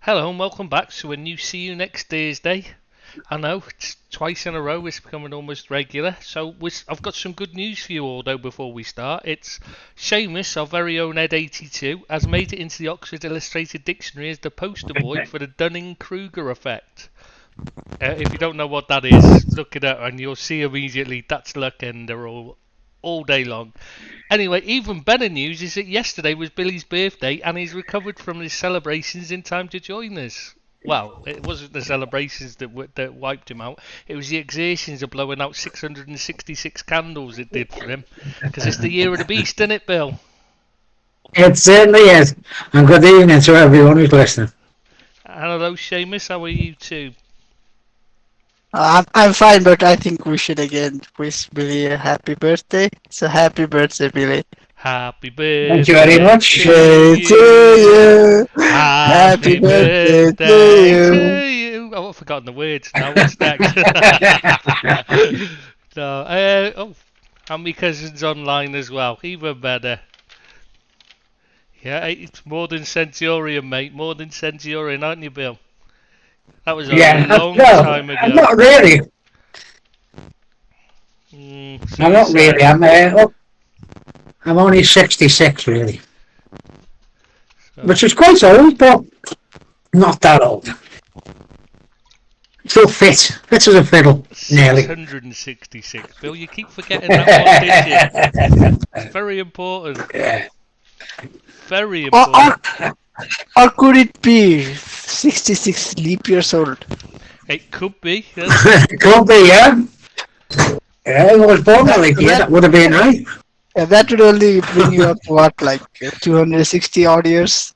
Hello and welcome back to a new See You Next Thursday. I know, it's twice in a row, it's becoming almost regular. So I've got some good news for you all though before we start. It's Seamus, our very own Ed82, has made it into the Oxford Illustrated Dictionary as the poster boy for the Dunning-Kruger effect. If you don't know what that is, look it up and you'll see immediately that's luck and they're all day long. Anyway, even better news is that yesterday was Billy's birthday and he's recovered from his celebrations in time to join us. Well, it wasn't the celebrations that wiped him out. It was the exertions of blowing out 666 candles it did for him. Because it's the year of the beast, isn't it, Bill? It certainly is. And good evening to everyone who's listening. Hello, Seamus. How are you too? I'm fine, but I think we should again wish Billy a happy birthday. So happy birthday, Billy. Happy birthday. Thank you very much. To you. Happy birthday to you. Oh, I've forgotten the words now. What's next? And my cousin's online as well. Even better. Yeah, it's more than Centurion, mate. More than Centurion, aren't you, Bill? That was a long time ago. I'm not really. I'm not really. I'm only 66, really. So, which is quite old, but not that old. Still fit as a fiddle, nearly. 666. Bill, you keep forgetting that one digit. It's very important. Yeah. Very important. Or could it be 66 leap years old? It could be. Could be, yeah. Yeah, it was born like yeah, that would have been right. Yeah, that would only bring you up, what, like 260 odd years?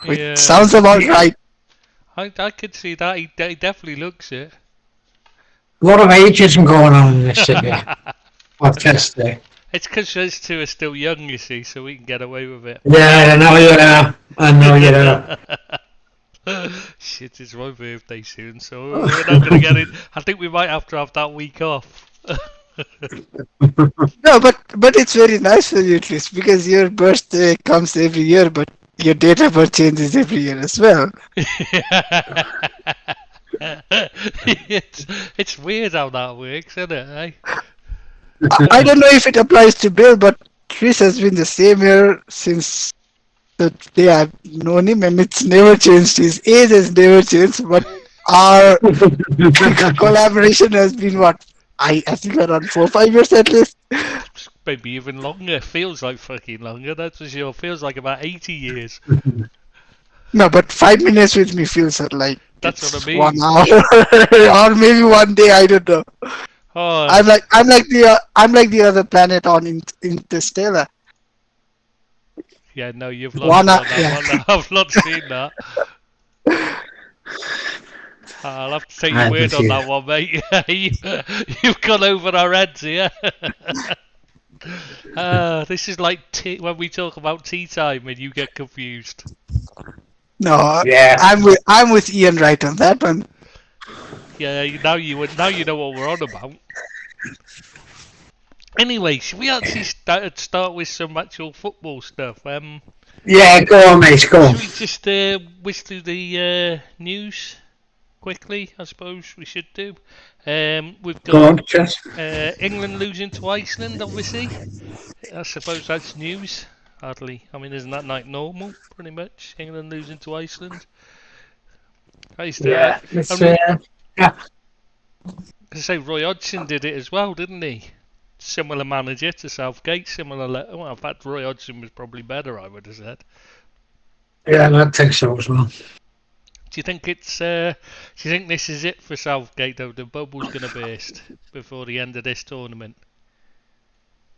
Which Yeah. sounds about right. I could see that. He definitely looks it. A lot of ageism going on in this city. Podcast there. It's because those two are still young, you see, so we can get away with it. Yeah, I know you know. I know you know. Shit, it's my birthday soon, so we're not going to get it. I think we might have to have that week off. No, but it's very nice for you at least, because your birthday comes every year, but your date of birth changes every year as well. It's weird how that works, isn't it? Eh? I don't know if it applies to Bill, but Chris has been the same year since the day I've known him, and it's never changed. His age has never changed, but our collaboration has been what? I think around 4 or 5 years at least. Maybe even longer. Feels like fucking longer, that's for sure. Feels like about 80 years. No, but 5 minutes with me feels like That's what I mean. 1 hour, or maybe one day. I don't know. Oh, I'm like the other planet on Interstellar. yeah, no, you've lost me on that one. I've not seen that. I'll have to take your word on that one, mate. You've gone over our heads here. This is like when we talk about tea time and you get confused. No, Yeah. I'm with Ian right on that one. Yeah, now you know what we're on about. Anyway, should we actually start with some actual football stuff? Yeah, go on, mate, go on. Should we just whiz through the news quickly? I suppose we should do. We've Go on, got Chess. England losing to Iceland, obviously. I suppose that's news. Hardly. I mean, isn't that like normal, pretty much? England losing to Iceland. I used to, Yeah, I say Roy Hodgson did it as well, didn't he? Similar manager to Southgate, well, in fact, Roy Hodgson was probably better, I would have said. yeah, I think so as well. Do you think do you think this is it for Southgate though? The bubble's going to burst before the end of this tournament?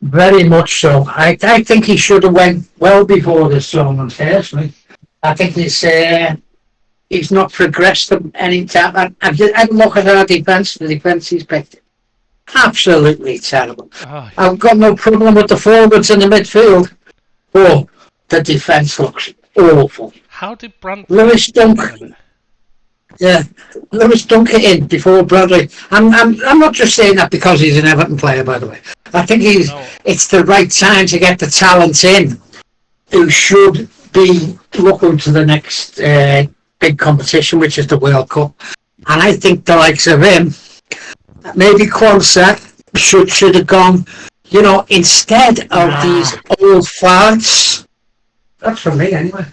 Very much so. I think he should have went well before this tournament, personally. I think he's not progressed any time. I've look at our defence. The defence he's picked, absolutely terrible. Oh, I've got no problem with the forwards in the midfield, but the defence looks awful. how did Brantford... Lewis Dunk, yeah, Lewis Dunk it in before Bradley. I'm not just saying that because he's an Everton player, by the way. I think it's the right time to get the talent in who should be looking to the next big competition, which is the World Cup. And I think the likes of him, maybe Quansah, should have gone, instead of these old farts. That's for me, anyway.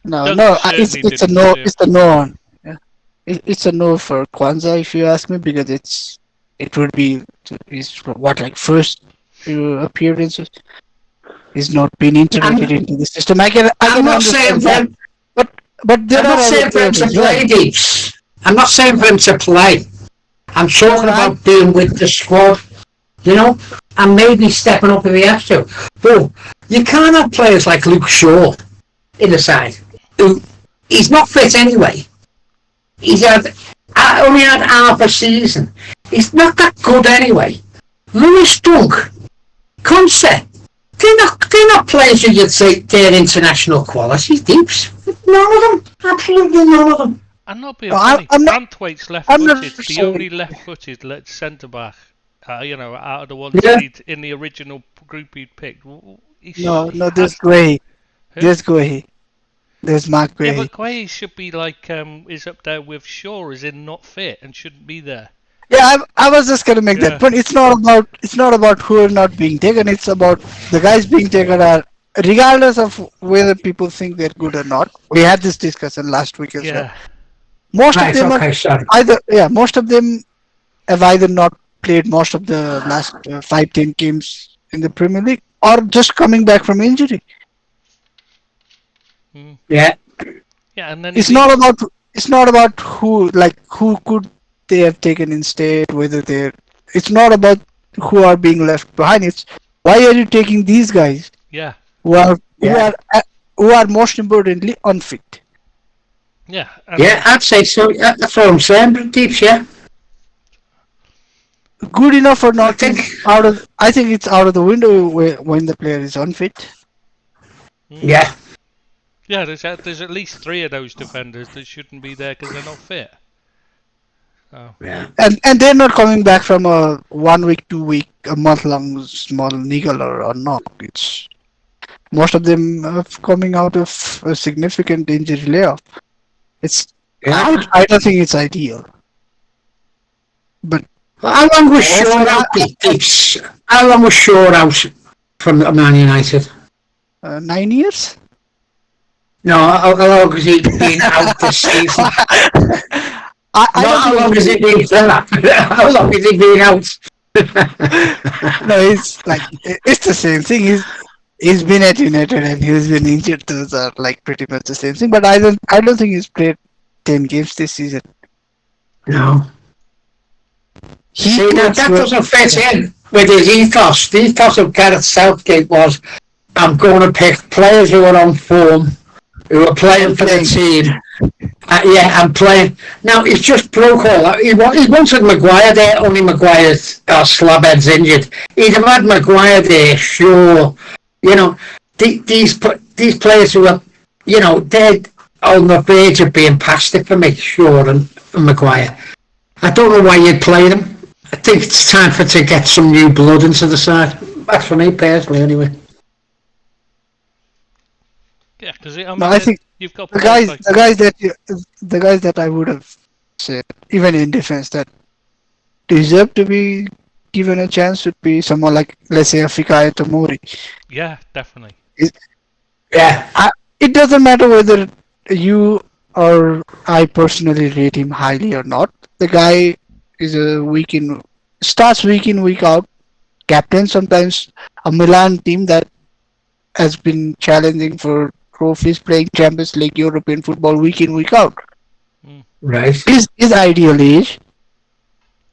No, Doug it's certainly a didn't no. do. It's a no on. Yeah. It's a no for Kwanzaa, if you ask me, because it would be his like first appearances. He's not been integrated into the system. I can I'm not saying understand that, but there I'm are not saying for him players to as well. play, Deeps. I'm not saying for him to play. I'm talking about being with the squad, and maybe stepping up if he has to. But you can't have players like Luke Shaw in the side, who he's not fit anyway. He's only had half a season. He's not that good anyway. Lewis Dunk, Quansah, they're not players who you'd say they're international quality. Deeps, none of them, absolutely none of them. I'm not being No, funny. I'm not- Branthwaite's I'm not left-footed. The saying- only left-footed centre back, out of the ones Yeah. in the original group he'd picked. No, there's Gray. There's Gray. There's Mark Gray. Yeah, but Quay should be like is up there with Shaw, as in not fit and shouldn't be there. Yeah, I was just gonna make Yeah. that point. It's not about who are not being taken. It's about the guys being taken are, regardless of whether people think they're good or not. We had this discussion last week as well. Yeah, Most Right, of them okay, are sorry. most of them have either not played most of the last 5-10 games in the Premier League, or just coming back from injury. Yeah, yeah, and then It's not about who could they have taken instead, whether they're. It's not about who are being left behind. It's why are you taking these guys yeah, who are Yeah. who are most importantly unfit. yeah, yeah, I'd say so. Yeah, that's what I'm saying, Deeps, yeah. Good enough or not? I think- I think it's out of the window when the player is unfit. Yeah. yeah. There's at least 3 of those defenders that shouldn't be there because they're not fit. So Yeah. And they're not coming back from a 1 week, 2 week, a month long small niggle or knock. It's most of them are coming out of a significant injury layoff. Yeah. I don't think it's ideal. But How long was Shaw out, Deeps? How long was Shaw out from Man United? 9 years? No, how long has he been out this season? I Not don't how think long has he been How long has he been out? No, it's the same thing. He's been at United and he's been injured. Those are like pretty much the same thing. But I don't think he's played 10 games this season. No. He See, now plays that well- doesn't fit in with his ethos. The ethos of Gareth Southgate was, I'm going to pick players who are on form, who are playing for the team. I'm playing. Now, he's just broke all that. He wanted Maguire there, only Maguire's slabhead's injured. He'd have had Maguire there, sure. These players who are, they're on the verge of being past it for me, sure, and Maguire. I don't know why you'd play them. I think it's time to get some new blood into the side. That's for me personally, anyway. yeah, because I think you've got the players guys that I would have said, even in defense, that deserve to be given a chance would be someone like, let's say, Fikayo Tomori. Yeah, definitely. Yeah. It doesn't matter whether you or I personally rate him highly or not. The guy is starts week in, week out, captain sometimes a Milan team that has been challenging for trophies, playing Champions League, European football week in, week out. Right. His ideal age.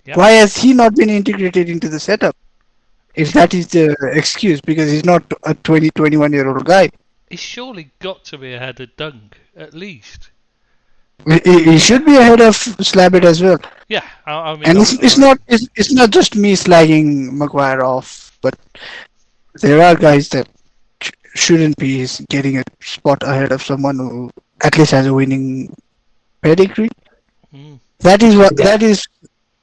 Yeah. Why has he not been integrated into the setup? If that is the excuse, because he's not a 20, 21-year-old guy. He's surely got to be ahead of Dunk, at least. He should be ahead of Slabbit as well. Yeah, I mean, And it's not just me slagging Maguire off, but there are guys that shouldn't be getting a spot ahead of someone who at least has a winning pedigree. Mm. That is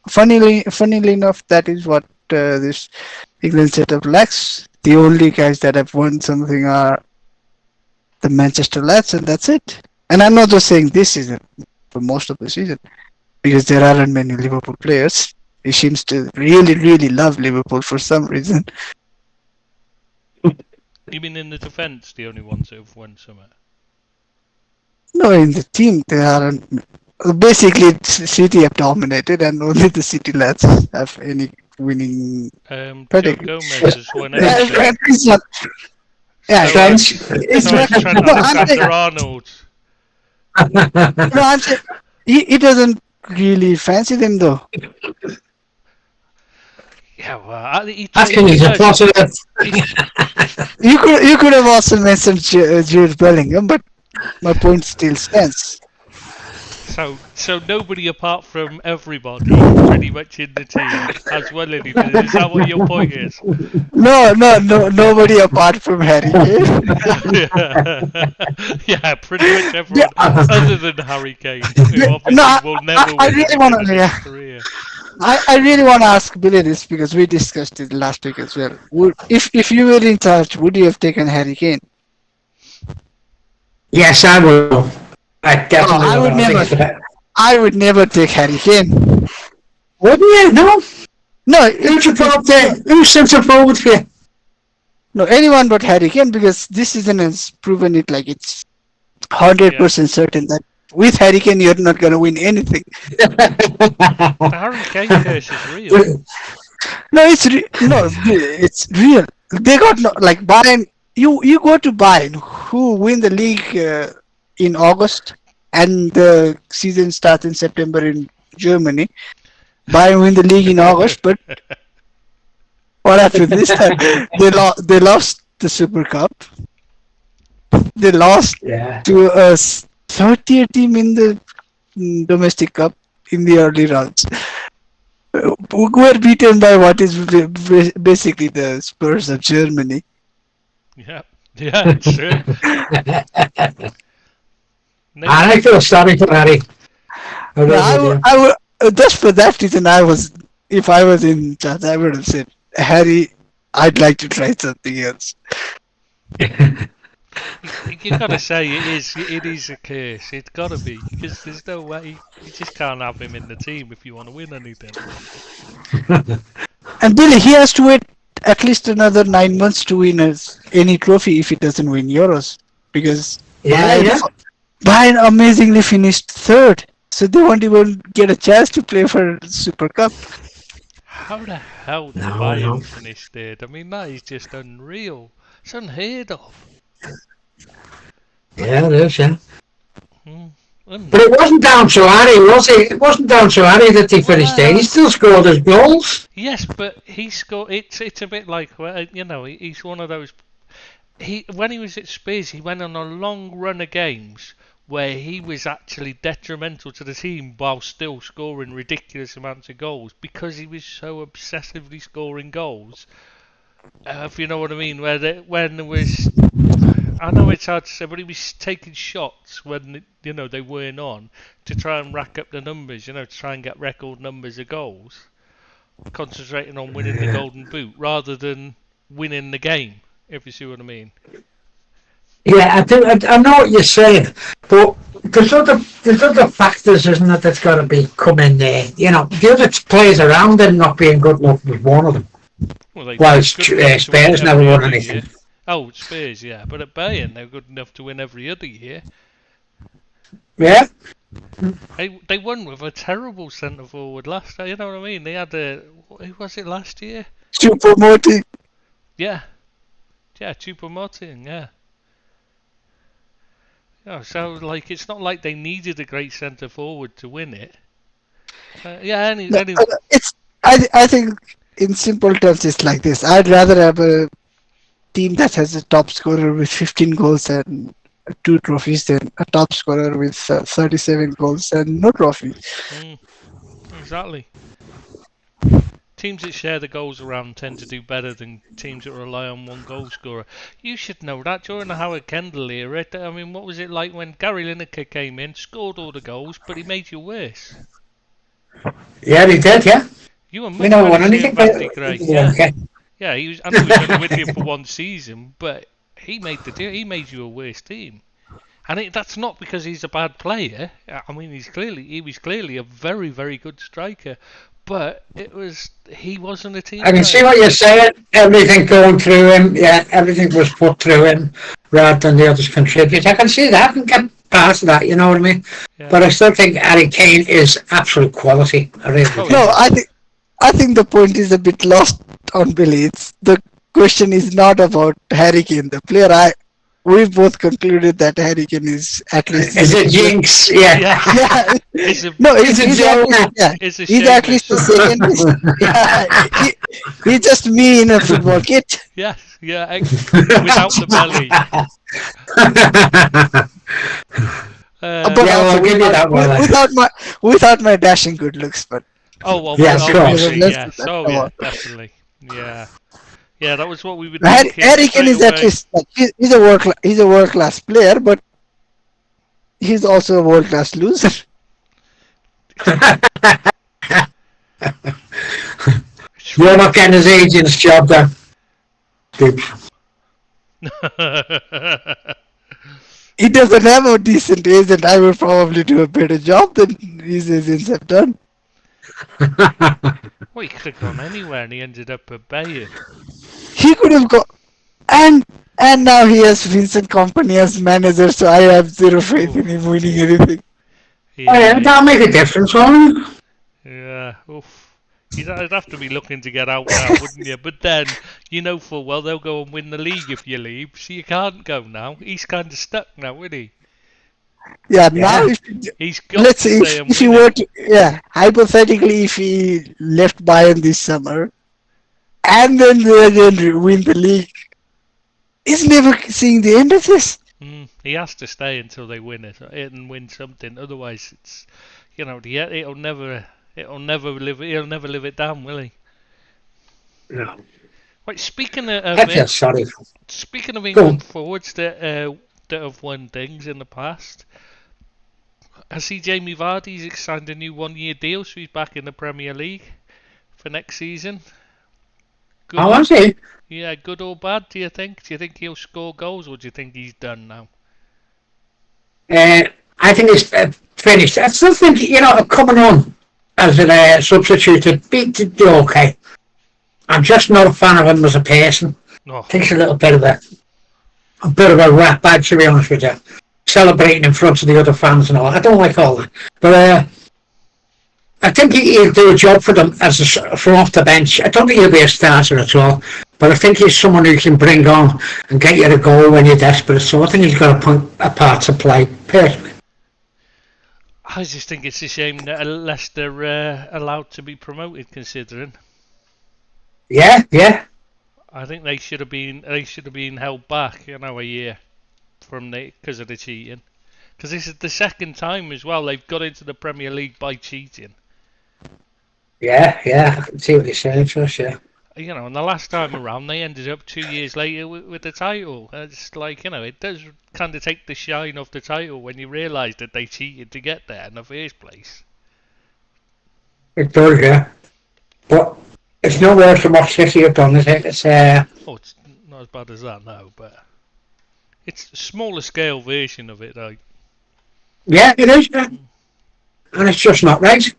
funnily enough, that is what this England setup lacks. The only guys that have won something are the Manchester lads, and that's it. And I'm not just saying this season, for most of the season, because there aren't many Liverpool players. He seems to really, really love Liverpool for some reason. You mean in the defence, the only ones that have won something? No, in the team, there aren't. Basically, City have dominated, and only the City lads have any winning Joe pedigree. Gomez has won Yeah, everything. it's not. Yeah, Trent. it's So not. is Trent No, I'm saying, Alexander-Arnold. no, I'm saying he doesn't really fancy them though. Yeah, well, he I think he's a does. positive. You could have also mentioned Jude Bellingham, but my point still stands. So nobody apart from everybody pretty much in the team has won anything. Is that what your point is? No, nobody apart from Harry Kane. Yeah, pretty much everyone other than Harry Kane, who obviously No, will never I win really anything wanna- in his yeah. career. I really want to ask Billy this because we discussed it last week as well. If you were in charge, would you have taken Harry Kane? Yes, I will. I definitely I would will. I think never. it's a bit- I would never take Harry Kane. Wouldn't you? No. No, Who's your top there? Who's centre forward for you? no, anyone but Harry Kane because this season has proven it like it's 100% certain that with Harry Kane you're not going to win anything. The Harry Kane curse is real. No, it's real. They got like Bayern. You go to Bayern, who win the league in August, and the season starts in September in Germany. Bayern win the league in August, but what happened this time? They lost the Super Cup. They lost Yeah. to a third-tier team in the domestic cup in the early rounds. Who were beaten by what is basically the Spurs of Germany. Yeah, it's true. And I feel sorry for Harry. I really No, do. I would, just for that reason, if I was in charge, I would have said, Harry, I'd like to try something else. You gotta say it is a curse. It's gotta be because there's no way you just can't have him in the team if you want to win anything. And Billy, he has to wait at least another 9 months to win any trophy if he doesn't win Euros. Because Bayern amazingly finished third. So they won't even get a chance to play for Super Cup. How the hell did No, Bayern no. finish third? I mean, that is just unreal. It's unheard of. Yeah, it is, yeah. Unreal. But it wasn't down to Harry, was it? It wasn't down to Harry that he finished there. He still scored his goals. Yes, but he scored. It's a bit like he's one of those. When he was at Spurs, he went on a long run of games where he was actually detrimental to the team while still scoring ridiculous amounts of goals because he was so obsessively scoring goals. If you know what I mean, when there was, I know it's hard to say, but he was taking shots when they weren't on to try and rack up the numbers, to try and get record numbers of goals, concentrating on winning the Golden Boot rather than winning the game. If you see what I mean. Yeah, I do. I know what you're saying, but there's other factors, isn't it, that's got to be coming there. The other players around him not being good enough was one of them. Well, Spurs never won anything. Oh, Spurs, yeah, but at Bayern they're good enough to win every other year. Yeah. They won with a terrible centre forward last year. You know what I mean? They had who was it last year? Choupo-Moting. Yeah, Choupo-Moting, yeah. So like it's not like they needed a great centre forward to win it. I think in simple terms it's like this. I'd rather have a team that has a top scorer with 15 goals and 2 trophies than a top scorer with 37 goals and no trophy. Exactly. Teams that share the goals around tend to do better than teams that rely on one goal scorer. You should know that during the Howard Kendall era. I mean, what was it like when Gary Lineker came in, scored all the goals, but he made you worse? Yeah, he did, yeah. You were We never won anything. great. Yeah, he was. I know he was only with you for one season, but he made the deal. He made you a worse team. And that's not because he's a bad player. I mean, he was clearly a very, very good striker. But he wasn't a team I can player. see what you're saying. Everything going through him. Yeah, everything was put through him rather than the others contribute. I can see that. I can get past that. You know what I mean? Yeah. But I still think Harry Kane is absolute quality. I really do. No, I think the point is a bit lost on Billy. The question is not about Harry Kane, the player. We both concluded that Harry Kane is at least. Is it jinx? Yeah. Yeah. It's a, No, He's he's a at joke. least, yeah, it's a he's shame at least the second best. Yeah, he's just me in a football kit. Yes, yeah, without the belly. But Yeah, also I'll give you that one. without my dashing good looks, but Oh well, Yeah, of course. obviously, Let's yes. do that. Oh Come yeah, on. definitely. Yeah, yeah. That was what we were Harry thinking. Kane is straight at away. least like, he's a world class player, but he's also a world class loser. You're not getting his agent's job then. Good. He doesn't have a decent agent. I will probably do a better job than his agents have done. Well, he could have gone anywhere, and he ended up at Bayern. He could have got, and now he has Vincent Company as manager, so I have zero faith in him winning anything. Oh, yeah, that'll make a difference, won't it? Yeah, oof. I'd have to be looking to get out now, wouldn't you? But then, you know full well they'll go and win the league if you leave, so you can't go now. He's kind of stuck now, isn't he? Yeah, now if He's got let's to say stay and if he win were it. to, yeah, hypothetically if he left Bayern this summer and then they again win the league, he's never seeing the end of this. He has to stay until they win it and win something. Otherwise, it's he'll never live it down, will he? No. Right, speaking of I feel sorry. speaking of Go England on. forwards that have won things in the past, I see Jamie Vardy's signed a new 1-year deal, so he's back in the Premier League for next season. Good, Oh, I see. yeah, good or bad? Do you think? Do you think he'll score goals, or do you think he's done now? I think it's finished. I still think, coming on as a substitute to beat the okay. I'm just not a fan of him as a person. No. I think it's a little bit of a rat bag, to be honest with you. Celebrating in front of the other fans and all. I don't like all that. But I think he'll do a job for them from off the bench. I don't think he'll be a starter at all. But I think he's someone who can bring on and get you a goal when you're desperate. So I think he's got a part to play, personally. I just think it's a shame that Leicester are allowed to be promoted, considering. Yeah. I think they should have been held back, a year because of the cheating. Because this is the second time as well they've got into the Premier League by cheating. Yeah, I can see what you're saying, Josh, yeah. And the last time around they ended up 2 years later with the title. It's like, it does kind of take the shine off the title when you realise that they cheated to get there in the first place. It does, yeah. But it's not worse than what City have done, is it? It's It's not as bad as that now, but it's a smaller scale version of it, though. yeah, it is, yeah. And it's just not right.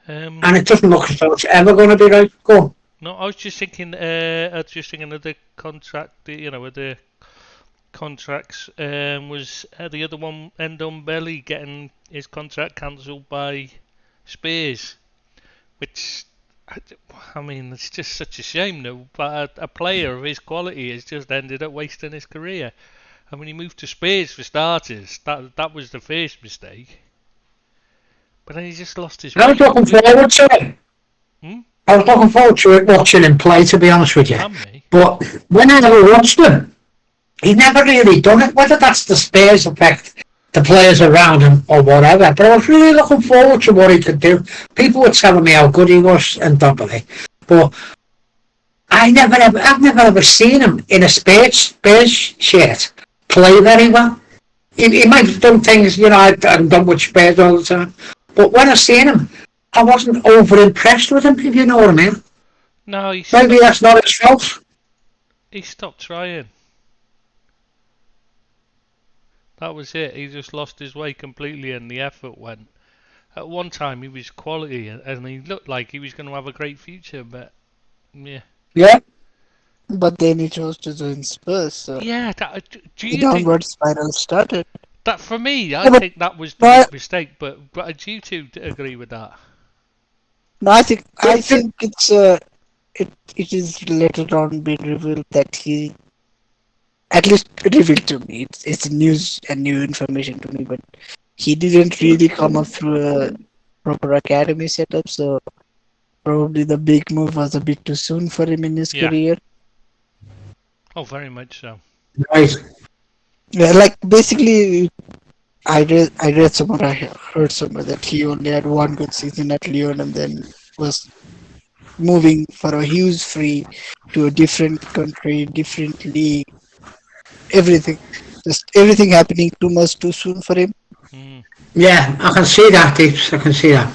And it doesn't look as though it's ever going to be right. Go on. No, I was just thinking. of the contract. With the contracts, was the other one Ndombele getting his contract cancelled by Spurs, which I mean, it's just such a shame, though. But a player of his quality has just ended up wasting his career. I mean, he moved to Spurs for starters. That was the first mistake. But then he just lost his. I was looking forward to it. I was looking forward to it, watching him play, to be honest with you. But when I ever watched him, he never really done it. Whether that's the Spurs effect, the players around him, or whatever. But I was really looking forward to what he could do. People were telling me how good he was and Ndombele, but I've never ever seen him in a Spurs shirt play very well. He might have done things, I've done with Spurs all the time. But when I seen him, I wasn't over impressed with him, if you know what I mean. No, maybe that's not his fault. He stopped trying. That was it. He just lost his way completely, and the effort went. At one time, he was quality, and he looked like he was going to have a great future. But yeah, Yeah. But then he chose to join Spurs, so yeah. Do the you think downward spiral started. that for me? Yeah, I but think that was the no, big mistake. But do you two agree with that? no, I think it is later on been revealed that he, at least revealed to me, it's news and new information to me, but he didn't really come up through a proper academy setup, so probably the big move was a bit too soon for him in his Yeah. career. Oh, very much so. Right. Yeah, like basically, I read somewhere, I heard somewhere that he only had one good season at Lyon and then was moving for a huge free to a different country, different league, everything. Just everything happening too much too soon for him. Mm, Yeah, I can see that, Deeps. I can see that.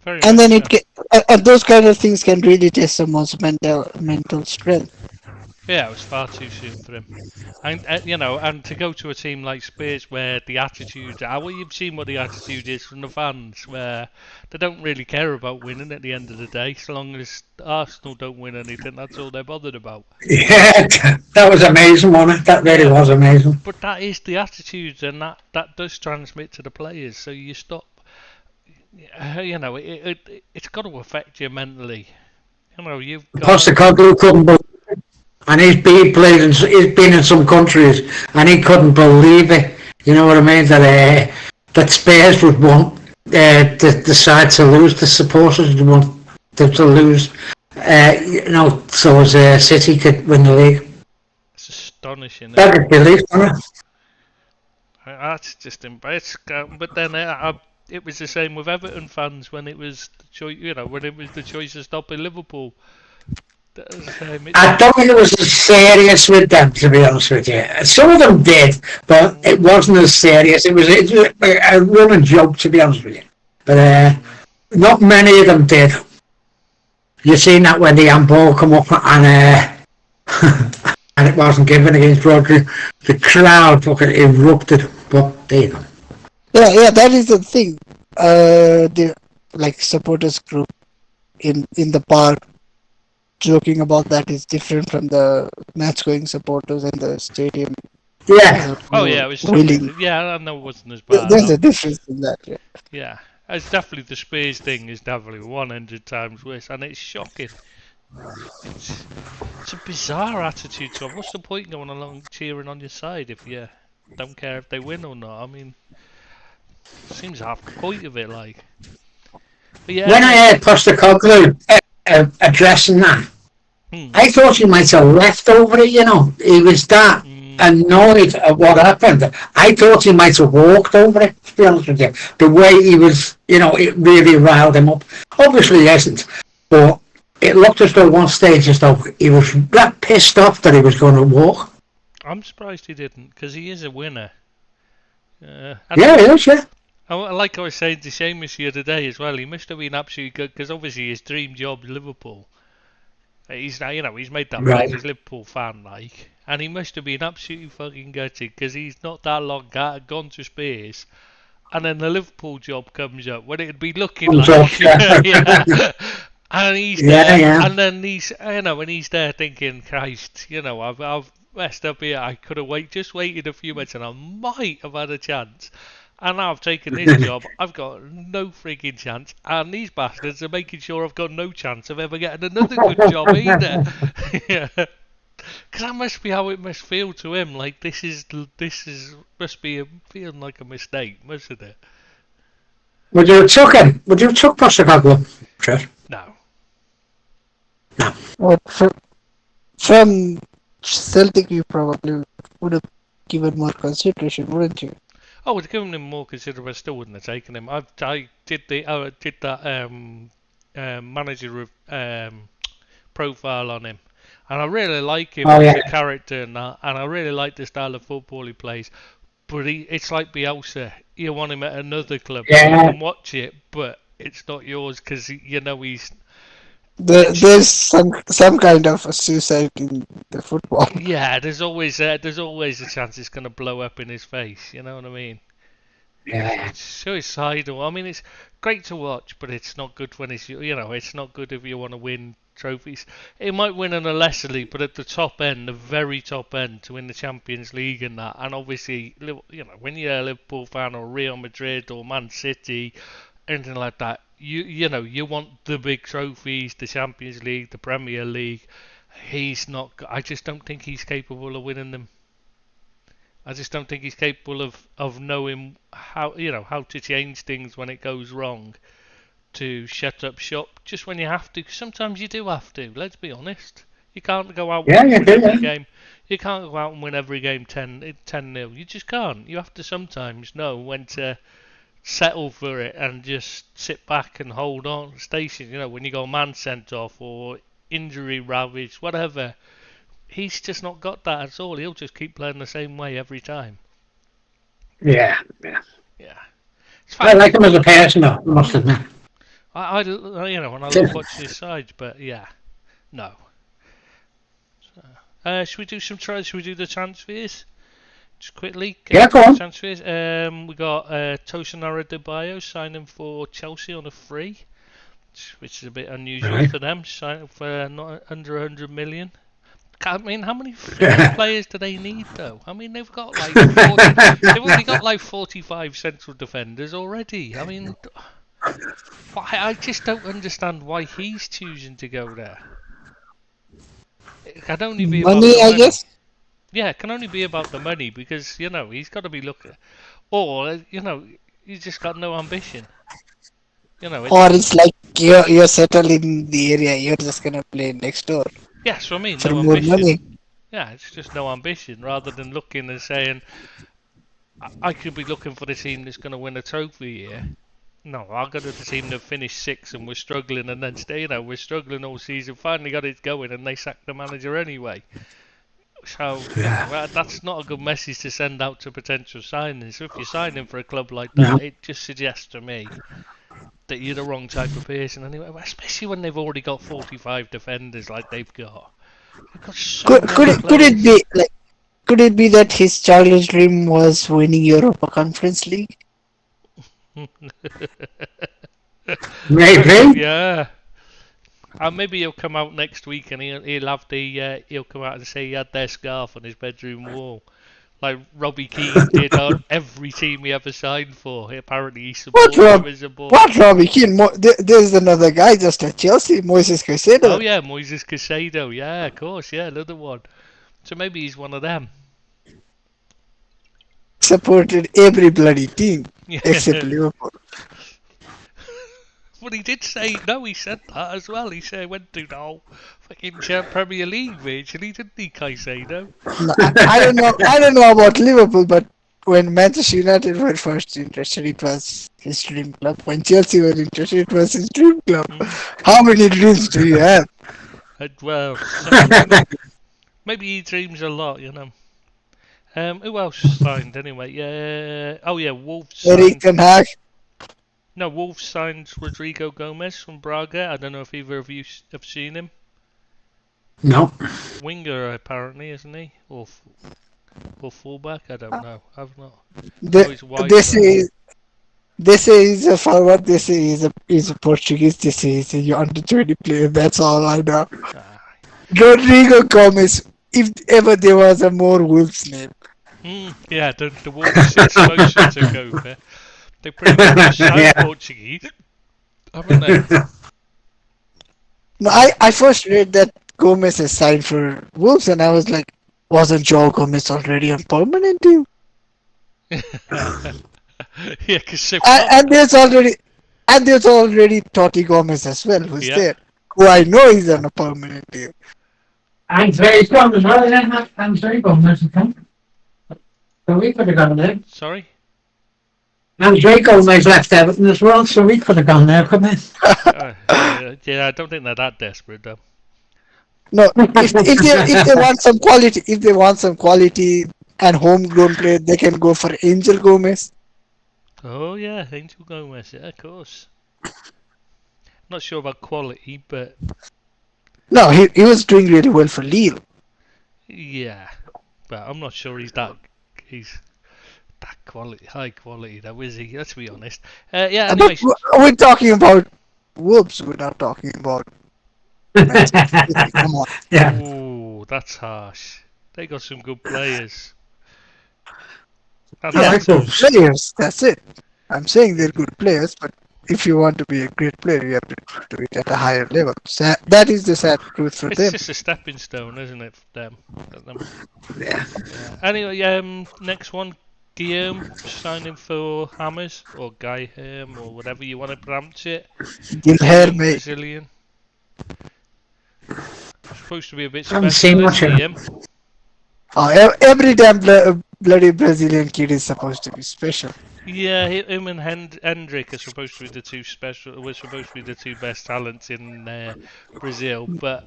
very And much then so. it and those kind of things can really test someone's mental strength. Yeah, it was far too soon for him. And and to go to a team like Spurs where the attitude, well, you've seen what the attitude is from the fans, where they don't really care about winning at the end of the day. So long as Arsenal don't win anything, that's all they're bothered about. Yeah, that was amazing, wasn't it? That really was amazing. But that is the attitude, and that does transmit to the players. So you stop. It's got to affect you mentally. You've got. Postecoglou couldn't believe it. And he's been in some countries, and he couldn't believe it. You know what I mean? That Spurs would want the side to lose, the supporters would want them to lose. So as City could win the league. It's astonishing. That could believe, wasn't it? That's just embarrassing. But then it was the same with Everton fans when it was the choice. When it was the choice of stopping Liverpool. That was the same. I don't think it was as serious with them, to be honest with you. Some of them did, but it wasn't as serious. It was a running joke, to be honest with you. But not many of them did. You seen that when the handball come up and and it wasn't given against Rodri, the crowd fucking erupted. But there you go. Yeah, that is the thing. The like supporters group in the park joking about that is different from the match going supporters in the stadium. Yeah. Oh yeah, it was. Willing. Yeah, I know it wasn't as bad. There's a difference in that. Yeah. Yeah, it's definitely the Spurs thing is definitely 100 times worse, and it's shocking. It's a bizarre attitude to have. What's the point going along cheering on your side if you don't care if they win or not? I mean, seems half the point of it, like. But yeah, When I heard Postecoglou addressing that, I thought he might have left over it, He was that annoyed at what happened. I thought he might have walked over it, to be honest with you. The way he was, it really riled him up. Obviously he hasn't, but it looked as though one stage as though he was that pissed off that he was going to walk. I'm surprised he didn't, because he is a winner. Yeah, he is, yeah. Like I was saying to Seamus the other day as well, he must have been absolutely good, because obviously his dream job is Liverpool. He's made that right. He's a Liverpool fan, like, and he must have been absolutely fucking gutted because he's not that long gone to Spurs, and then the Liverpool job comes up when it'd be looking like, yeah. And he's there, and then he's, when he's there thinking, Christ, I've messed up here. I could have waited a few minutes, and I might have had a chance. And now I've taken this job, I've got no freaking chance, and these bastards are making sure I've got no chance of ever getting another good job either. Yeah, because that must be how it must feel to him. Like this must be feeling like a mistake, mustn't it? Would you have took him? Would you have took Postecoglou? Sure. No. No. Well, from Celtic, you probably would have given more consideration, wouldn't you? I would have given him more consideration. I still wouldn't have taken him. I did that manager profile on him, and I really like him as a character and that, and I really like the style of football he plays. But it's like Bielsa. You want him at another club, you can watch it, but it's not yours because he's There's some kind of a suicide in the football. Yeah, there's always a chance it's going to blow up in his face. You know what I mean? Yeah. It's suicidal. I mean, it's great to watch, but it's not good when it's not good if you want to win trophies. It might win in a lesser league, but at the top end, the very top end, to win the Champions League and that, and obviously, when you're a Liverpool fan or Real Madrid or Man City, anything like that, you want the big trophies, the Champions League, the Premier League. He's not. I just don't think he's capable of winning them. I just don't think he's capable of knowing how to change things when it goes wrong, to shut up shop just when you have to. 'Cause sometimes you do have to. Let's be honest. You can't go out Yeah, and you win do, every yeah. game. You can't go out and win every game 10-0. You just can't. You have to sometimes know when to settle for it and just sit back and hold on station. When you go man sent off or injury ravaged, whatever. He's just not got that at all. He'll just keep playing the same way every time. Yeah. Yeah, it's I fine. like him as a person, though, I must admit. I and I love watching his sides, but yeah, no. Should we do some tries? Should we do the transfers? Just quickly. Yeah, go on. Transfers. We got Tosinara Debayo signing for Chelsea on a free, which is a bit unusual Right. for them. Signing for not under 100 million. I mean, how many freaking players do they need, though? I mean, they've got like 40, they've already got like 45 central defenders already. I mean, I just don't understand why he's choosing to go there. It can only be about Money, the I money. guess. Yeah, it can only be about the money because he's got to be looking, or he's just got no ambition. Or it's like you're settled in the area. You're just gonna play next door Yes, I mean for no more ambition. money. Yeah, it's just no ambition. Rather than looking and saying, I could be looking for the team that's going to win a trophy here. No, I'll go to the team that finished sixth and we're struggling, and then we're struggling all season. Finally got it going, and they sacked the manager anyway. So that's not a good message to send out to potential signings. So if you're signing for a club like that, No. it just suggests to me that you're the wrong type of person anyway. Especially when they've already got 45 defenders like they've got. They've got so many Could it players. be like? Could it be that his childhood dream was winning Europa Conference League? Maybe. Yeah. And maybe he'll come out next week and he'll have he'll come out and say he had their scarf on his bedroom wall, like Robbie Keane did on every team he ever signed for. Apparently he supported them as a boy. What Robbie Keane? There's another guy just at Chelsea, Moises Caicedo. Oh yeah, Moises Caicedo. Yeah, of course. Yeah, another one. So maybe he's one of them. Supported every bloody team Yeah. except Liverpool. But he did say no. He said that as well. He said he went to the whole fucking Premier League virtually, didn't he, Caicedo? No, I don't know. I don't know about Liverpool, but when Manchester United were first interested, it was his dream club. When Chelsea were interested, it was his dream club. How many dreams do you have? Well, maybe he dreams a lot, Who else signed anyway? Wolves Eric signed. Ten Hag. No, Wolves signed Rodrigo Gomez from Braga. I don't know if either of you have seen him. No. Winger, apparently, isn't he? Or fullback? I don't know. I've not. They say he's a forward. They say he's a Portuguese. They say he's a under 20 player. That's all I know. Rodrigo Gomez. If ever there was a more Wolves name. Yeah, the Wolves situation took over. They pretty much signed Portuguese, haven't they? No, I first read that Gomez is signed for Wolves, and I was like, wasn't Joe Gomez already on permanent deal? Yeah, because And there's already Totti Gomez as well, who's there, who I know is on a permanent deal. And very strong as well, then. I'm very Gomez, I think. So we could have gone there. Sorry? And Drake Gomez left Everton as well, so we could have gone there, couldn't we? Yeah, I don't think they're that desperate, though. No, if they want some quality, and homegrown player, they can go for Angel Gomez. Oh yeah, Angel Gomez, yeah, of course. Not sure about quality, but No, he was doing really well for Lille. yeah. But I'm not sure he's that quality, high quality though, is he? Let's be honest. Yeah. Anyway, But we're talking about Wolves. We're not talking about Manchester City. Come on. Yeah. ooh, that's harsh. They got some good players. And I Yeah, like good Wolves. players. That's it. I'm saying they're good players, but if you want to be a great player, you have to do it at a higher level. That is the sad truth for it's them. just a stepping stone, isn't it, for them? Yeah. Anyway, next one, Guillaume signing for Hammers or Guy or whatever you want to pronounce it. Guilherme. Brazilian. Supposed to be a bit Haven't special, seen much isn't of he? him. Every damn bloody Brazilian kid is supposed to be special. Yeah, him and Hendrick are supposed to be the two special. We're supposed to be the two best talents in Brazil, but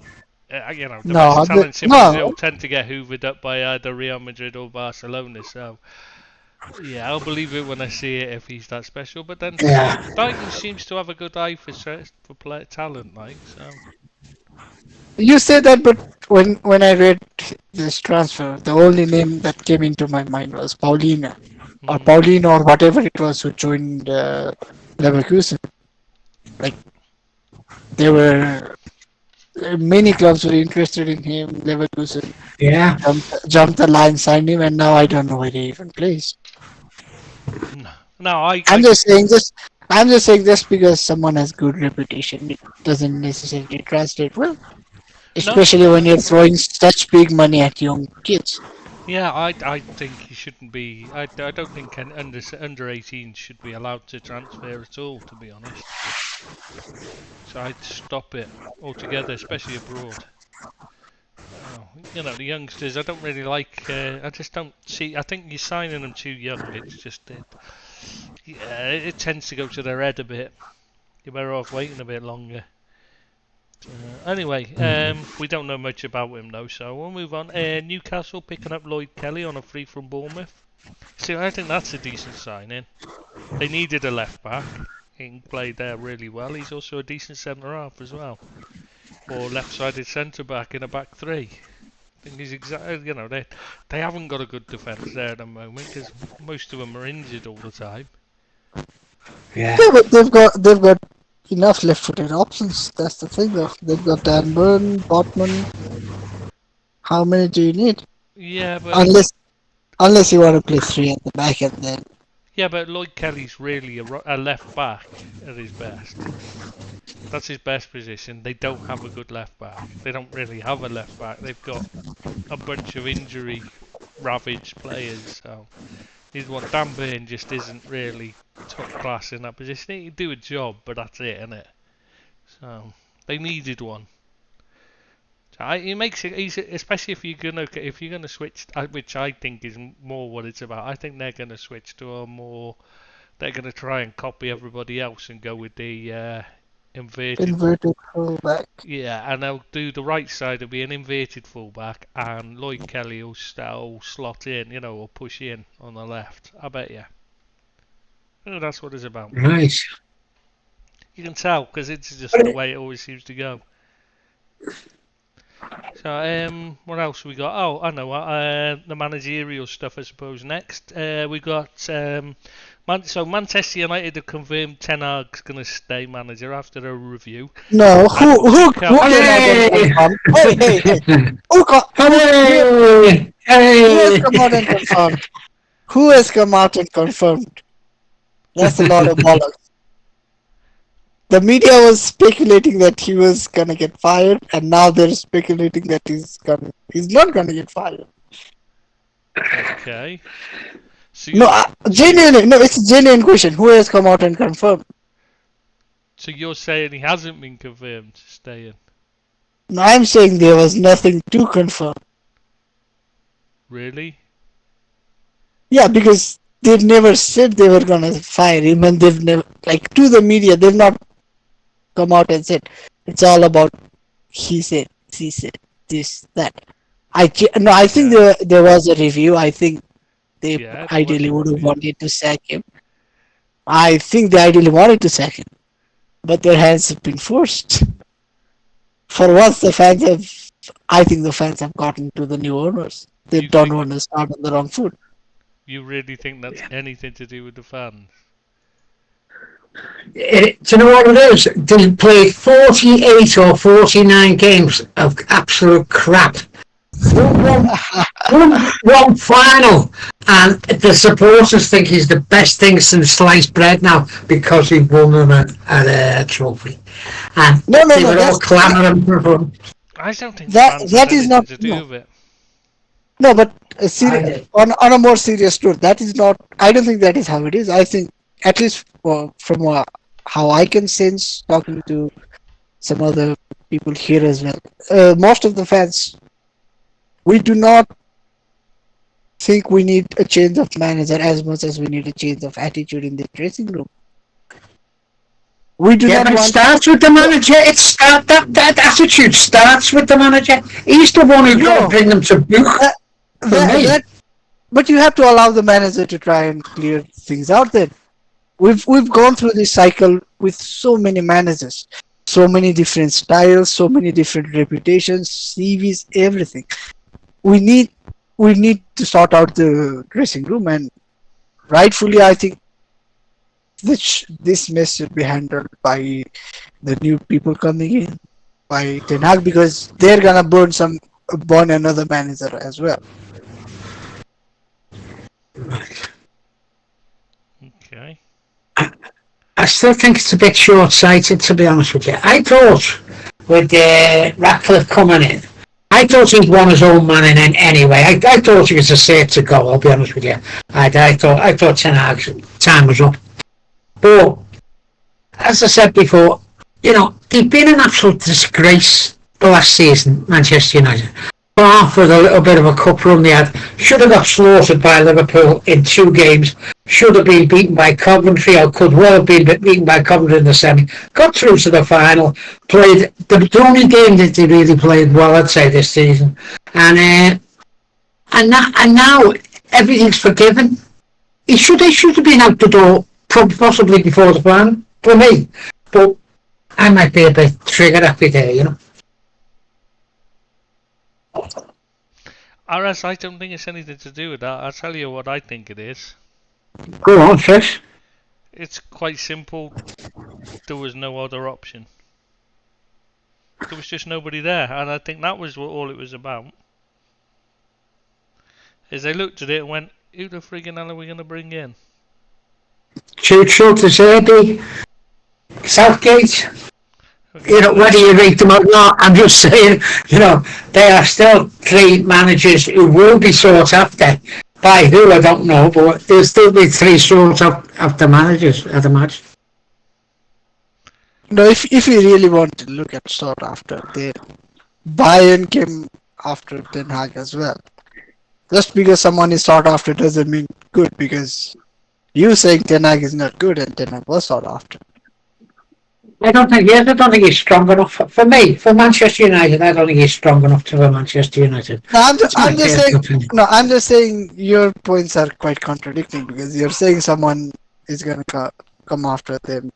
you know the No, best talents in no. Brazil tend to get hoovered up by either Real Madrid or Barcelona. So yeah, I'll believe it when I see it if he's that special. But then Yeah. Dykes seems to have a good eye for player talent, like so. You say that, but when I read this transfer, the only name that came into my mind was Paulina, or Mm. Paulino, or whatever it was, who joined Leverkusen. Like, there were many clubs were interested in him. Leverkusen Yeah. jumped the line, signed him, and now I don't know where he even plays. No, I'm just saying just because someone has good reputation, it doesn't necessarily translate well. Especially when you're throwing such big money at young kids. Yeah, I think he shouldn't be. I don't think under 18 should be allowed to transfer at all, to be honest. So I'd stop it altogether, especially abroad. You know, the youngsters, I don't really like. I just don't see. I think you're signing them too young. It's just it tends to go to their head a bit. You're better off waiting a bit longer. Anyway, we don't know much about him though, so we'll move on. Newcastle picking up Lloyd Kelly on a free from Bournemouth. See, I think that's a decent signing. They needed a left back. He played there really well. He's also a decent centre half as well, or left-sided centre back in a back three. I think he's exactly. You know, they haven't got a good defence there at the moment because most of them are injured all the time. Yeah. Yeah, but they've got enough left-footed options. That's the thing, though. They've got Dan Burn, Botman. How many do you need? Yeah, but Unless you want to play three at the back, and then Lloyd Kelly's really a left back at his best. That's his best position. They don't have a good left back. They don't really have a left back. They've got a bunch of injury ravaged players. So he's one. Dan Burn just isn't really top class in that position. He can do a job, but that's it, isn't it? So they needed one. So it makes it easy, especially if you're gonna switch, which I think is more what it's about. I think they're gonna switch to a more. They're gonna try and copy everybody else and go with the inverted fullback. Yeah, and they'll do the right side will be an inverted fullback, and Lloyd Kelly will slot in, or push in on the left. I bet you. That's what it's about. Nice. You can tell because it's just the way it always seems to go. So, what else we got? Oh, I know. The managerial stuff, I suppose. Next, we got. So Manchester United have confirmed Ten Hag's going to stay manager after a review. No, who came out and confirmed? Hey. Who has come out and confirmed? That's a lot of bollocks. The media was speculating that he was gonna get fired, and now they're speculating that he's not gonna get fired. Okay. So Genuinely, it's a genuine question. Who has come out and confirmed? So you're saying he hasn't been confirmed staying? No, I'm saying there was nothing to confirm. Really? Yeah, because they've never said they were gonna fire him, and they've never, to the media, they've not come out and said it's all about he said, she said, this, that. I think there was a review. I think they ideally would have wanted to sack him. I think they ideally wanted to sack him. but their hands have been forced. For once, I think the fans have gotten to the new owners. They You don't think- want to start on the wrong foot. You really think that's anything to do with the fans? Do you know what it is? They played 48 or 49 games of absolute crap. One final, and the supporters think he's the best thing since sliced bread now because he won them a trophy. And No, they were all clamouring for him. I don't think That- the fans that had is anything not- to do no. with it. No, but I- on a more serious note, that is not. I don't think that is how it is. I think, at least from how I can sense talking to some other people here as well, most of the fans, we do not think we need a change of manager as much as we need a change of attitude in the dressing room. We do Yeah, not but it want. starts with the manager. That attitude starts with the manager. He's the one who's got to bring them to book. For me. But you have to allow the manager to try and clear things out. Then we've gone through this cycle with so many managers, so many different styles, so many different reputations, CVs, everything. We need to sort out the dressing room, and rightfully, I think this mess should be handled by the new people coming in, by Ten Hag, because they're gonna burn another manager as well. Okay. I still think it's a bit short-sighted, to be honest with you. I thought with Ratcliffe coming in, I thought he'd won his own man in anyway. I thought he was a safe to go, I'll be honest with you. I thought Ten Hag's time was up. But, as I said before, they've been an absolute disgrace the last season, Manchester United. Bath with a little bit of a cup run they had. Should have got slaughtered by Liverpool in 2 games. Should have been beaten by Coventry, or could well have been beaten by Coventry in the semi. Got through to the final. Played the only game that they really played well, I'd say, this season. And now everything's forgiven. He should have been out the door possibly before the final for me. But I might be a bit trigger happy there, RS, I don't think it's anything to do with that. I'll tell you what I think it is. Go on, Trish. It's quite simple. There was no other option. There was just nobody there, and I think that was all it was about. Is they looked at it and went, who the friggin' hell are we going to bring in? Churchill, De Zerbi, Southgate. Whether you rate them or not, I'm just saying, they are still 3 managers who will be sought after. By who, I don't know, but there'll still be 3 sought after managers, I'd imagine. No, if you really want to look at sought after, Bayern came after Ten Hag as well. Just because someone is sought after doesn't mean good, because you saying Ten Hag is not good and Ten Hag was sought after. I don't think he's strong enough. For me, for Manchester United, I don't think he's strong enough to for Manchester United. No, I'm just saying your points are quite contradicting, because you're saying someone is going to come after them,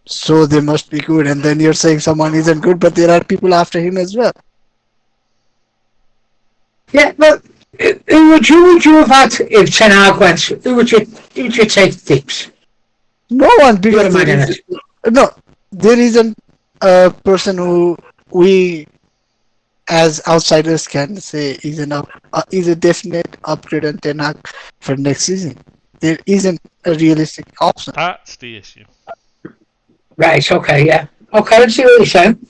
so they must be good, and then you're saying someone isn't good, but there are people after him as well. Yeah, but who would you have had if Ten Hag went? Who would you take tips? No one, because there isn't a person who we as outsiders can say is a definite upgrade on Ten Hag for next season. There isn't a realistic option. That's the issue. Right, okay, yeah. Okay, let's see what you're saying.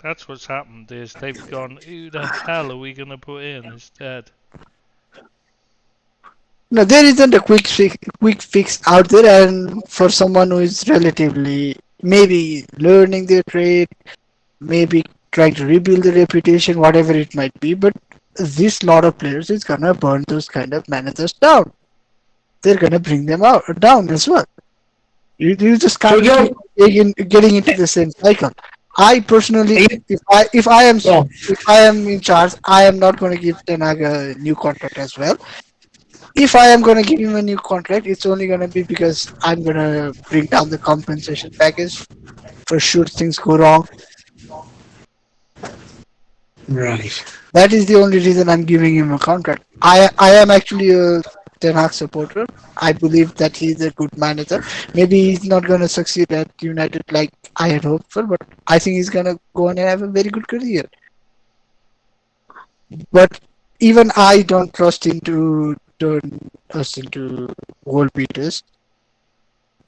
That's what's happened, is they've gone, who the hell are we going to put in instead? No, there isn't a quick fix out there, and for someone who is relatively maybe learning their trade, maybe trying to rebuild the reputation, whatever it might be, but this lot of players is gonna burn those kind of managers down. They're gonna bring them down as well. You just can't keep getting into the same cycle. I personally, if I am in charge, I am not going to give Ten Hag a new contract as well. if I am going to give him a new contract, it's only going to be because I'm going to bring down the compensation package for should things go wrong. Right. That is the only reason I'm giving him a contract. I am actually a Ten Hag supporter. I believe that he's a good manager. Maybe he's not going to succeed at United like I had hoped for, but I think he's going to go on and have a very good career. But even I don't trust him to turn us into world beaters.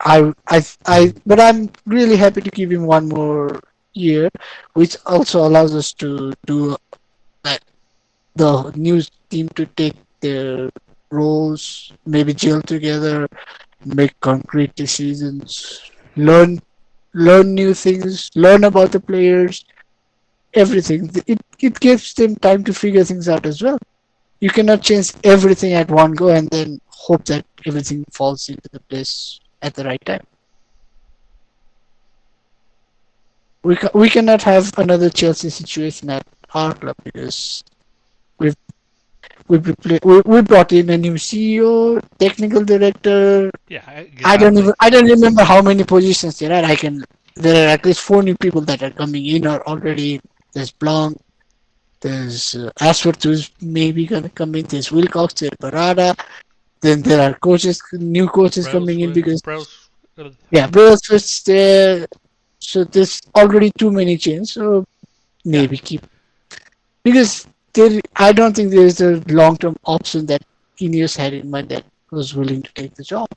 But I'm really happy to give him one more year, which also allows us to do the new team to take their roles, maybe gel together, make concrete decisions, learn new things, learn about the players, everything. It gives them time to figure things out as well. You cannot change everything at one go and then hope that everything falls into the place at the right time. We cannot have another Chelsea situation at our club because we've we brought in a new CEO, technical director. Yeah, exactly. I don't remember how many positions there are. There are at least 4 new people that are coming in or already. There's Blanc, there's Ashworth who's maybe gonna come in. There's Wilcox, there's Barada. Then there are new coaches coming in because Brailsford's there. So there's already too many changes. So maybe keep because I don't think there is a long-term option that Ineos had in mind that was willing to take the job.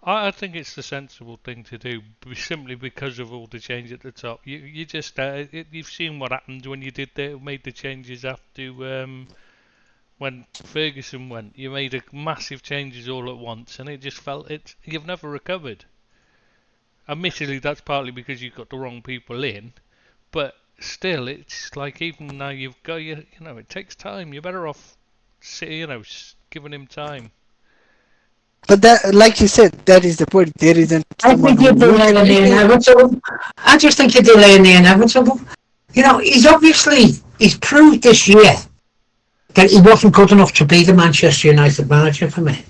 I think it's the sensible thing to do, simply because of all the change at the top. You just you've seen what happened when you made the changes after when Ferguson went. You made massive changes all at once, and it just felt you've never recovered. Admittedly, that's partly because you've got the wrong people in, but still, it's like even now you've got it takes time. You're better off, giving him time. But that, like you said, that is the point. There isn't. I think you're delaying the inevitable. I just think you're delaying the inevitable. He's proved this year that he wasn't good enough to be the Manchester United manager for me.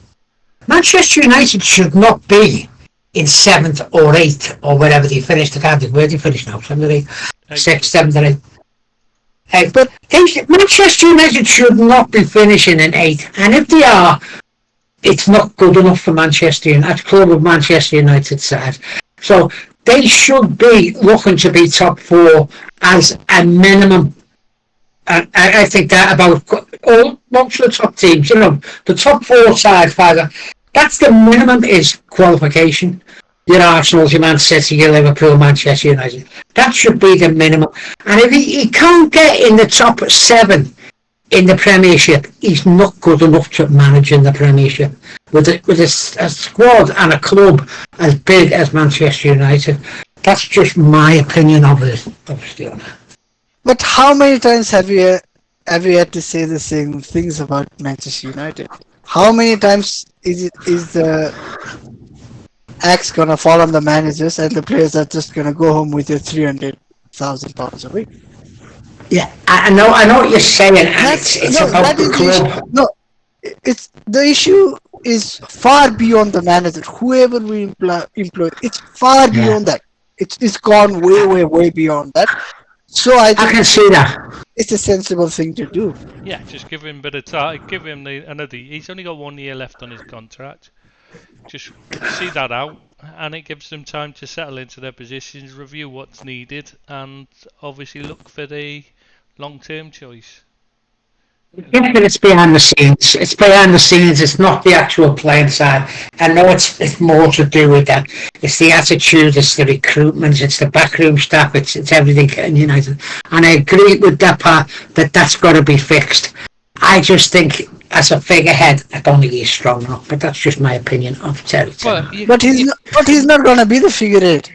Manchester United should not be in 7th or 8th or wherever they finished. I can't think where they finished now. 7th or 8th. 6th, 7th or 8th. But Manchester United should not be finishing in 8th. And if they are, it's not good enough for Manchester United, club of Manchester United side. So they should be looking to be top 4 as a minimum. And I think that about most of the top teams, the top 4 side, Father, that's the minimum is qualification. Your Arsenal, your Man City, your Liverpool, Manchester United. That should be the minimum. And if he can't get in the top 7 in the Premiership, he's not good enough to manage in the Premiership. With a squad and a club as big as Manchester United. That's just my opinion of it. But how many times have you had to say the same things about Manchester United? How many times is the axe gonna fall on the managers and the players are just gonna go home with their £300,000 a week? Yeah, I know what you're saying. It's about the club. No, it's the issue is far beyond the manager. Whoever we employ, it's far beyond that. It's gone way beyond that. So I can see that. It's a sensible thing to do. Yeah, just give him a bit of time. Give him another. He's only got 1 year left on his contract. Just see that out, and it gives them time to settle into their positions, review what's needed, and obviously look for the long-term choice. It's behind the scenes. It's behind the scenes. It's not the actual playing side. I know it's more to do with that. It's the attitude. It's the recruitment. It's the backroom staff. It's everything in United. And I agree with that part that's got to be fixed. I just think as a figurehead, I don't think he's strong enough. But that's just my opinion of Terry. But he's not going to be the figurehead.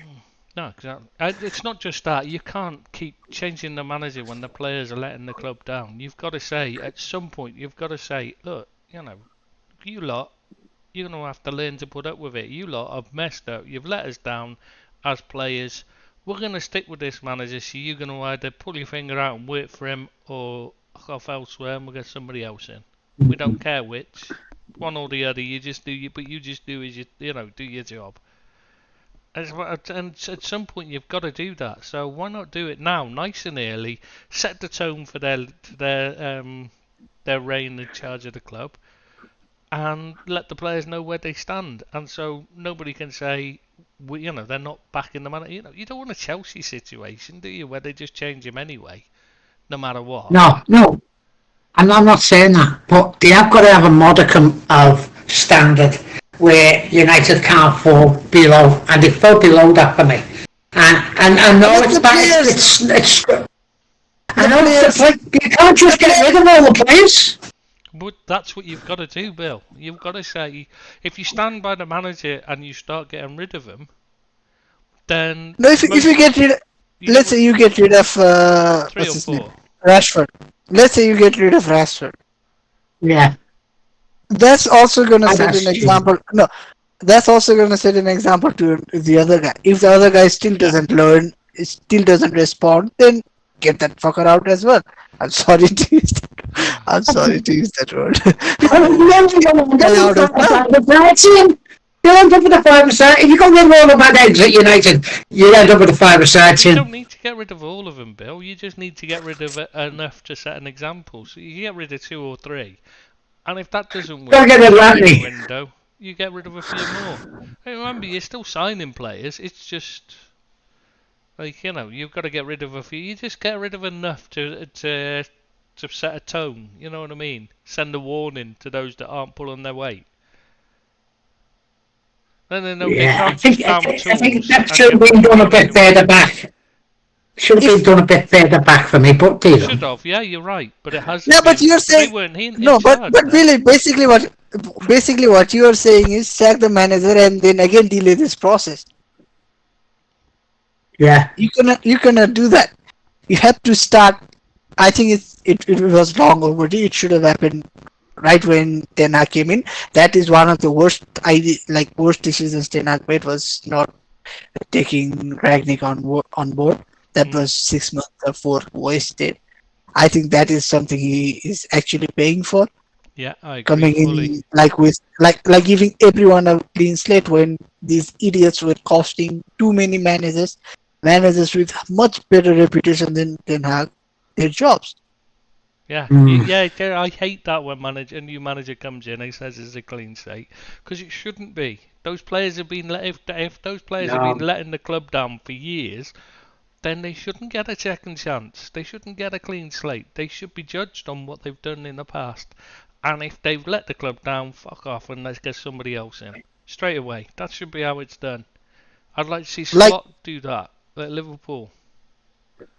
No, exactly. It's not just that. You can't keep changing the manager when the players are letting the club down. You've got to say, at some point, look, you lot, you're going to have to learn to put up with it. You lot have messed up. You've let us down as players. We're going to stick with this manager, so you're going to either pull your finger out and work for him or off elsewhere and we'll get somebody else in. We don't care which. one or the other. You just do but you just do as do your job. And at some point you've got to do that. So why not do it now, nice and early? Set the tone for their reign in charge of the club, and let the players know where they stand. And so nobody can say, they're not back in the man. You don't want a Chelsea situation, do you, where they just change him anyway, no matter what? No. I'm not saying that, but they have got to have a modicum of standard where United can't fall below, and they fell below that for me. And I know it's bad. It's I know it's like you can't just get rid of all the players. But that's what you've got to do, Bill. You've got to say, if you stand by the manager and you start getting rid of him, then no. If you get rid, let's say you get rid of 3 or what's his 4. name? Rashford. Let's say you get rid of Rashford. Yeah. That's also going to set that's an example. No, that's also going to set an example to the other guy. If the other guy still doesn't learn, still doesn't respond, then get that fucker out as well. I'm sorry to use that. I'm sorry to use that word. You'll end up with a 5-a-side. If you got rid of all the bad eggs at United, you'll end up with a 5-a-side You team. don't need to get rid of all of them, Bill. You just need to get rid of enough to set an example. So you get rid of 2 or 3. And if that doesn't work, Don't get rid of Anthony. window, you get rid of a few more. And remember, you're still signing players. It's just you've got to get rid of a few. You just get rid of enough to set a tone. You know what I mean? Send a warning to those that aren't pulling their weight. Then they know they can't just down tools. I think that should have been done a bit further back. Should have been done a bit further back for me, but they should have. Yeah, you're right. But it has. Yeah, but you're saying they weren't in but charge really, basically what you are saying is sack the manager and then again delay this process. Yeah. You cannot do that. You have to start. I think it was long overdue. It should have happened right when Ten Hag came in. That is one of the worst decisions Ten Hag made, was not taking Rangnick on board. That was 6 months of work wasted. I think that is something he is actually paying for. Yeah, I agree. Coming fully. in like giving everyone a clean slate when these idiots were costing too many managers with much better reputation than Ten Hag, their jobs. Yeah, I hate that when a new manager comes in and says it's a clean slate, because it shouldn't be. Those players have been if those players have been letting the club down for years, then they shouldn't get a second chance. They shouldn't get a clean slate. They should be judged on what they've done in the past. And if they've let the club down, fuck off and let's get somebody else in straight away. That should be how it's done. I'd like to see Slot do that at Liverpool.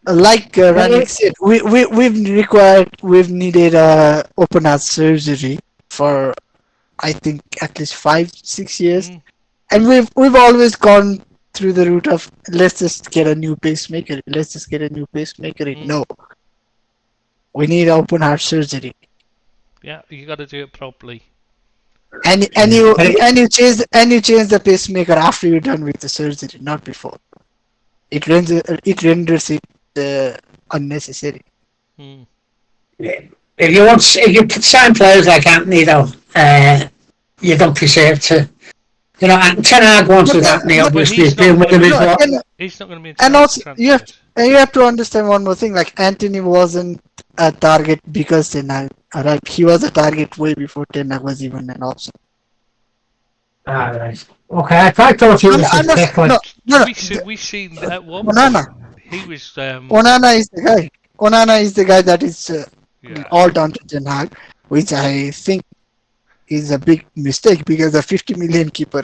Like Rangnick said, we've needed open heart surgery for I think at least 5-6 years, and we've always gone through the route of let's just get a new pacemaker. No, we need open heart surgery. Yeah, you got to do it properly. And you change the pacemaker after you're done with the surgery, not before. It renders it unnecessary. If you sign players like Anthony, though, you don't deserve to. And Ten Hag wanted Anthony, obviously. He's not going to be. And also, you have to understand one more thing. Like, Anthony wasn't a target because Ten Hag arrived. He was a target way before Ten Hag was even an option. Right. Okay, I thought he was We've seen that one. Onana. He was. Onana is the guy. Onana is the guy that is all down to Ten Hag, which I think is a big mistake because a 50 million keeper.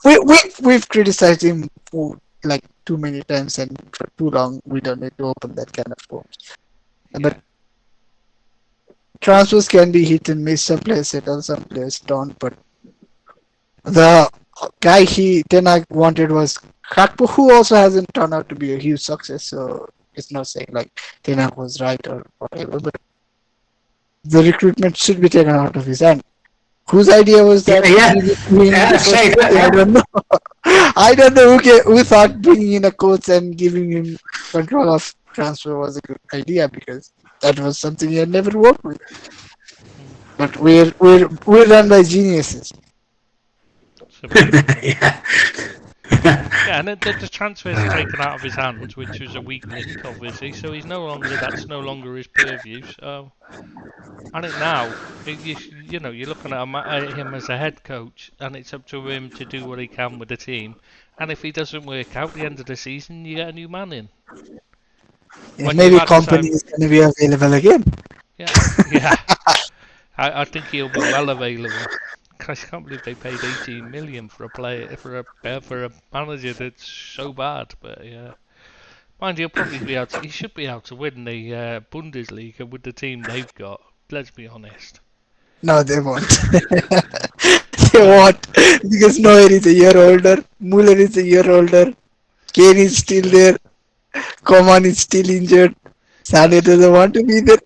We've criticized him for like too many times, and for too long we don't need to open that kind of forms. But transfers can be hit and miss. Some players settle, some players don't. But the guy Ten Hag wanted was Gakpo, who also hasn't turned out to be a huge success. So it's not saying like Ten Hag was right or whatever, but the recruitment should be taken out of his hand. Whose idea was that? I don't know. I don't know who thought bringing in a coach and giving him control of transfer was a good idea, because that was something he had never worked with. But we're run by geniuses. Yeah. Yeah, and the transfer's taken out of his hands, which was a weak link, obviously. So he's no longer that's no longer his purview. So I think now you know you're looking at him as a head coach, and it's up to him to do what he can with the team. And if he doesn't work out, the end of the season, you get a new man in. Yeah, When maybe you've had company time- is going to be available again. Yeah, yeah. I think he'll be well available. I can't believe they paid 18 million for a player for a manager that's so bad. But yeah, mind you, he'll probably be able to, he should be able to win the Bundesliga with the team they've got. Let's be honest. No, they won't. They won't because Neuer is a year older, Muller is a year older, Kane is still there, Coman is still injured, Sané doesn't want to be there.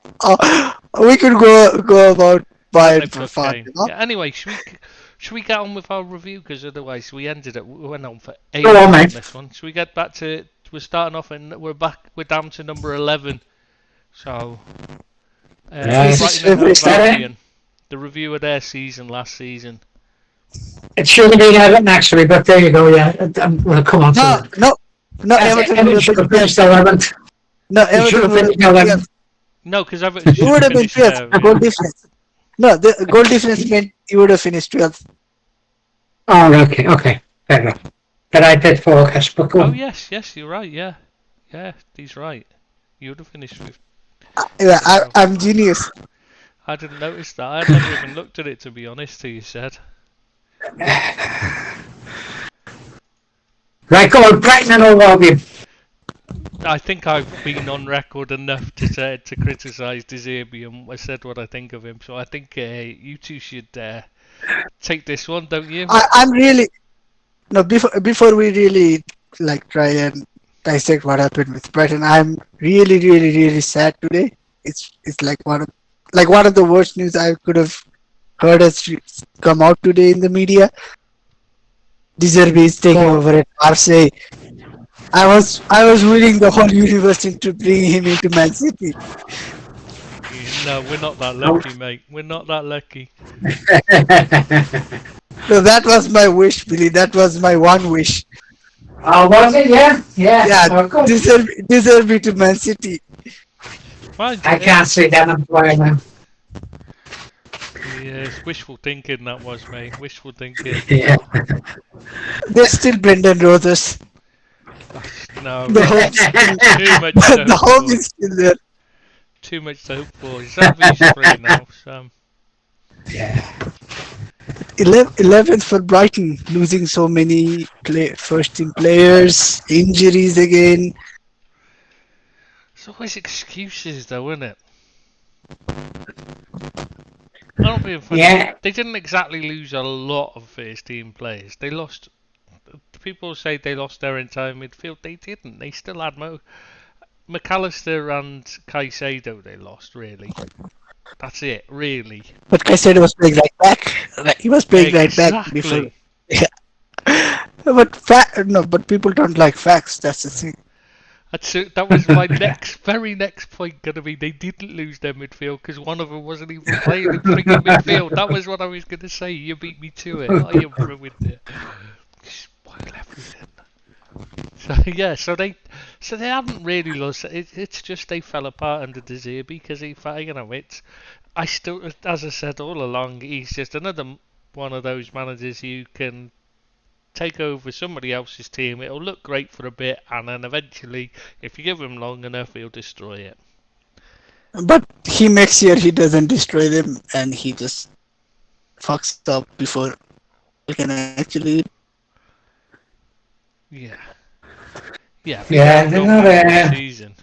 We could go about Bayern They've for got fun. Kane. You know? Yeah, anyway, should we get on with our review? Because otherwise we went on for Go on, ages on mate. this one. Should we get back to? We're starting off and we're down to number 11. So. Yes. Brighton and Hove Is that it? Albion, the review of their season last season. It should have been Everton actually, but there you go. Yeah, we'll come on to No, it. no, Everton Everton would should have have been finished 11th. no, It should Everton have would have finished been 11th. No, because Everton You would have been finished 12th. Goal difference. No, the goal difference meant you would have finished 12th. Oh, okay, fair enough. But I did focus, but go Oh on. yes, you're right. Yeah, he's right. You would have finished fifth. Yeah, I'm genius. I didn't notice that. I never even looked at it, to be honest. Till you said. Right, go on, Brighton and Hove Albion. I think I've been on record enough to criticise De Zerbi and I said what I think of him. So I think you two should take this one, don't you? I'm really no before we really like try and dissect what happened with Brighton. I'm really sad today. It's like one of the worst news I could have heard has come out today in the media. De Zerbi is taking over at Marseille. I was willing the whole universe into bringing him into Man City. No, we're not that lucky, mate. We're not that lucky. So that was my wish, Billy. That was my one wish. Oh, was it? Yeah. Yeah, Oh, good. De Zerbi to Man City. Well, I can't see them employing them. Yes, wishful thinking that was, mate. Wishful thinking. Yeah. There's still Brendan Rodgers. No, The hope, too much to the hope hope for. is still there. Too much to hope for. Zerbi's free now, so. Yeah. 11th for Brighton, losing so many first team players, injuries again. It's always excuses, though, isn't it? I don't being funny. Yeah. They didn't exactly lose a lot of first team players. They lost. People say they lost their entire midfield. They didn't. They still had McAllister and Caicedo. They lost, really. That's it, really. But Caicedo was playing right back. He was playing right back before. Exactly. But people don't like facts. That's the thing. That was my very next point going to be. They didn't lose their midfield because one of them wasn't even playing in freaking midfield. That was what I was going to say. You beat me to it. Oh, you ruined it. Spoil everything. So yeah, so they haven't really lost. It's just they fell apart under De Zerbi because I still, as I said all along, he's just another one of those managers who can take over somebody else's team. It'll look great for a bit, and then eventually, if you give him long enough, he'll destroy it. But he makes sure he doesn't destroy them, and he just fucks up before he can actually. Yeah. Yeah. Yeah, they're not, season.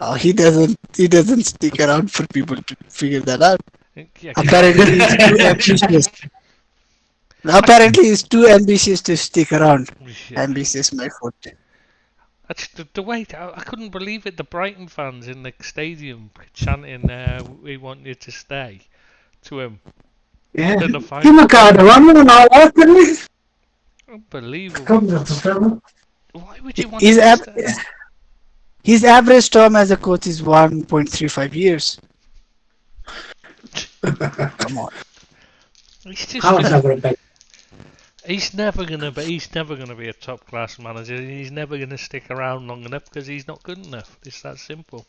Oh, he doesn't stick around for people to figure that out. Yeah, Apparently, he's too ambitious. Apparently, he's too ambitious to stick around. yeah. Ambitious, my foot. That's the way. I couldn't believe it. The Brighton fans in the stadium chanting, "We want you to stay," to him. Yeah. Then the Give final- McCarthy one and all that, didn't he? Unbelievable. Come to the film. Why would you want His, to ab- stay? his average term as a coach is 1.35 years. Come on. He's just. I was never a big. He's never gonna be a top class manager. He's never gonna stick around long enough because he's not good enough. It's that simple.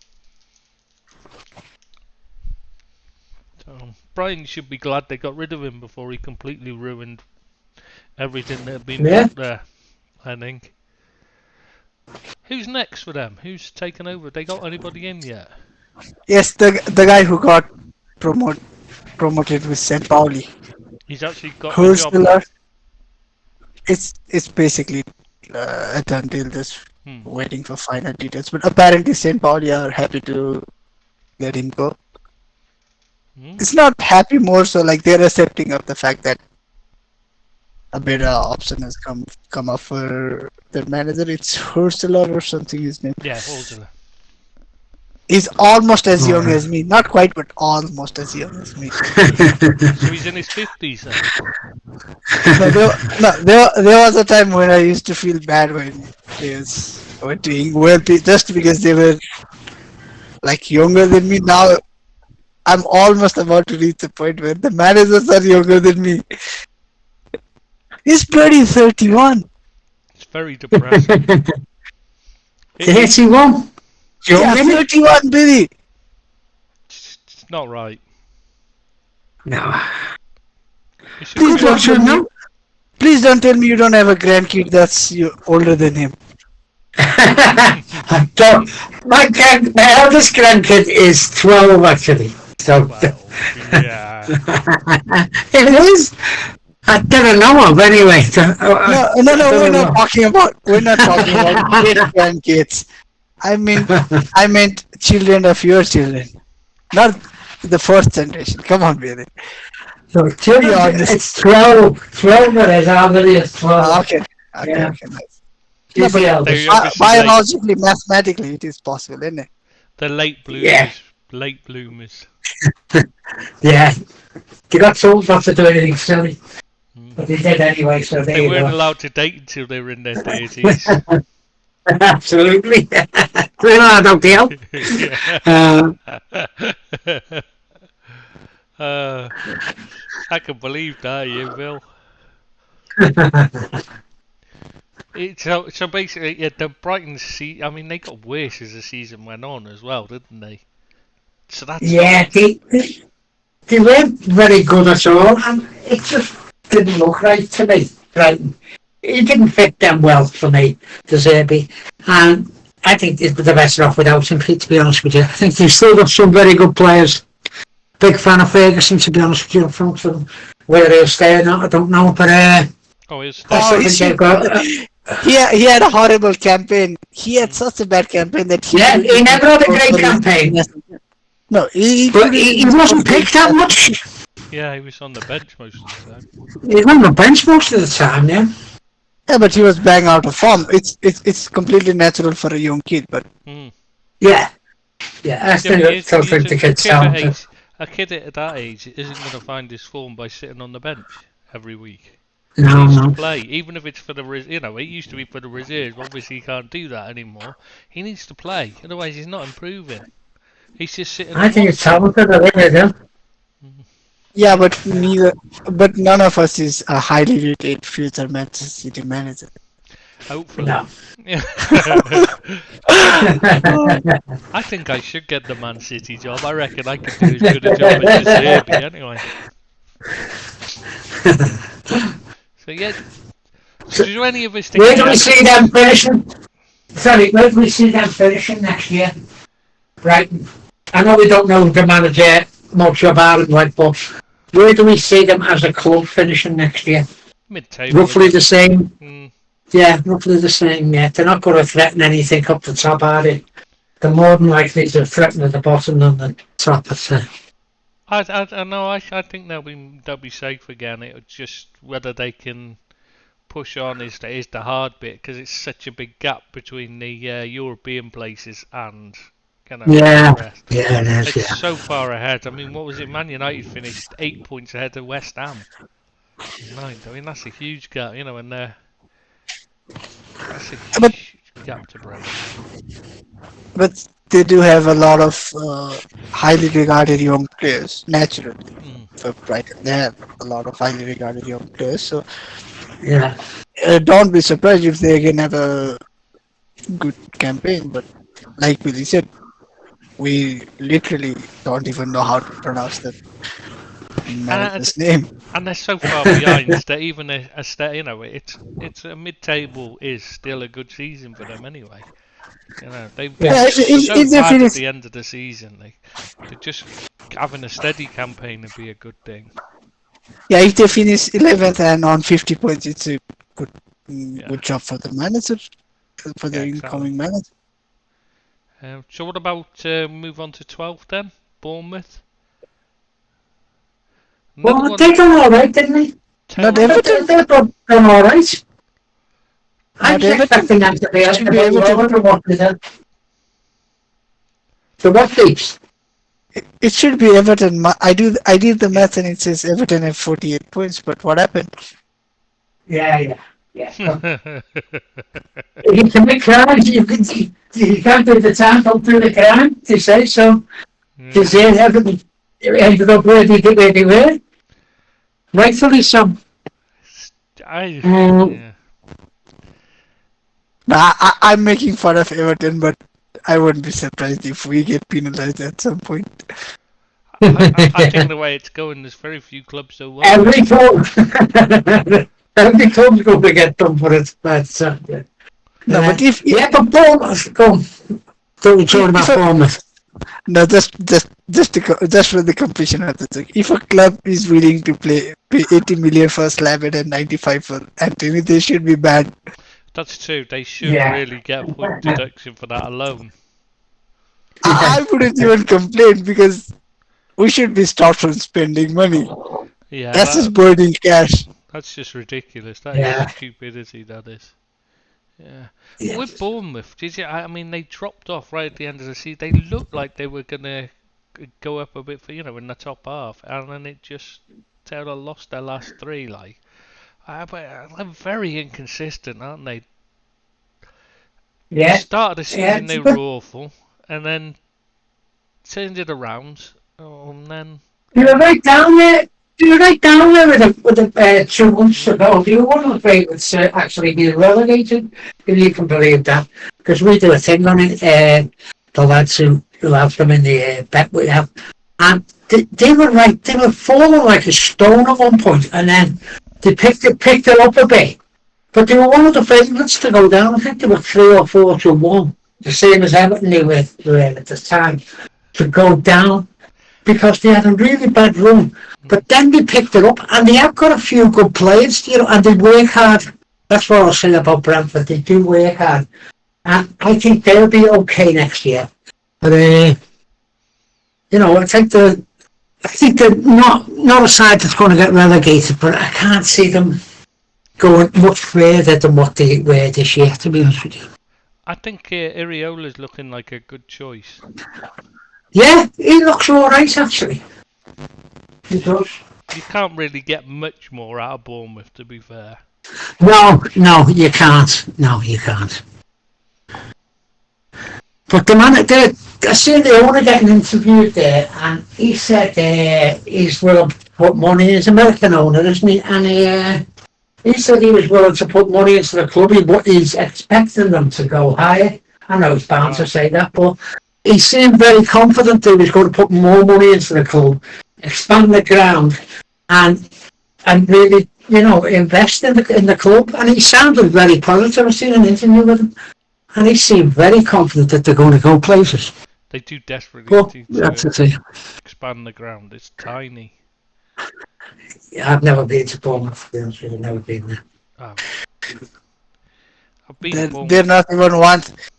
So Brighton should be glad they got rid of him before he completely ruined everything that had been built there. I think. Who's next for them? Who's taken over? They got anybody in yet? Yes, the guy who got promoted with St. Pauli. He's actually got a job. Hurstler. It's basically a done deal. Just waiting for final details. But apparently St. Pauli are happy to let him go. It's not happy, more so like they're accepting of the fact that a better option has come up for their manager. It's Hurstler or something his name. Yeah, Hurstler. He's almost as young as me. Not quite, but almost as young as me. So he's in his 50s then? There was a time when I used to feel bad when players were doing well just because they were like younger than me. Now I'm almost about to reach the point where the managers are younger than me. He's bloody 31. It's very depressing. 31? Yeah, 31, Billy. It's not right. No. Please don't tell me you don't have a grandkid that's older than him. My eldest grandkid is 12 actually. So Yeah. it is. I didn't know of anyway. No, we're not talking about great grandkids. I meant children of your children, not the first generation. Come on, Billy. So it's 12. 12 it is. I believe it's 12. Okay, Yeah. nice. She's the eldest. Biologically, mathematically, it is possible, isn't it? The late bloomers. Yeah. Late bloomers. Yeah. They got told not to do anything silly. But they did anyway, so They weren't allowed to date until they were in their 30s. Absolutely. We're not allowed to help. I can believe that, you Bill. So basically, yeah, the Brighton they got worse as the season went on as well, didn't they? So that's they weren't very good at all, and it just didn't look right to me. Brighton. It didn't fit them well for me, De Zerbi. And I think they'd be the better off without him, to be honest with you. I think they've still got some very good players. Big fan of Ferguson, to be honest with you. From whether he'll stay or not, I don't know. But he had a horrible campaign. He had such a bad campaign that he never had a great campaign. No, he wasn't picked that much. Yeah, he was on the bench most of the time. He was on the bench most of the time, yeah. Yeah, but he was bang out of form. It's completely natural for a young kid, but yeah, I still think the kid's talented. A kid at that age isn't going to find his form by sitting on the bench every week. No. He needs to play, even if it's for the it used to be for the reserves. Obviously, he can't do that anymore. He needs to play, otherwise he's not improving. He's just sitting. I think it's talented. I really do. Yeah, but none of us is a highly rated future Manchester City manager. Hopefully. No. I think I should get the Man City job. I reckon I could do as good a job as De Zerbi anyway. So yeah. So do any of us think? Where do we see them finishing? Sorry, where do we see them finishing next year? Right. I know we don't know the manager much about it, but where do we see them as a club finishing next year? Mid-table. Roughly the same. Yeah, roughly the same. Yeah, they're not going to threaten anything up the top, are they? They're more than likely to threaten at the bottom than the top. I know. I think they'll be safe again. It's just whether they can push on is the hard bit, because it's such a big gap between the European places and. It's so far ahead. I mean, what was it? Man United finished 8 points ahead of West Ham. 9. I mean, that's a huge gap, and that's a huge gap to break. But they do have a lot of highly regarded young players, naturally. For Brighton, they have a lot of highly regarded young players. So Yeah. don't be surprised if they again have a good campaign. But like Billy said, we literally don't even know how to pronounce that manager's name. And they're so far behind that even it's a mid-table is still a good season for them anyway. They've been Yeah, so if they bad finish, at the end of the season. They're just having a steady campaign would be a good thing. yeah, if they finish 11th and on 50 points, it's a good job for the manager, for the incoming manager. So what about move on to 12th then? Bournemouth. Well, they done all right, didn't they? Not They Everton. done all right. I was Everton. expecting them to be Should be able Everton. to what they did. So what keeps? It should be Everton. I did the math and it says Everton have 48 points. But what happened? Yeah. You can make crimes. You can't do the time, don't do the crime. They say so. They say everything ended up where they were. Rightfully so. I'm making fun of Everton, but I wouldn't be surprised if we get penalised at some point. I think the way it's going, there's very few clubs that will. Every club. Every club's going to get done for it. But, No, but but Bournemouth, go on. Don't talk about Bournemouth. No, just for the completion of the thing. If a club is willing to pay 80 million for Slaven and 95 for Anthony, they should be banned. That's true. They should really get a point deduction for that alone. I wouldn't even complain because we should be stopped from spending money. Yeah, that's just burning cash. That's just ridiculous. That is stupidity. That is. Yeah. But with Bournemouth, I mean, they dropped off right at the end of the season. They looked like they were gonna go up a bit for in the top half, and then it just Taylor lost their last three. But they're very inconsistent, aren't they? Yeah. Start of the season they were awful, and then turned it around, and then you were right down there. You were right down there with the 2 months ago. You were one of the favourites to actually be relegated, if you can believe that. Because we do a thing on it. The lads who have them in the bet we have, and they were right. They were falling like a stone at one point, and then they picked it up a bit. But they were one of the favourites to go down. I think they were 3 or 4 to 1, the same as Everton they were at the time, to go down because they had a really bad run. But then they picked it up, and they have got a few good players, and they work hard. That's what I'll say about Brentford. They do work hard, and I think they'll be okay next year. But I think they're not a side that's going to get relegated, but I can't see them going much further than what they were this year, to be honest with you. I think Iriola's looking like a good choice. Yeah, he looks alright actually. He does. You can't really get much more out of Bournemouth, to be fair. No, you can't. No, you can't. But the man, I see the owner getting interviewed there, and he said he's willing to put money. He's an American owner, isn't he? And he said he was willing to put money into the club. He's expecting them to go higher. I know it's bound to say that, but he seemed very confident that he was going to put more money into the club, expand the ground, and really, invest in the club. And he sounded very positive. I seen an interview with him, and he seemed very confident that they're going to go places. They do desperately need to expand the ground. It's tiny. Yeah, I've never been to Bournemouth. To be honest with you, never been there. Oh. I've been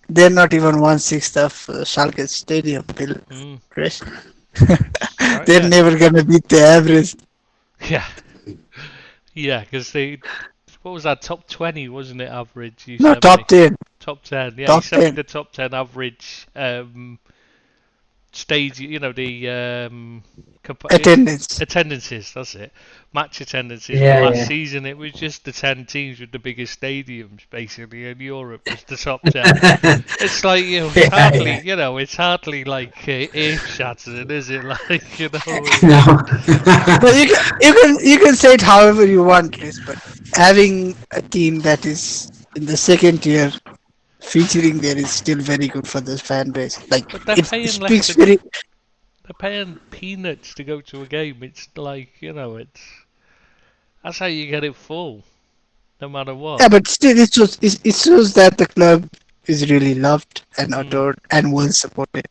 they're not even 1/6 of Schalke Stadium, Bill. Chris. They're never gonna beat the average. Yeah, because what was that, top 20, wasn't it, average? No, top 10. Top 10, yeah. Top you sent me 10. the top 10 average stage, the Attendance. That's it. Match attendances. Yeah, Last yeah. season, it was just the 10 teams with the biggest stadiums, basically, in Europe was the top 10. It's like it's hardly like earth shattering, is it? Like No. But you can say it however you want, Chris. But having a team that is in the second tier featuring there is still very good for the fan base. Like But they're it paying speaks less very. they're paying peanuts to go to a game. It's like that's how you get it full, no matter what. Yeah, but still, it shows that the club is really loved and Mm. adored and well supported.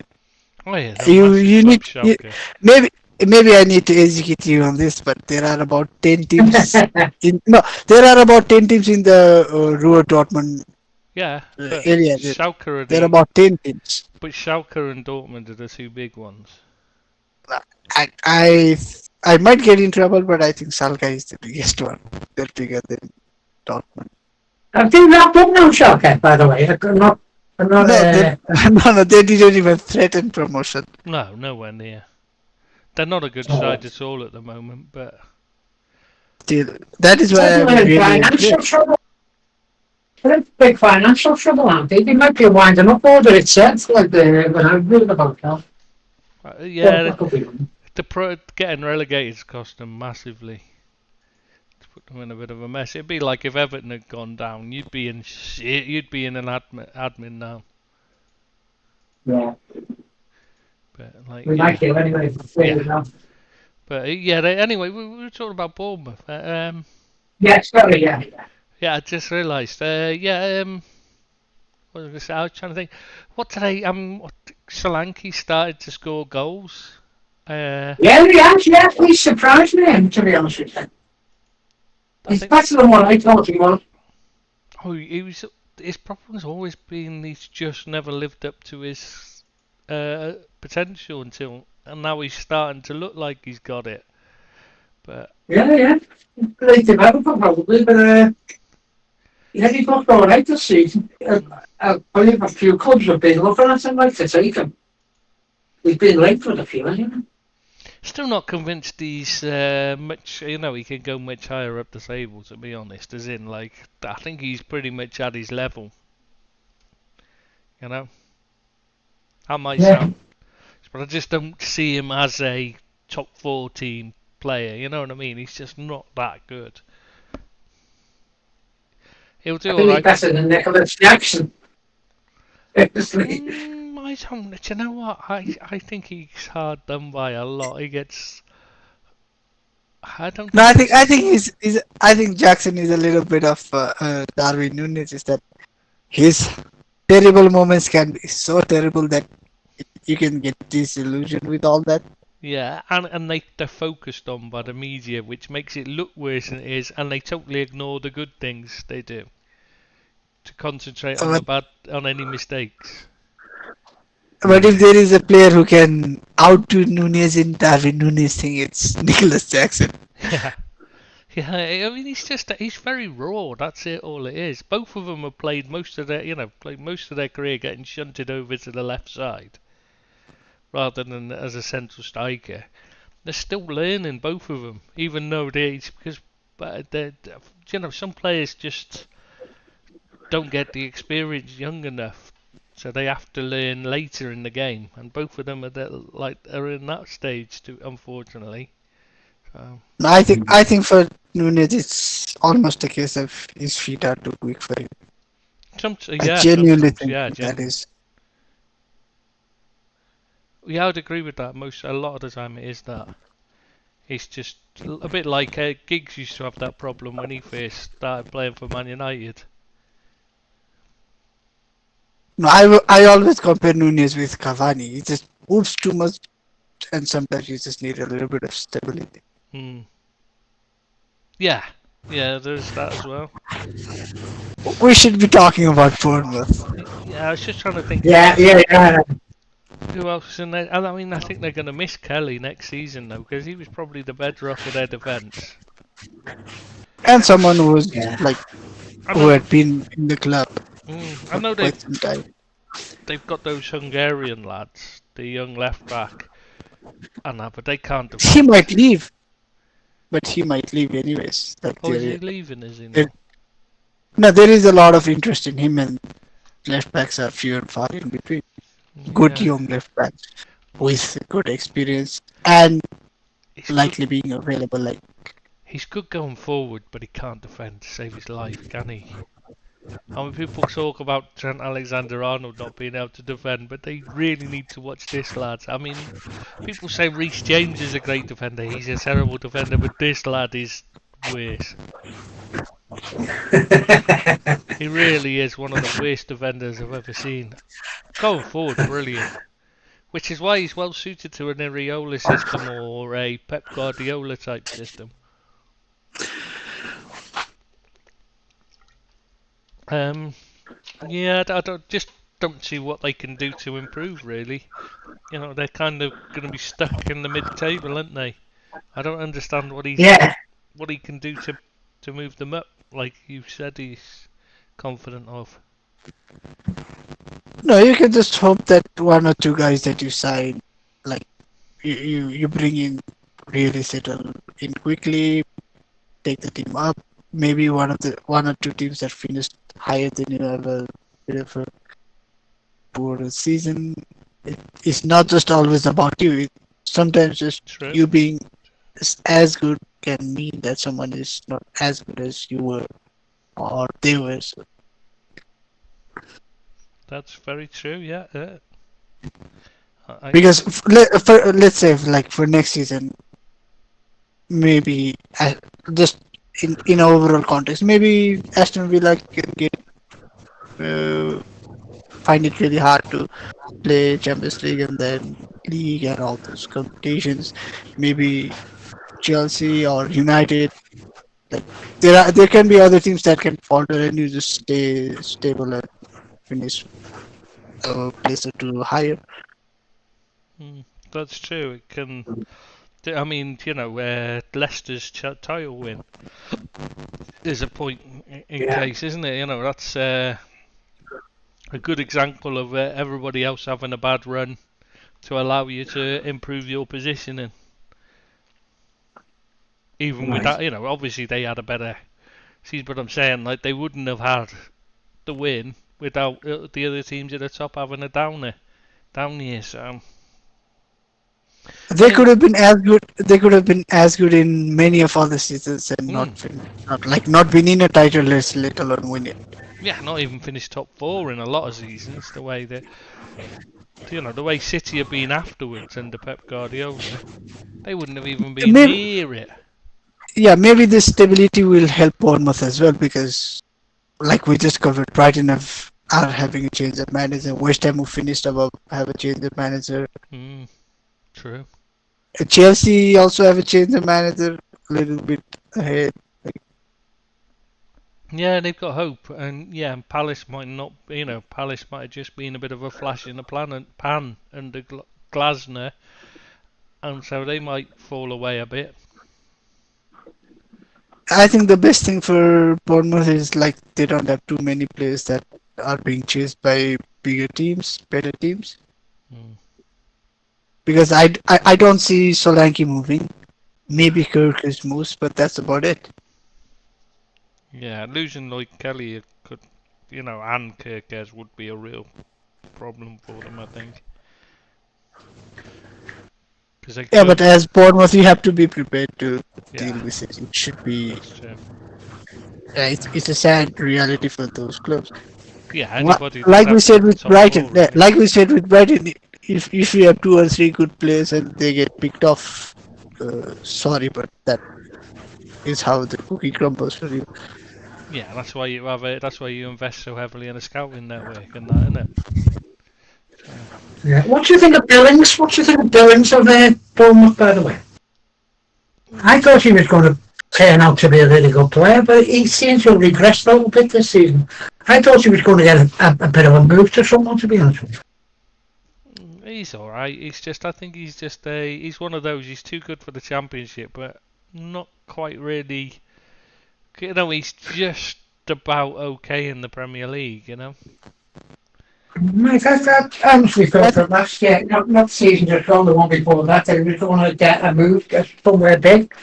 Oh yeah, they're You massive you club, need Schalke. maybe I need to educate you on this, but there are about 10 teams there are about 10 teams in the Ruhr Dortmund Yeah, but area. Schalke are There are about 10 teams. but Schalke and Dortmund are the two big ones. I might get in trouble, but I think Schalke is the biggest one. They're bigger than Dortmund. I've been wrapped up now, Schalke, by the way. I'm not, No, they didn't even threaten promotion. No, nowhere near. They're not a good Oh. side at all at the moment, but Still, that is why I'm they're in really financial trouble. They're in big financial trouble, aren't they? They might be winding up order itself, like when I read about that. yeah, That could be one. getting relegated cost them massively. To put them in a bit of a mess. It'd be like if Everton had gone down. You'd be in shit. You'd be in an admin now. Yeah, But like, we yeah. like it anyway. Yeah. But anyway, we were talking about Bournemouth. Yeah, sorry, yeah. Yeah, I just realised. What was I gonna say? I was trying to think. What today? Solanke started to score goals. Yeah, he surprised me, to be honest with you. I He's think. better than what I thought he was. Oh, he was. His problem's always been he's just never lived up to his potential and now he's starting to look like he's got it. But Yeah. Great developer, probably, but yeah, he looked all right this season. I believe a few clubs have been looking at him like to take him. We've been late with a few, anyway. still not convinced he's much. He can go much higher up the table. To be honest, as in like I think he's pretty much at his level. That might sound, but I just don't see him as a top 4 team player. You know what I mean? He's just not that good. He'll do I think all he's right. better than Nicholas Jackson. I don't. Do you know what? I think he's hard done by a lot. He gets. I don't. No, I think Jackson is a little bit of Darwin Núñez. Is that his terrible moments can be so terrible that you can get disillusioned with all that. Yeah, and they're focused on by the media, which makes it look worse than it is, and they totally ignore the good things they do to concentrate on any mistakes. But if there is a player who can outdo Núñez in Darwin Núñez thing, it's Nicholas Jackson. Yeah, I mean he's very raw. That's it. All it is. Both of them have played most of their career getting shunted over to the left side, rather than as a central striker. They're still learning, both of them, even though some players just don't get the experience young enough, so they have to learn later in the game, and both of them are in that stage too, unfortunately. So. No, I think for Núñez it's almost a case of his feet are too quick for him. I genuinely think that is. Yeah, I'd agree with that. A lot of the time it is that. It's just a bit like Giggs used to have that problem when he first started playing for Man United. No, I always compare Núñez with Cavani. He just moves too much, and sometimes you just need a little bit of stability. Yeah, there's that as well. We should be talking about Bournemouth. Yeah, I was just trying to think. Yeah. Who else in there? I mean, I think they're going to miss Kelly next season though, because he was probably the bedrock of their defence. And someone who was who had been in the club I know for quite some time. they've got those Hungarian lads the young left back, and that, but they can't He defend. might leave, but he might leave anyways. Like Oh, is he leaving? Is he there, now? no, there is a lot of interest in him, and left backs are few and far in between. Good Yeah, young left backs with good experience and he's good. likely being available. Like He's good going forward, but he can't defend to save his life, can he? I mean, people talk about Trent Alexander-Arnold not being able to defend, but they really need to watch this lad. I mean, people say Reece James is a great defender. He's a terrible defender, but this lad is worse. He really is one of the worst defenders I've ever seen. Going forward, brilliant. Which is why he's well suited to an Areola system or a Pep Guardiola type system. Yeah, I don't see what they can do to improve, really. You know, they're kind of going to be stuck in the mid-table, aren't they? I don't understand what he can do to move them up, like you said he's confident of. no, you can just hope that one or two guys that you sign, like you bring in, really settle in quickly, take the team up. Maybe one or two teams that finished higher than you have a bit of a poor season. It's not just always about you. Sometimes just True. you being as good can mean that someone is not as good as you were or they were. So That's very true, yeah. because let's say like for next season, maybe just in overall context, maybe Aston Villa can get find it really hard to play Champions League and then league and all those competitions. Maybe Chelsea or United. Like there can be other teams that can falter and you just stay stable and finish a place or two higher. That's true. It can. I mean, you know, Leicester's title win is a point in case, isn't it? You know, that's a good example of everybody else having a bad run to allow you to improve your positioning. Even with that, you know, obviously they had a better season, but I'm saying, like, they wouldn't have had the win without the other teams at the top having a down year, so. They could have been as good. They could have been as good in many of other seasons and not been in a title race, let alone win it. Yeah, not even finished top 4 in a lot of seasons. The way that, you know, the way City have been afterwards under Pep Guardiola, they wouldn't have even been near it. Yeah, maybe this stability will help Bournemouth as well because, like we just covered, Brighton are having a change of manager. West Ham, who finished above, have a change of manager. True. Chelsea also have a change of manager, a little bit ahead. Yeah, they've got hope, and yeah, Palace might not. You know, Palace might have just been a bit of a flash in the pan under Glasner, and so they might fall away a bit. I think the best thing for Bournemouth is like they don't have too many players that are being chased by bigger teams, better teams. Because I don't see Solanke moving. Maybe Kirk is moves, but that's about it. Yeah, losing Lloyd Kelly could, you know, and Kirkes would be a real problem for them, I think. Yeah, but as Bournemouth, you have to be prepared to deal with it. It should be. It's a sad reality for those clubs. Yeah, anybody. Like we said with Brighton, if you have 2 or 3 good players and they get picked off, sorry, but that is how the cookie crumbles for you. Yeah, that's why you have it. That's why you invest so heavily in a scouting network and that, isn't it? Yeah. What do you think of Billings? What do you think of Billings of Bournemouth, by the way? I thought he was going to turn out to be a really good player, but he seems to have regressed a little bit this season. I thought he was going to get a bit of a move to someone, to be honest with you. He's alright. I think he's one of those. He's too good for the Championship, but not quite really. You know, he's just about okay in the Premier League, you know. Mate, that honestly felt that last year, not the season just gone, the one before that, he was going to get a move, get somewhere big,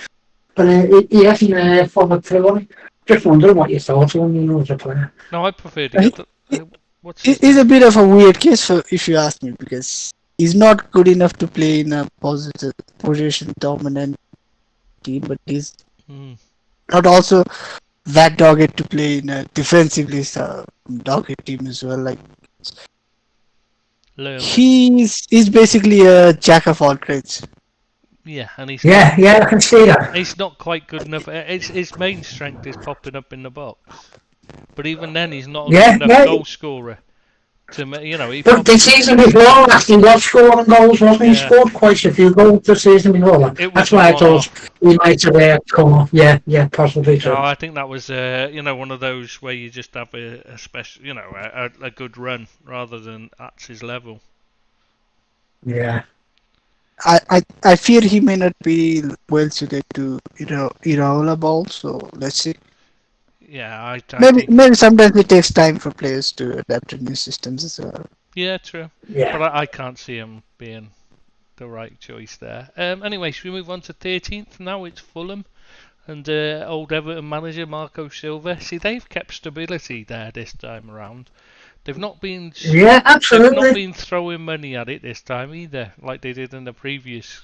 but he hasn't followed through on it. Just wondering what you thought of him, as a player. No, I preferred He, the other. he, What's his he's name? a bit of a weird case, for, if you ask me, because he's not good enough to play in a positive possession dominant team, but he's Hmm. not also that dogged to play in a defensively dogged team as well. Like Lerma. he's basically a jack of all trades. Yeah, and he's Yeah, I can see that. he's not quite good enough. His main strength is popping up in the box, but even then, he's not a Yeah, good enough yeah. goal scorer to he But the season before last, he was scoring goals, wasn't he? He Yeah. scored quite a few goals the season before that. It was That's a why I thought one-off. he might have come off. Yeah, possibly No, so. I think that was one of those where you just have a special, a good run rather than at his level. Yeah. I fear he may not be well suited to Iraola ball. So let's see. Yeah, I Maybe think. sometimes it takes time for players to adapt to new systems as well. Yeah, true. Yeah. But I can't see him being the right choice there. Anyway, should we move on to 13th now? It's Fulham and old Everton manager Marco Silva. See, they've kept stability there this time around. They've not been Yeah, they've not absolutely. been throwing money at it this time either, like they did in the previous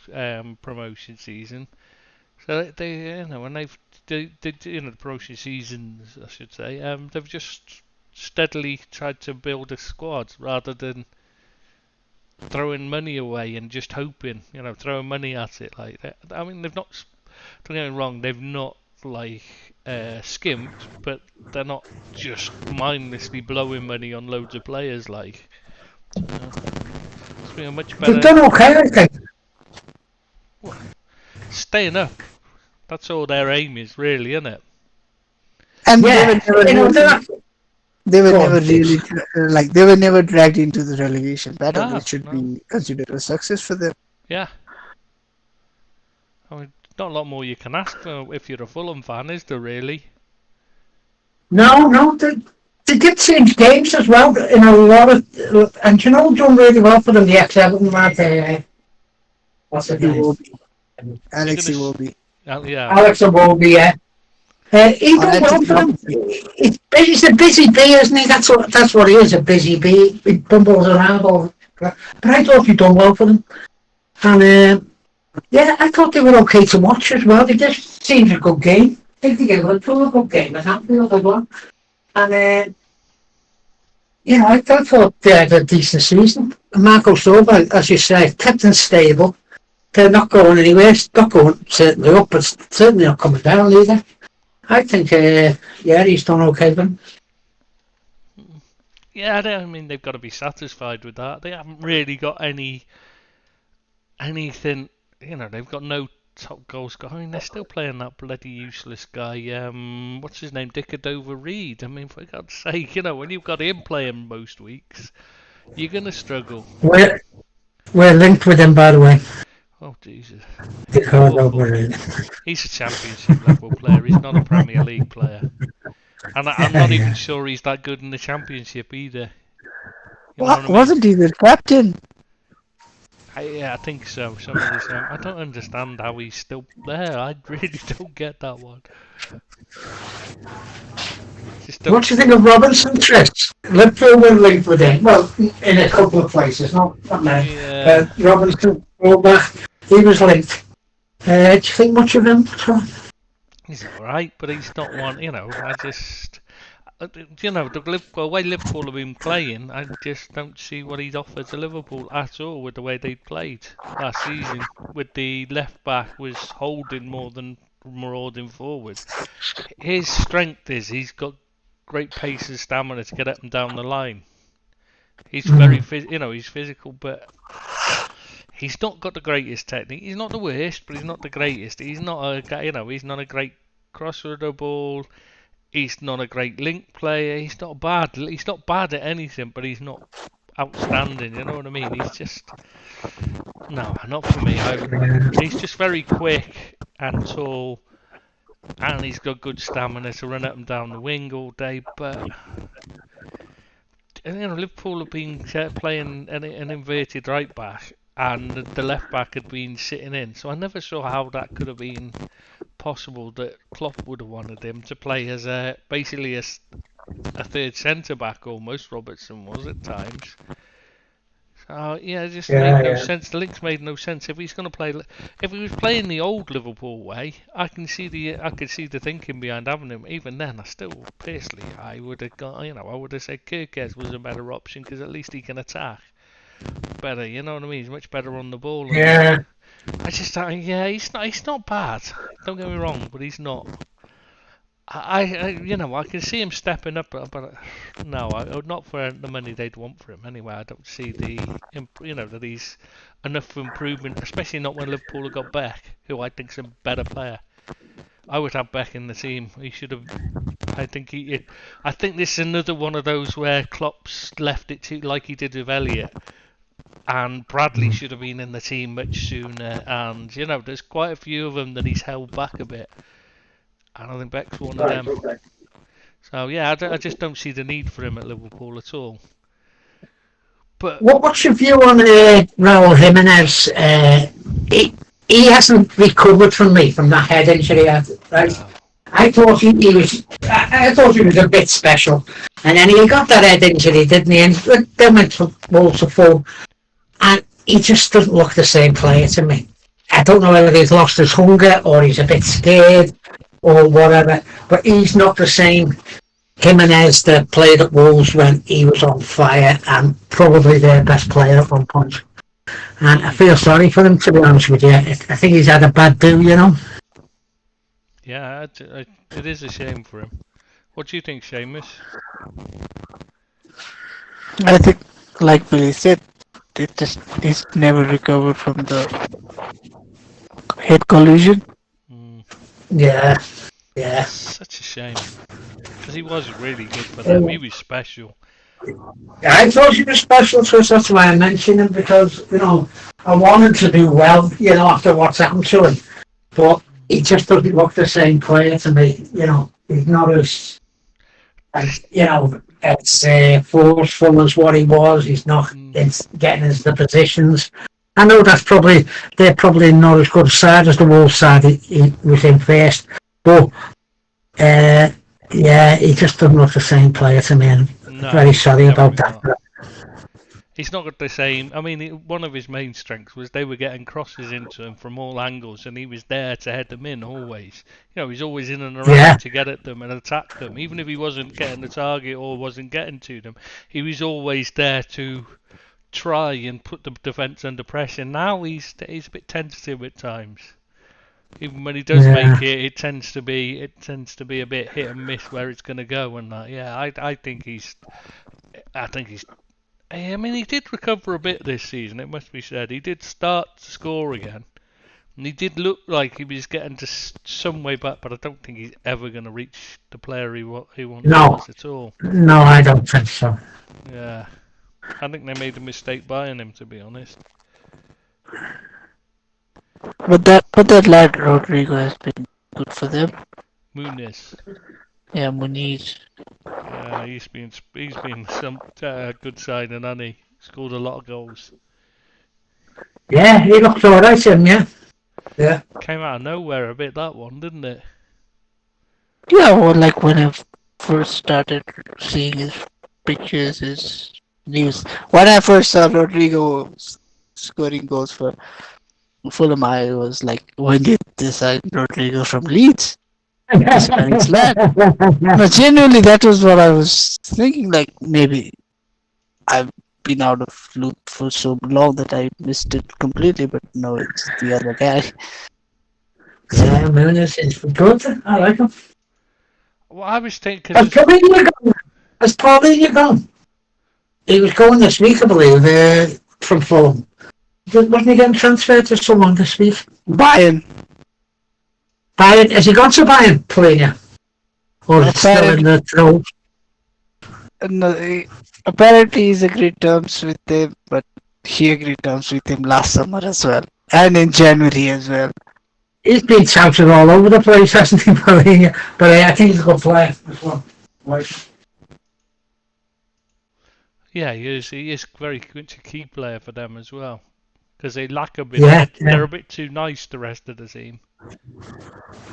promotion season. So when the promotion seasons, I should say, they've just steadily tried to build a squad rather than throwing money away and just hoping, throwing money at it like that. I mean, they've not. Don't get me wrong, they've not like skimped, but they're not just mindlessly blowing money on loads of players. Like, it's been a much They've better done okay, I think. staying up. That's all their aim is, really, isn't it? And Yeah, they were Go never on, really they were never dragged into the relegation battle. No, It should no. be considered a success for them. Yeah. I mean, not a lot more you can ask if you're a Fulham fan, is there really? No, they did change games as well in a lot of, and done really well for them. The ex-Everton lad, what's his name? Iwobi. Alex You're Iwobi. Yeah. Alex Iwobi, yeah. He done Alex well for them. Iwobi. He's a busy bee, isn't he? That's what he is, a busy bee. He bumbles around all. But I thought he done well for them, and yeah, I thought they were okay to watch as well. They just seemed a good game. I think they gave a good game at Anfield as well, and yeah, I thought they had a decent season. Marco Silva, as you say, kept them stable. They're not going anywhere. Not going certainly up, but certainly not coming down either. I think, yeah, he's done okay with them. Yeah, I mean, they've got to be satisfied with that. They haven't really got anything, they've got no top goal scorer. I mean, they're still playing that bloody useless guy, what's his name, Dickadover Reed. I mean, for God's sake, when you've got him playing most weeks, you're going to struggle. We're linked with him, by the way. Oh, Jesus. Because He's a championship level player, he's not a Premier League player. And I'm not even sure he's that good in the championship either. Wasn't he the captain? Yeah, I think so. Some of this, I don't understand how he's still there. I really don't get that one. what do you think of Robinson, Tris? Liverpool were linked with him. Well, in a couple of places, not many. Yeah. Robinson, fullback, he was linked. Do you think much of him? He's alright, but he's not one, I just... the way Liverpool have been playing, I just don't see what he'd offer to Liverpool at all with the way they played last season. With the left back was holding more than marauding forward. His strength is he's got great pace and stamina to get up and down the line. He's very, he's physical, but he's not got the greatest technique. He's not the worst, but he's not the greatest. He's not he's not a great crosser of the ball. He's not a great link player. He's not bad. He's not bad at anything, but he's not outstanding. You know what I mean? He's just no, not for me. He's just very quick and tall, and he's got good stamina to run up and down the wing all day. But Liverpool have been playing an inverted right back, and the left back had been sitting in. So I never saw how that could have been possible that Klopp would have wanted him to play as basically a third centre back almost. Robertson was at times. Yeah, it just made no sense. The links made no sense. If he's going to play, if he was playing the old Liverpool way, I could see the thinking behind having him. Even then, I would have got, I would have said Kirkes was a better option because at least he can attack better. You know what I mean? He's much better on the ball. Yeah. He's not bad. Don't get me wrong, but he's not. I can see him stepping up, but no, not for the money they'd want for him anyway. I don't see that he's enough for improvement, especially not when Liverpool have got Beck, who I think's a better player. I would have Beck in the team. He should have. I think this is another one of those where Klopp's left it to like he did with Elliott, and Bradley should have been in the team much sooner. And there's quite a few of them that he's held back a bit. I don't think Beck's one of them. Okay. So yeah, I just don't see the need for him at Liverpool at all. But What's your view on Raul Jimenez? He hasn't recovered from that head injury, right? I thought he was. I thought he was a bit special, and then he got that head injury, didn't he? And then went to Wolves to Fulham, and he just doesn't look the same player to me. I don't know whether he's lost his hunger or he's a bit scared or whatever, but he's not the same Jimenez that played at Wolves when he was on fire and probably their best player at one point. And I feel sorry for him, to be honest with you. I think he's had a bad do, Yeah, it is a shame for him. What do you think, Seamus? I think, like Billy said, he's never recovered from the head collision. Yeah. Such a shame. Because he was really good for them. He was special. I thought he was special, so that's why I mentioned him, because, I wanted to do well, after what's happened to him. But he just doesn't look the same player to me. He's not as forceful as what he was. He's not getting into the positions. I know they're probably not as good a side as the Wolves side he was in first, but he just doesn't look the same player to me, and I'm very sorry about that. Not. He's not got the same. I mean, one of his main strengths was they were getting crosses into him from all angles, and he was there to head them in always. He's always in and around to get at them and attack them, even if he wasn't getting the target or wasn't getting to them. He was always there to try and put the defence under pressure. Now he's a bit tentative at times. Even when he does make it, it tends to be a bit hit and miss where it's going to go and that. Yeah, I think he's. I mean, he did recover a bit this season. It must be said. He did start to score again, and he did look like he was getting to some way back. But I don't think he's ever going to reach the player he wants at all. No, I don't think so. Yeah. I think they made a mistake buying him, to be honest. But that lad Rodrigo has been good for them. Muniz. Yeah, Muniz. Yeah, he's been some good signing, hasn't he? Scored a lot of goals. Yeah, he looks alright, him. Yeah. Came out of nowhere a bit, that one, didn't it? Yeah, well, like when I first started seeing his pictures, his news. When I first saw Rodrigo scoring goals for Fulham, I was like, when did they sign Rodrigo from Leeds? Spanish lad. No, genuinely, that was what I was thinking. Like, maybe I've been out of loop for so long that I missed it completely, but no, it's the other guy. Yeah, Muniz is good. I like him. Well, I was thinking. Has Paulinho gone? He was going this week, I believe, from Fulham. Wasn't he getting transferred to someone this week? Bayern. Has he gone to Bayern, Paulinho? Or is it still in the throes? No, apparently he's agreed terms with them, but he agreed terms with him last summer as well. And in January as well. He's been touted all over the place, hasn't he, Paulinho? But I think he's a good player as well. Yeah, he is very much a key player for them as well. Because they lack a bit. Yeah, They're yeah, a bit too nice, the rest of the team.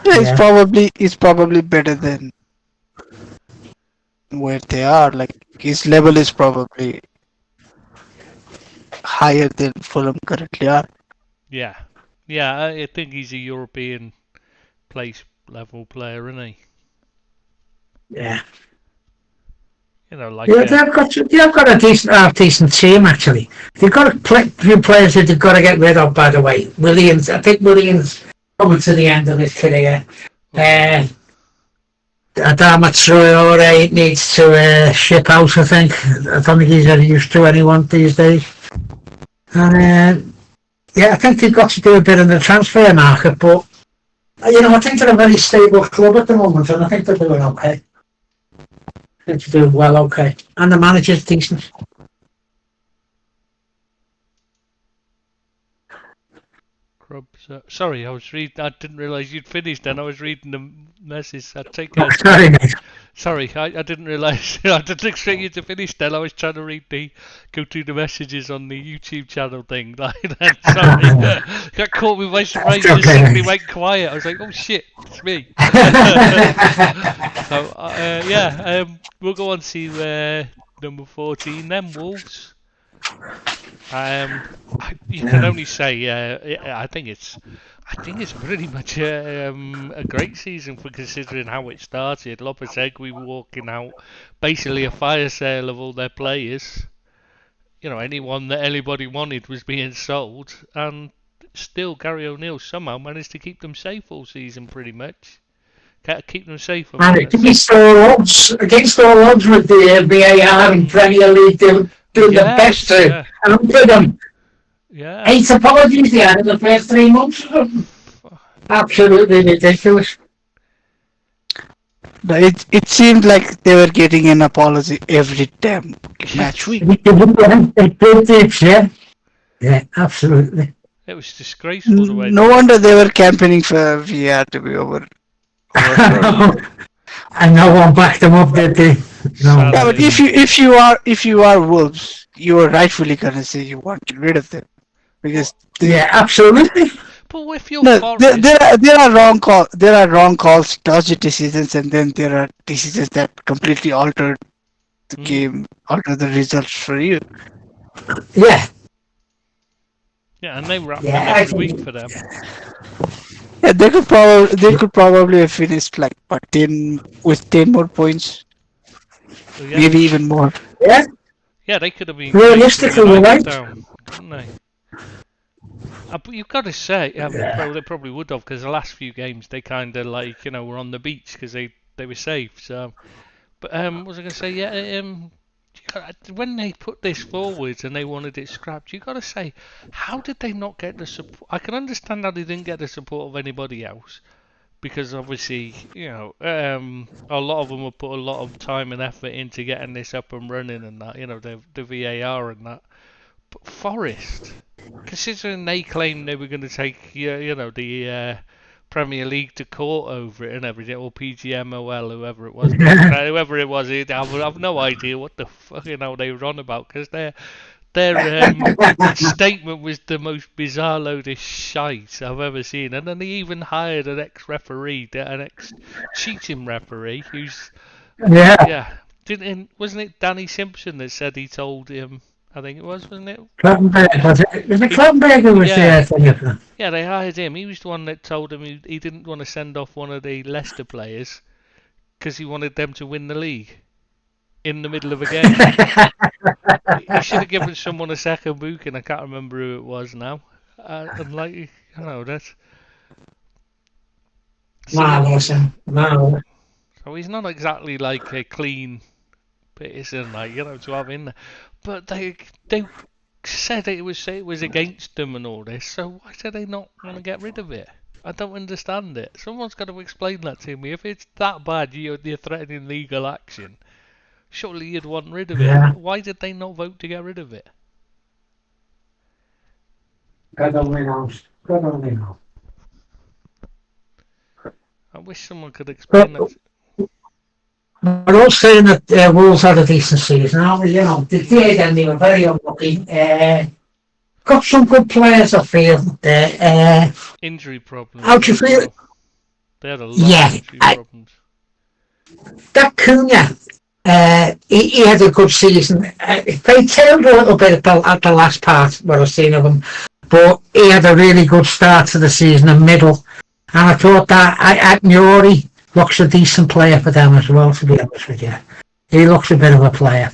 Yeah, yeah. he's probably better than where they are. Like his level is probably higher than Fulham currently are. Yeah. Yeah, I think he's a European place level player, isn't he? Yeah. You know, like Yeah, they've got a decent team actually. They've got a few players that they've got to get rid of. By the way, Williams. I think Williams coming to the end of his career. oh, Adama Traore needs to ship out. I think. I don't think he's any use to anyone these days. And yeah, I think they've got to do a bit in the transfer market, but I think they're a very stable club at the moment, and I think they're doing okay. I think they're doing well, okay, and the manager's decent. Crubs. Sorry, I didn't realise you'd finished. Then I was reading the message. I take Oh, it. sorry, mate. Sorry, I didn't realise. I didn't expect you to finish. Then I was trying to go through the messages on the YouTube channel thing. Sorry, that caught me by surprise. That's Just okay. suddenly went quiet. I was like, oh shit, it's me. So yeah, we'll go on to number 14 then, Wolves. You can only say I think it's pretty much a great season for considering how it started. Lopetegui walking out, basically a fire sale of all their players. Anyone that anybody wanted was being sold, and still Gary O'Neill somehow managed to keep them safe all season, pretty much. Keep them safe. I And mean, against all odds with the VAR in Premier League, they're doing the best to. And I'm them. Yeah. 8 apologies they had in the first 3 months. Absolutely ridiculous. It seemed like they were getting an apology every damn match week. It did, yeah. Yeah, absolutely. It was disgraceful the way. No wonder they were campaigning for VR to be over. And no one backed them up, did they? No. Yeah, but if you are Wolves, you are rightfully gonna say you want to get rid of them because Yeah, absolutely. But if you're there are wrong calls, dodgy decisions, and then there are decisions that completely alter the game, alter the results for you. Yeah. Yeah, and they wrap every week for them. Yeah, they could probably have finished like 10 more points, maybe even more. Yeah. Yeah, they could have been realistically right down, couldn't they? But you've got to say, they probably would have, because the last few games they kind of were on the beach because they were safe. So, but what was I going to say? Yeah, when they put this forwards and they wanted it scrapped, you got to say, how did they not get the support? I can understand how they didn't get the support of anybody else, because obviously, a lot of them have put a lot of time and effort into getting this up and running and that, the VAR and that. But Forest, considering they claimed they were going to take, the Premier League to court over it and everything, or PGMOL, whoever it was, I've no idea what the fuck they were on about, because their statement was the most bizarre load of shite I've ever seen, and then they even hired an ex-referee, an ex-cheating referee, who's wasn't it Danny Simpson that said he told him? I think it was, wasn't it? Clattenburg, was it? Was it Clattenburg who was there? Yeah, they hired him. He was the one that told him he didn't want to send off one of the Leicester players because he wanted them to win the league in the middle of a game. He should have given someone a second booking. I can't remember who it was now. And that's... Marvelous. So he's not exactly like a clean person, to have in there. But they said it was against them and all this, so why do they not want to get rid of it? I don't understand it. Someone's got to explain that to me. If it's that bad, you're threatening legal action, surely you'd want rid of it. Why did they not vote to get rid of it? God only knows. I wish someone could explain that. we're all saying that Wolves had a decent season, aren't we? You know, they did, and they were very unlucky. Got some good players, I feel. Injury problems. How do you as feel? well. They had a lot Yeah, of injury problems. that Cunha, he had a good season. They tailed a little bit at the last part, what I've seen of him, but he had a really good start to the season and middle. And I thought that Nuri looks a decent player for them as well, to be honest with you. He looks a bit of a player.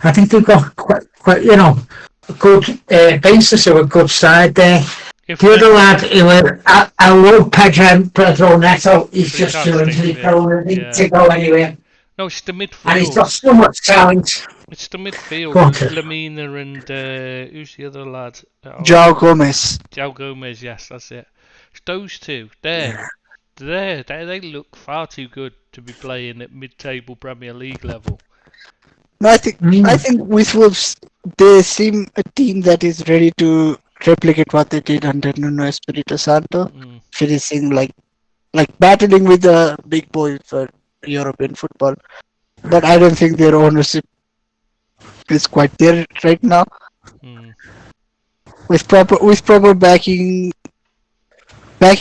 I think they've got quite you know, a good basis of a good side there. The other lad, I love Pedro Neto. He's just too injury prone to go anywhere. No, it's the midfield. And he's got so much talent. It's the midfield. Lamina and who's the other lad? João Gomes. João Gomes, yes, that's it. It's those two. They look far too good to be playing at mid-table Premier League level. No, I think with Wolves, they seem a team that is ready to replicate what they did under Nuno Espirito Santo, finishing like battling with the big boys for European football. But I don't think their ownership is quite there right now. With proper backing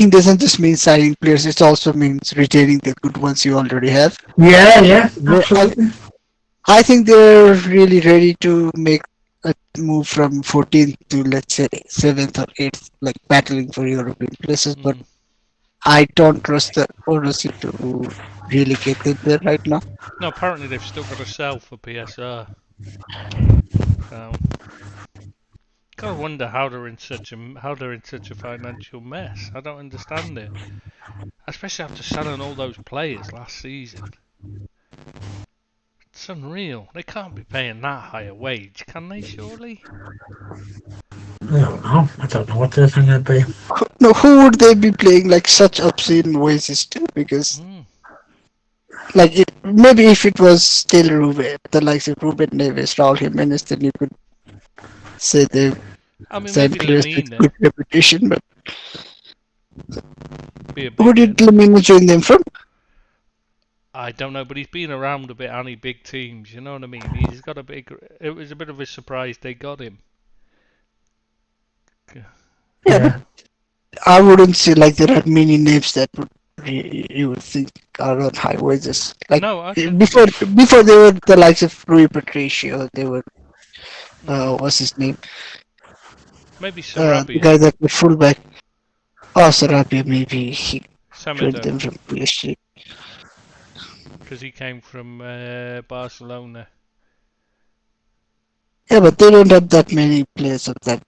doesn't just mean signing players; it also means retaining the good ones you already have. Yeah, absolutely. I think they're really ready to make a move from 14th to, let's say, 7th or 8th, like battling for European places. But I don't trust the ownership to really get them there right now. No, apparently they've still got to sell for PSR. Gotta wonder how they're in such a financial mess. I don't understand it, especially after selling all those players last season. It's unreal. They can't be paying that high a wage, can they? Surely. I don't know what they're going to be. No, who would they be playing like such obscene wages to? Because, maybe if it was still Ruben, the likes of Ruben Neves, Raul Jimenez, then you could say they signed players with good reputation. But who did Lamina join them from? I don't know, but he's been around a bit, any big teams. You know what I mean? He's got a big. It was a bit of a surprise they got him. Yeah. I wouldn't say like there are many names that you would think are on high wages. Like before they were the likes of Rui Patricio. They were what's his name? Maybe Sarabia. The guy that was fullback. Oh, Sarabia. Maybe he joined them from PSG. Because he came from Barcelona. Yeah, but they don't have that many players of that.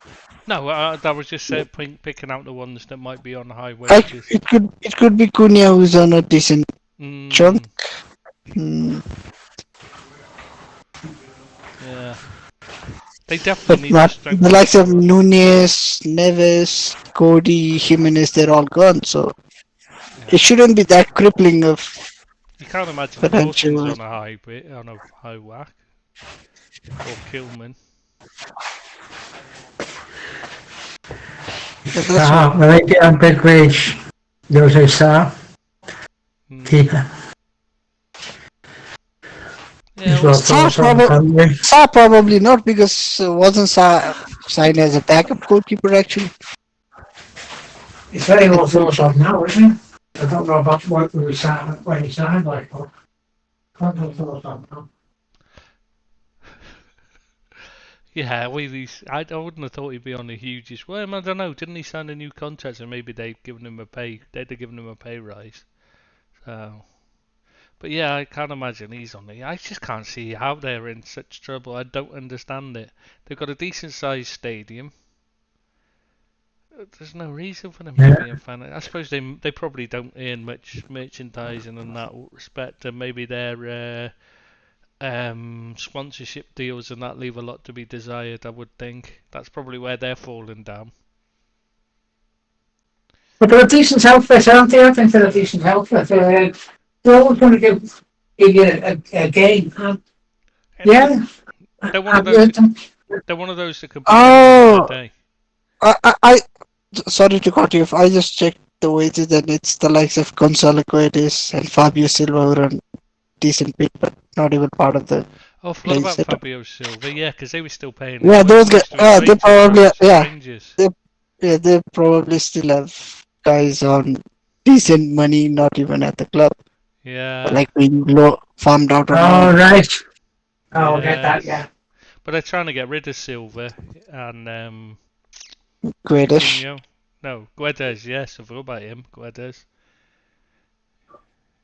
No, I was just picking out the ones that might be on high wages. It could be Cunha who's on a decent chunk. Yeah, they definitely need the likes of Nunez, Neves, Cody, Jimenez. They're all gone, so it shouldn't be that crippling of. You can't imagine Dawson's on a high whack. Or Kilman. Maybe on big wage. Those who saw. Keeper. Yeah, Sa probably not, because wasn't Sa signed as a backup goalkeeper actually? It's very well thought of now, isn't it? I don't know about what we signed when he signed like that. Quite well thought of now. Yeah, I wouldn't have thought he'd be on the hugest. Well, I don't know. Didn't he sign a new contract, and maybe they'd have given him a pay rise. So, but yeah, I can't imagine he's on the. I just can't see how they're in such trouble. I don't understand it. They've got a decent sized stadium. There's no reason for them to be a fan. I suppose they probably don't earn much merchandising in that respect, and maybe their sponsorship deals and that leave a lot to be desired. I would think that's probably where they're falling down. But they're a decent outfit, aren't they? I think they're a decent outfit. They're always going to give you a game. Yeah, they're one of those. They're one of those that could. I sorry to cut you off. I just checked the wages, and it's the likes of Gonzalo Guedes and Fabio Silva who are on decent pay, but not even part of the Oh, I forgot playing about setup. Fabio Silva. Yeah, because they were still paying him Yeah, those guys. most of his They wages probably, for yeah, Rangers. they probably still have guys on decent money, not even at the club, Yeah, like being farmed out on Oh, loan. right. Oh, I get that, yes. yeah. But they're trying to get rid of Silva and Grealish. Coutinho. No, Guedes. Yes, I forgot about him. Guedes.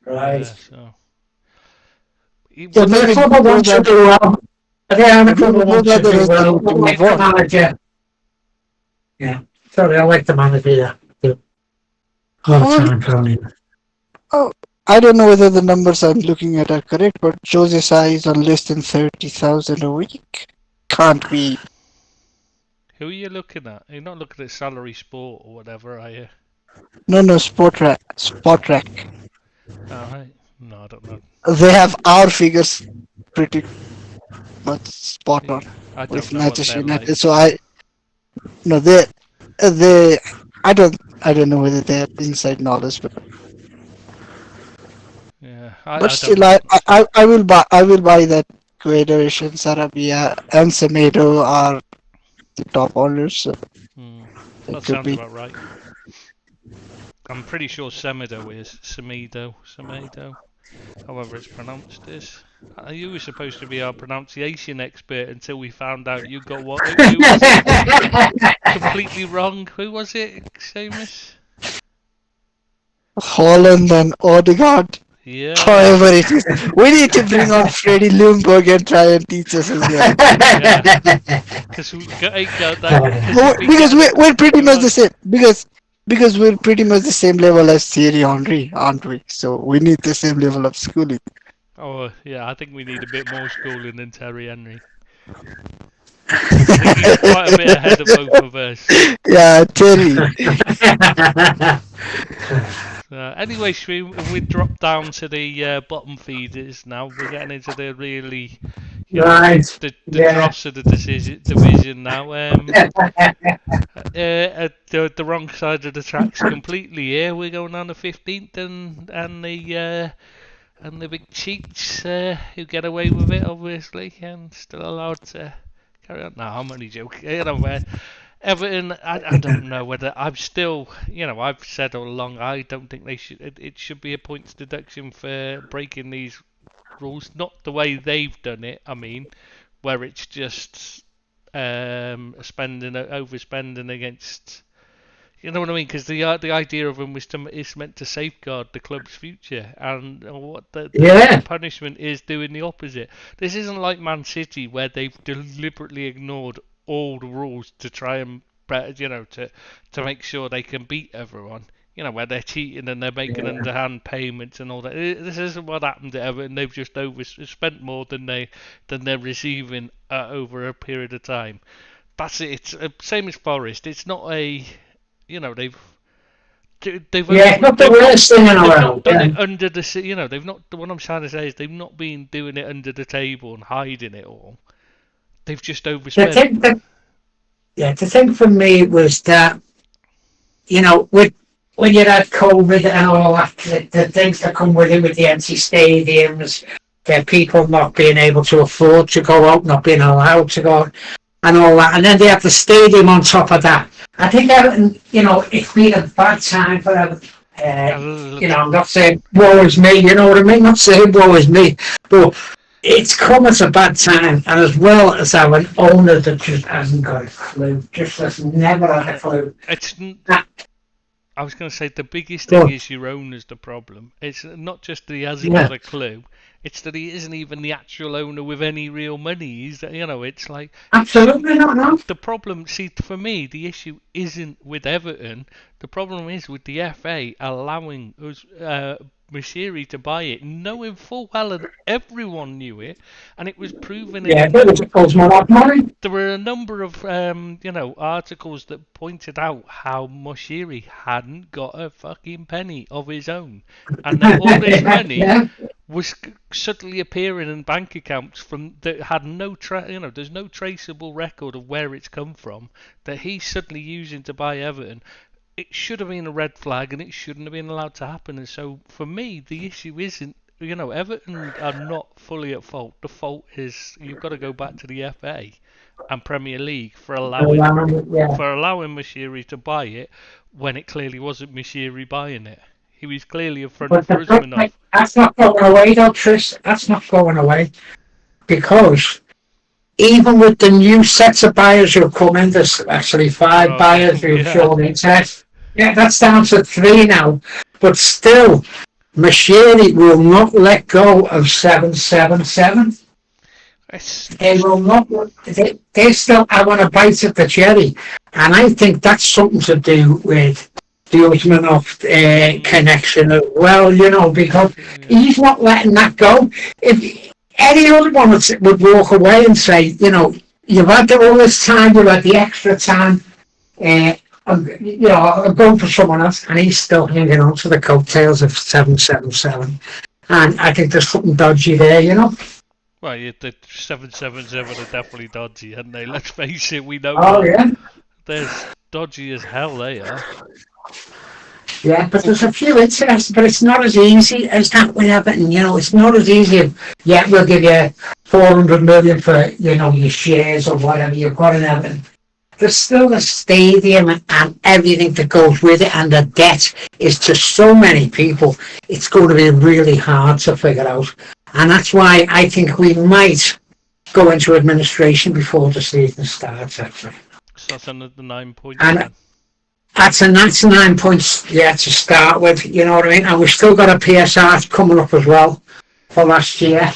Right. Yeah, so. So Was the Maybe club those wants are to do well. Yeah, the club maybe those wants are to the do reasons well. to I move like the on. manager. Yeah. Sorry, I like the manager, yeah. All the However, time, Tony. oh, I don't know whether the numbers I'm looking at are correct, but Jose Sa is on less than 30,000 a week. Can't be. Who are you looking at? You're not looking at Salary Sport or whatever, are you? No, Spot Track. Alright. No, I don't know. They have our figures pretty much spot on I don't with know what Manchester they're United. like. So no, they, I don't know whether they have inside knowledge, Yeah, but I don't still, know. I will buy that Quaiderish and Sarabia and Semedo are the top owners, so Hmm. it That could sounds be. about right. I'm pretty sure Semedo is Semedo, however it's pronounced is. You were supposed to be our pronunciation expert until we found out you got what? Who was it? Completely wrong. Who was it, Seamus? Holland and Odegaard. Yeah. However it is, we need to bring on Freddie Ljungberg and try and teach us as well. Because we got that. Because we're pretty much on. the same. Because we're pretty much the same level as Thierry Henry, aren't we? So we need the same level of schooling. Oh yeah, I think we need a bit more schooling than Terry Henry. I think he's quite a bit ahead of both of us. Yeah, Terry. Anyway, we drop down to the bottom feeders now. We're getting into the really, Right. the Yeah. dross of the division now. The wrong side of the tracks completely here. We're going on the 15th and the big cheats who get away with it, obviously, and still allowed to carry on. No, I'm only joking. Everton, I don't know whether I've still, I've said all along I don't think they should. It should be a points deduction for breaking these rules, not the way they've done it. I mean, where it's just overspending against. You know what I mean? Because the idea of them is meant to safeguard the club's future, and what the punishment is doing the opposite. This isn't like Man City where they've deliberately ignored all the rules to try and to make sure they can beat everyone. Where they're cheating and they're making underhand payments and all that. This isn't what happened to Everton. They've just overspent more than they're receiving over a period of time. That's it. It's same as Forest. It's not a they've it's not the worst thing in the world. done it under the they've not. What I'm trying to say is they've not been doing it under the table and hiding it all. They've just overspent. The thing for me was that when you had COVID and all that, the things that come with it, with the empty stadiums, the people not being able to afford to go out, not being allowed to go, and all that, and then they have the stadium on top of that. I think Everton, it's been a bad time for Everton. I'm not saying woe is me, you know what I mean? Not saying woe is me, but it's come at a bad time, and as well as have an owner that just hasn't got a clue, just has never had a clue. I was going to say the biggest thing is your owner's the problem. It's not just that he hasn't got a clue. It's that he isn't even the actual owner with any real money. It's like absolutely not. No. The problem, for me, the issue isn't with Everton. The problem is with the FA allowing us Moshiri to buy it, knowing full well, and everyone knew it, and it was proven. There were a number of articles that pointed out how Moshiri hadn't got a fucking penny of his own, and that all this money was suddenly appearing in bank accounts that had there's no traceable record of where it's come from, that he's suddenly using to buy Everton. It should have been a red flag, and it shouldn't have been allowed to happen. And so, for me, the issue isn't Everton are not fully at fault. The fault is you've got to go back to the FA and Premier League for allowing Yeah. Mashiri to buy it when it clearly wasn't Mashiri buying it. He was clearly in front But of the problem, Usmanov. that's not going away though, Tris. That's not going away. Because even with the new sets of buyers who have come in, there's actually 5 buyers who've shown interest. Yeah, that's down to 3 now. But still, Mashiri will not let go of 777. They will not. They still want to bite at the cherry, and I think that's something to do with the Usmanov connection as well. Because he's not letting that go. If any other one would walk away and say, you've had all this time, you've had the extra time, I'll go for someone else, and he's still hanging on to the coattails of 777, and I think there's something dodgy there. Well, the 777 are definitely dodgy, aren't they? Let's face it, we know Oh, that. yeah. They're dodgy as hell, they are. Yeah, but there's a few interests, but it's not as easy as that with Everton. It's not as easy. We'll give you 400 million for, your shares or whatever you've got in Everton. There's still a stadium and everything that goes with it, and the debt is to so many people. It's going to be really hard to figure out. And that's why I think we might go into administration before the season starts, actually. So that's another 9 points. And that's 9 points, to start with, you know what I mean? And we've still got a PSR coming up as well for last year.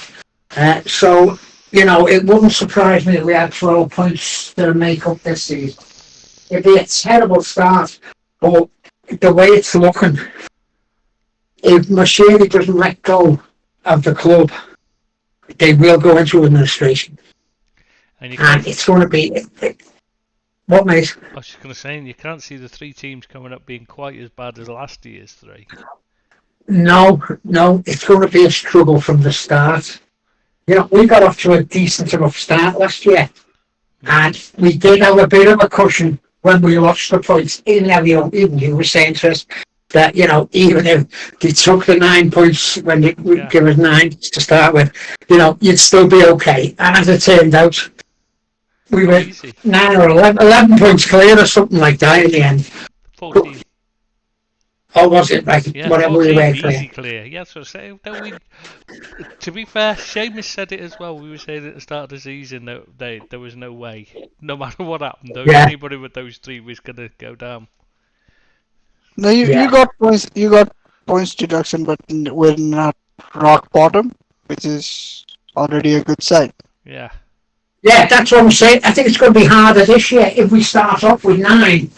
So, it wouldn't surprise me if we had 12 points to make up this season. It'd be a terrible start, but the way it's looking, if Mashiri doesn't let go of the club, they will go into administration. And it's going to be... What, mate? I was just going to say, you can't see the 3 teams coming up being quite as bad as last year's 3. No, it's going to be a struggle from the start. We got off to a decent enough start last year, and we did have a bit of a cushion when we lost the points. Even you were saying to us that, even if they took the 9 points when you give us 9 to start with, you'd still be okay. And as it turned out, we were 9 or 11 points clear or something like that in the end. 14. Oh, was it? Right, Yeah, whatever we were clear. Easy clear. Yeah, so say, to be fair, Seamus said it as well. We were saying at the start of the season that there was no way, no matter what happened, anybody with those 3 was going to go down. No, you got points. You got points deduction, but we're not rock bottom, which is already a good sign. Yeah. Yeah, that's what I'm saying. I think it's going to be harder this year if we start off with 9,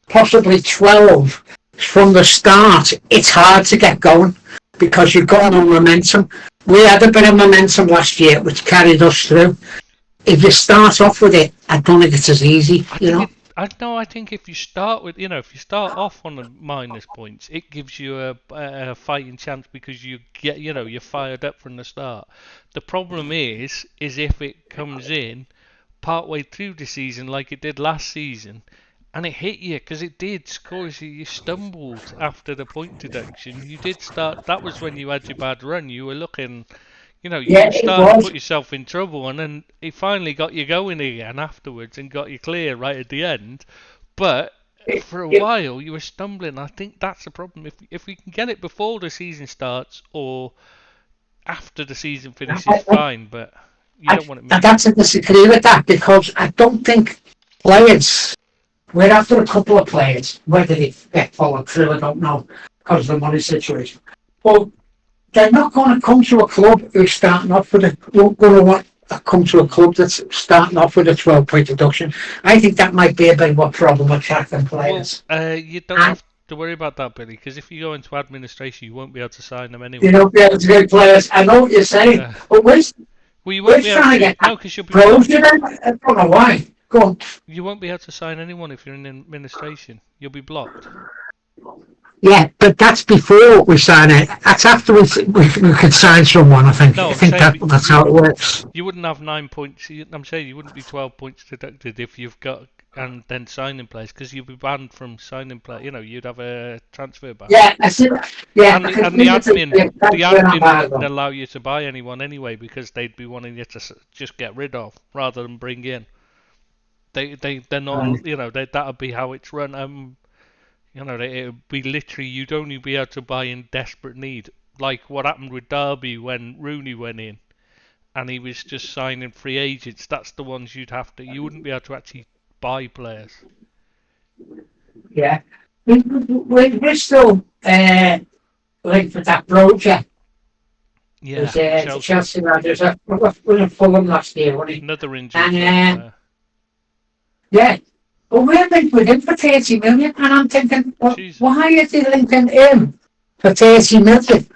possibly 12 from the start. It's hard to get going because you've got no momentum. We had a bit of momentum last year, which carried us through. If you start off with it, I don't think it's as easy. I think if you start with, if you start off on the minus points, it gives you a fighting chance because you get, you're fired up from the start. The problem is if it comes in partway through the season like it did last season, and it hit you, because it did, because you stumbled after the point deduction. You did start, that was when you had your bad run. You were looking, you were starting to put yourself in trouble, and then he finally got you going again afterwards and got you clear right at the end. But for a while you were stumbling. I think that's the problem. If we can get it before the season starts or after the season finishes, fine, but you don't want it. That's to disagree with that, because I don't think players... We're after a couple of players. Whether they get followed through, I don't know, because of the money situation. But they're not going to come to a club who's starting off with come to a club that's starting off with a 12-point deduction. I think that might be a bit of a problem attracting players. Well, you don't have to worry about that, Billy, because if you go into administration, you won't be able to sign them anyway. You won't be able to get players. I know what you're saying, but we're trying to get pros. I don't know why. Go on. You won't be able to sign anyone if you're in administration. You'll be blocked. Yeah, but that's before we sign it. That's after we could sign someone, I think. No, I think that's how it works. You wouldn't have 9 points. I'm saying you wouldn't be 12 points deducted if you've got and then signing players because you'd be banned from signing players. You know, you'd have a transfer ban. Yeah, I see. Yeah, And because the admin, that's the where I'm admin at, wouldn't though. allow you to buy anyone anyway because they'd be wanting you to just get rid of rather than bring in. They're not, you know, that'd be how it's run. You know, it would be literally you'd only be able to buy in desperate need, like what happened with Derby when Rooney went in, and he was just signing free agents. That's the ones you'd have to. You wouldn't be able to actually buy players. Yeah. We're still linked with that project. Yeah, The Chelsea Rangers were Fulham last year, wasn't he? another injury. And yeah. Well, we're linked with him for 30 million, and I'm thinking, well, Jesus. why is he linking him for 30 million?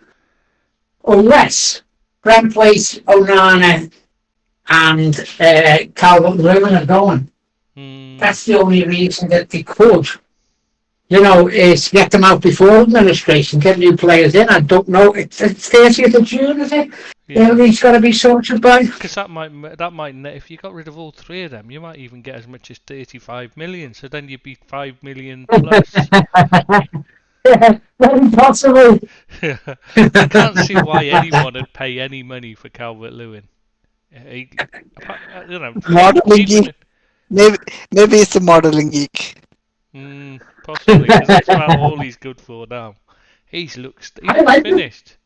Unless Brentwaite, Onana, and Calvert-Lewin are going. That's the only reason that they could. You know, is get them out before administration, get new players in. I don't know. It's 30th of June, is it? Yeah. He's got to be sorted by. Because that might, if you got rid of all three of them, you might even get as much as 35 million. So then you'd be 5 million plus. Yeah, very possibly. I can't see why anyone would pay any money for Calvert-Lewin. You know, Modeling geek. Maybe it's a modeling geek. Possibly, because that's about all he's good for now. He's finished.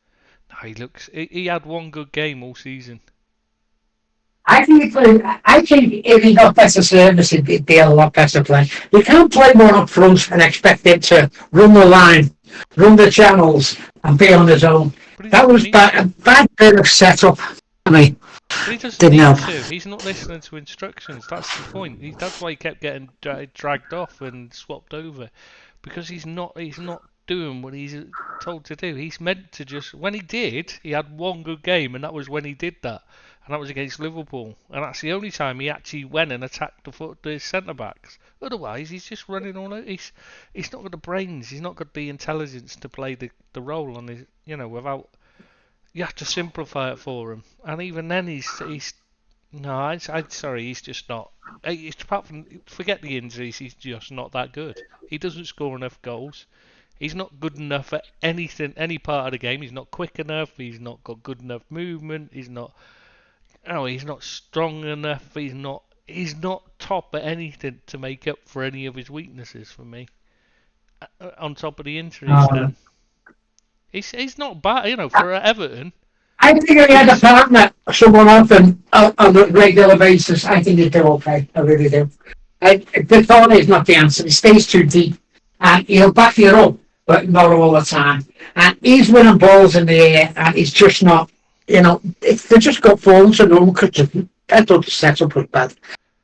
No, he had one good game all season. I think if he got better service, he'd be a lot better play. You can't play one up front and expect him to run the line, run the channels, and be on his own. That was a bad bit of setup. I mean, but he doesn't need to. He's not listening to instructions. That's the point. That's why he kept getting dragged off and swapped over, because he's not doing what he's told to do. He's meant to just. When he had one good game, and that was when he did that, and that was against Liverpool, and that's the only time he actually went and attacked the centre backs. Otherwise, he's just running all out. He's not got the brains. He's not got the intelligence to play the role on his. You know, without. You have to simplify it for him, and even then he's no. I'm sorry, he's just not. Apart from forget the injuries, he's just not that good. He doesn't score enough goals. He's not good enough at anything, any part of the game. He's not quick enough. He's not got good enough movement. He's not. Oh, he's not strong enough. He's not top at anything to make up for any of his weaknesses for me. On top of the injuries, then. He's not bad, you know, for Everton. I think if he had a partner, someone else on a regular basis, I think he'd do okay. I really do. The thought is not the answer. He stays too deep, and he'll back you up, but not all the time. And he's winning balls in the air, and he's just not, you know, they just got fallen to no one because I thought the setup was bad.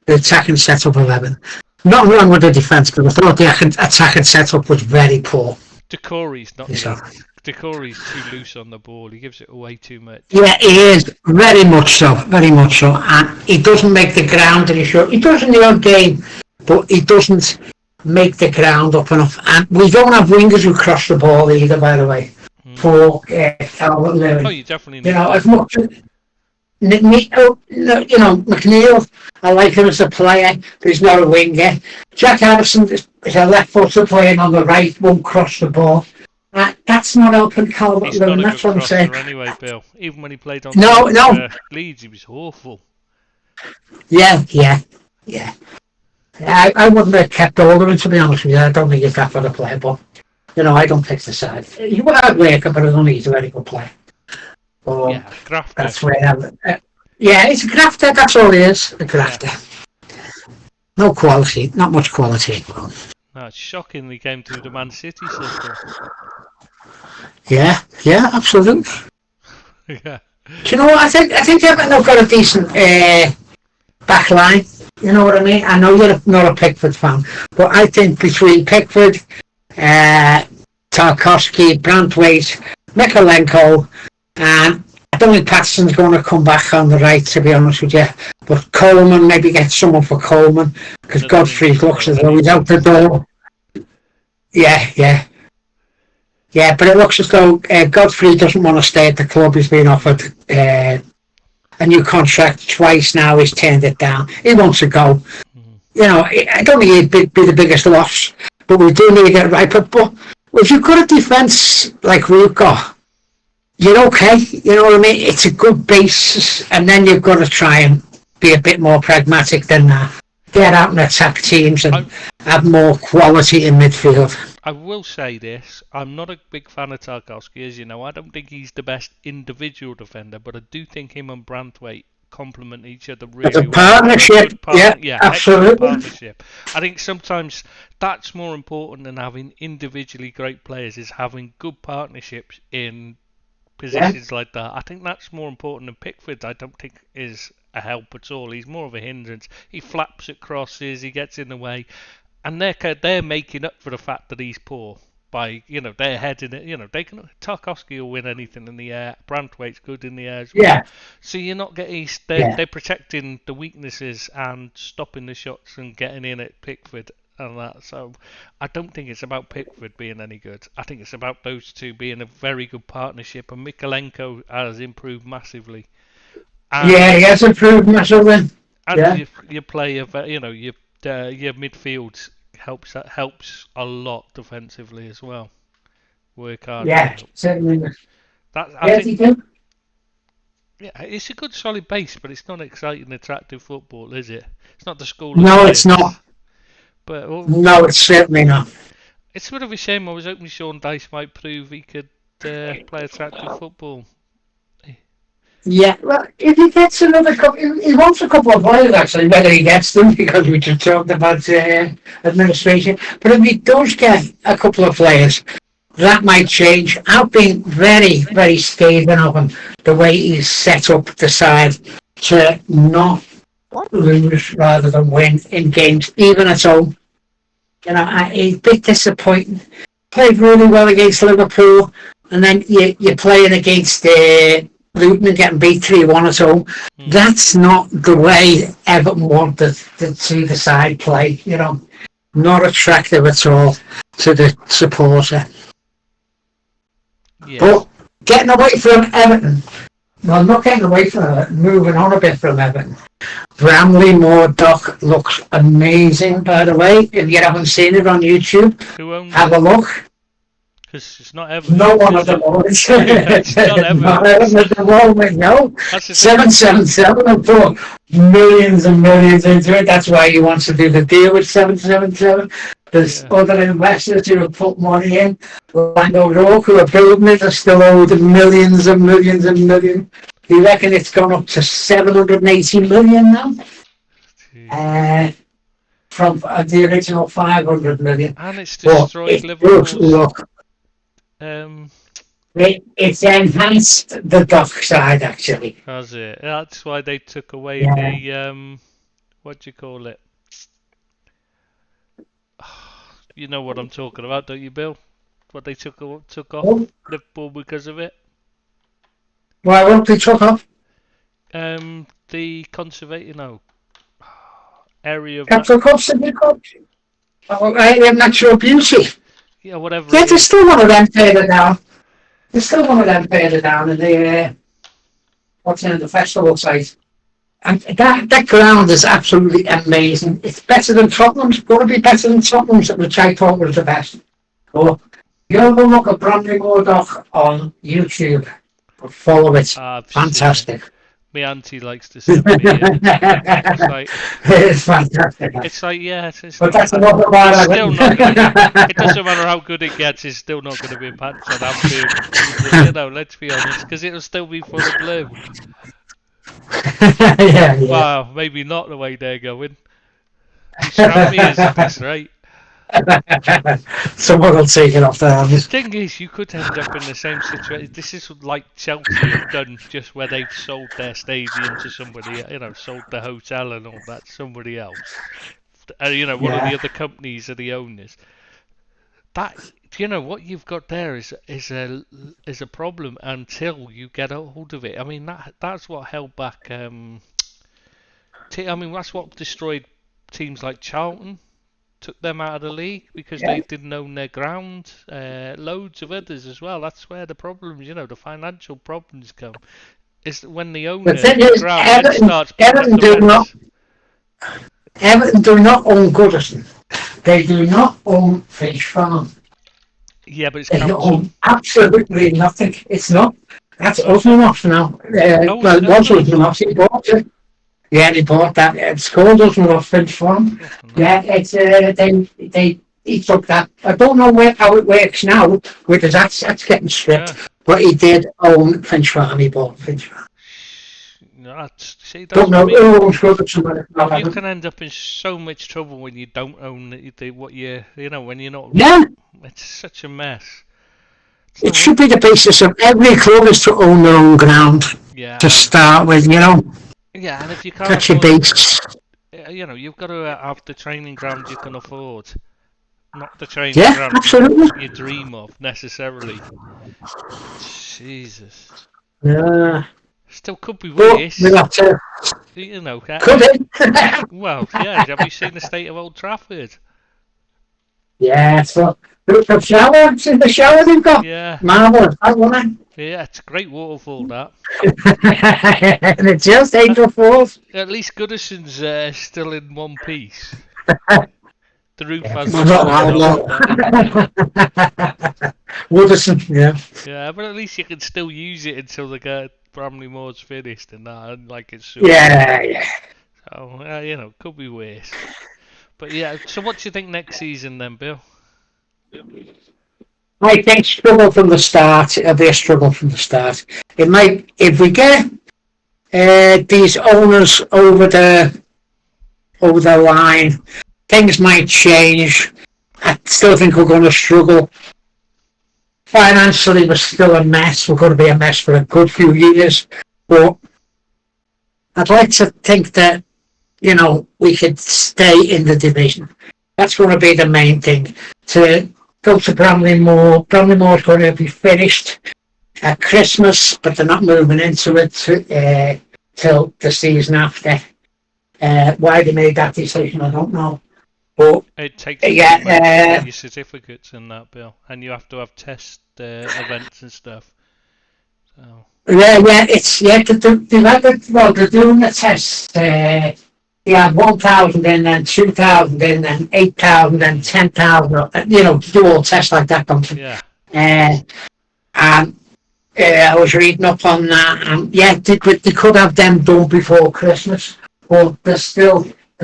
The attacking setup of Everton. Not wrong with the defence, but I thought the attacking setup was very poor. Decore's not Decore's too loose on the ball. He gives it away too much. Yeah, he is. Very much so. And he doesn't make the ground any short. He does in the odd game, but he doesn't make the ground up enough. And we don't have wingers who cross the ball either, by the way, for Calvert-Lewin. Oh, you definitely need as much as... McNeil, I like him as a player, but he's not a winger. Jack Harrison is a left footer playing on the right, won't cross the ball. That's not helping Calvert-Lewin. That's what I'm saying. Anyway, Bill. Even when he played on Leeds, he was awful. Yeah. I wouldn't have kept Alderman, to be honest with you. I don't think he's that for the player, but I don't take the side. He was hard worker, but I don't think he's a very good player. Grafter. That's where he's a grafter. That's all he is. A grafter. No quality. Not much quality. No, it's shocking he came to the Man City system. Yeah, absolutely. Yeah. Do you know what? I think Everton have got a decent back line. You know what I mean? I know you're not a Pickford fan, but I think between Pickford, Tarkowski, Brantwaite, Mykolenko, and I don't think Patterson's going to come back on the right, to be honest with you. But Coleman, maybe get someone for Coleman, because Godfrey looks as though he's out the door. Yeah, but it looks as though Godfrey doesn't want to stay at the club. He's been offered a new contract twice now. He's turned it down. He wants to go. I don't think he'd be the biggest loss, but we do need to get right. But if you've got a defence like we've got, you're okay. You know what I mean? It's a good basis, and then you've got to try and be a bit more pragmatic than that. Get out and attack teams and have more quality in midfield. I will say this, I'm not a big fan of Tarkowski, as you know. I don't think he's the best individual defender, but I do think him and Branthwaite complement each other really It's a well. partnership, yeah, absolutely. Partnership. I think sometimes that's more important than having individually great players, is having good partnerships in positions like that. I think that's more important than Pickford. I don't think is a help at all. He's more of a hindrance. He flaps at crosses, he gets in the way. And they're making up for the fact that he's poor by, they're heading it. They can. Tarkowski will win anything in the air. Branthwaite's good in the air as well. Yeah. So you're not getting. They're protecting the weaknesses and stopping the shots and getting in at Pickford and that. So I don't think it's about Pickford being any good. I think it's about those two being a very good partnership. And Mikalenko has improved massively. And, he has improved massively. And you play your midfield helps a lot defensively as well. Work hard. Yeah, certainly. I think, it's a good solid base, but it's not exciting, attractive football, is it? It's not the school. No, it's not. But no, it's certainly not. It's sort of a shame. I was hoping Sean Dyche might prove he could play attractive football. Yeah, well, if he gets another couple, he wants a couple of players actually, whether he gets them, because we just talked about administration. But if he does get a couple of players, that might change. I've been very, very scathing of him, the way he's set up the side to not lose rather than win in games, even at home. He's a bit disappointing. Played really well against Liverpool, and then you're playing against Luton and getting beat 3-1 at home. That's not the way Everton wanted to see the side play. Not attractive at all to the supporter. Yeah. But getting away from Everton, well, not getting away from Everton, moving on a bit from Everton. Bramley Moordock looks amazing, by the way. If you haven't seen it on YouTube, have a look. Because it's not Everton. No one at the moment. It's not Everton. Not Everton at the moment, no. 777 and put millions and millions into it. That's why he wants to do the deal with 777. There's other investors who have put money in. Like O'Rourke, who are building it, are still owed millions and millions and millions. Do you reckon it's gone up to 780 million now? From the original 500 million. And it's destroyed Liverpool. It's enhanced the dock side, actually. Has it? That's why they took away the what do you call it? You know what I'm talking about, don't you, Bill? What they took off Liverpool because of it. Why won't they took off? The conservation, area of Capital Cups. Natural beauty. Yeah, whatever. Yeah, there's still one of them further down. There's still one of them further down in the the festival site. And that ground is absolutely amazing. It's better than Tottenham's. Got to be better than Tottenham's, which I thought was the best. But you have a look at Bramley Moordock on YouTube. Follow it. Fantastic. My auntie likes to send me it. It's fantastic. It's like, it's but that's another one. Still not it doesn't matter how good it gets, it's still not going to be pants on Anfield. Let's be honest, because it'll still be full of blue. yeah. Wow, maybe not the way they're going. Scrappy is that's right. Someone will take it off there. The thing is, you could end up in the same situation. This is like Chelsea have done, just where they've sold their stadium to somebody, sold the hotel and all that to somebody else. One of the other companies are the owners. That, what you've got there is a problem until you get a hold of it. I mean, that's what held back. That's what destroyed teams like Charlton. Took them out of the league because they didn't own their ground. Loads of others as well. That's where the problems, the financial problems come. Is when the owner the thing is, ground starts. Everton do not own Goodison. They do not own Finch Farm. Yeah, but it's They council. own absolutely nothing. It's not. That's Oh. Usmanoff now. Well, it was Usmanoff. He bought it. Yeah, they bought that. It's called Usmanoff Finch Farm. Yeah, it's he took that. I don't know how it works now because that's getting stripped. Yeah. But he did own Finch Farm. He bought Finch Farm. No, see, Don't that's know what I mean. who owns Goodison. You can end up in so much trouble when you don't own what when you're not. Yeah, It's such a mess. it should be the basis of every club is to own their own ground Yeah. to start with. Yeah, and if you can't That's your afford, base. you've got to have the training ground you can afford, not the training Yeah, ground absolutely. you dream of necessarily. Jesus. Yeah. Still could be But worse. we'll have to. Could Could it? Well, yeah. Have you seen the state of Old Trafford? Yeah, so the shower, in the shower they've got. Yeah. Marvellous, that one. Yeah, it's a great waterfall, that. And it just Angel Falls. At least Goodison's still in one piece. The roof has Well, not Woodison, yeah. Yeah, but at least you can still use it until the Bramley Moor's finished and that, and like it's Yeah. So, could be worse. But yeah, so what do you think next season then, Bill? I think struggle from the start. It'll be a struggle from the start. It might, if we get these owners over the line, things might change. I still think we're going to struggle. Financially, we're still a mess. We're going to be a mess for a good few years. But I'd like to think that, we could stay in the division. That's going to be the main thing. To go to Bramley Moor. Bramley Moor's going to be finished at Christmas, but they're not moving into it till the season after. Why they made that decision, I don't know. But it takes your certificates and that, Bill, and you have to have test events and stuff. So. Yeah, they're doing the tests. They have 1,000 in, then 2,000 in, then 8,000, then 10,000. Do all tests like that, don't they? Yeah. And I was reading up on that, and they could have them done before Christmas, but they're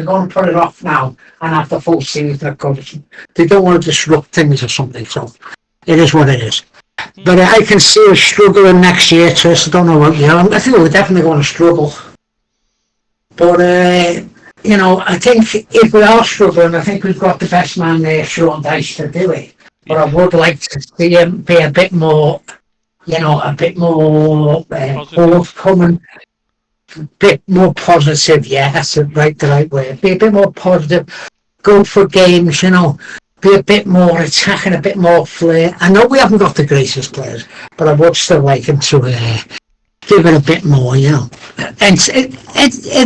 going to put it off now and have the full season at Goodison. They don't want to disrupt things or something, so it is what it is. But I can see us struggling next year, Tris. I don't know what I think we're definitely going to struggle. But, I think if we are struggling, I think we've got the best man there, Sean Dyche, to do it. But I would like to see him be a bit more, forthcoming, a bit more positive. Yeah, that's the right word. Be a bit more positive. Go for games, be a bit more attacking, a bit more flair. I know we haven't got the greatest players, but I would still like him to give it a bit more, and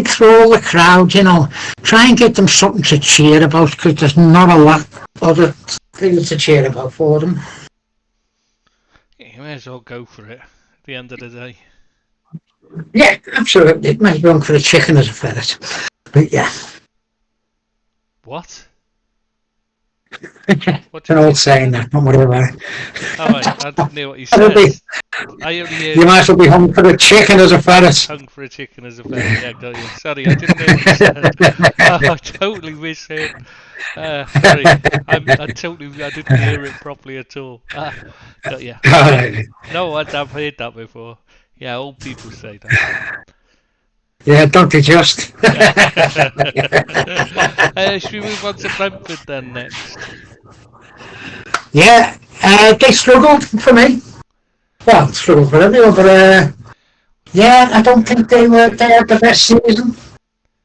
throw the crowd, try and get them something to cheer about, because there's not a lot of other things to cheer about for them. Yeah, you may as well go for it at the end of the day. Yeah, absolutely. It might be wrong for the chicken as a ferret, but yeah. What? It's an old saying that, don't worry about it. Oh, I didn't hear what you said. You might as well be hung for a chicken as a ferret. Hung for a chicken as a ferret, yeah, got you. Sorry, I didn't hear what you said. I totally misheard. Sorry, I didn't hear it properly at all. Got you. No, I've heard that before. Yeah, old people say that. Yeah, don't they just? Should we move on to Brentford then next? Yeah, they struggled for me. Well, struggled for everyone, but I don't think they had the best season.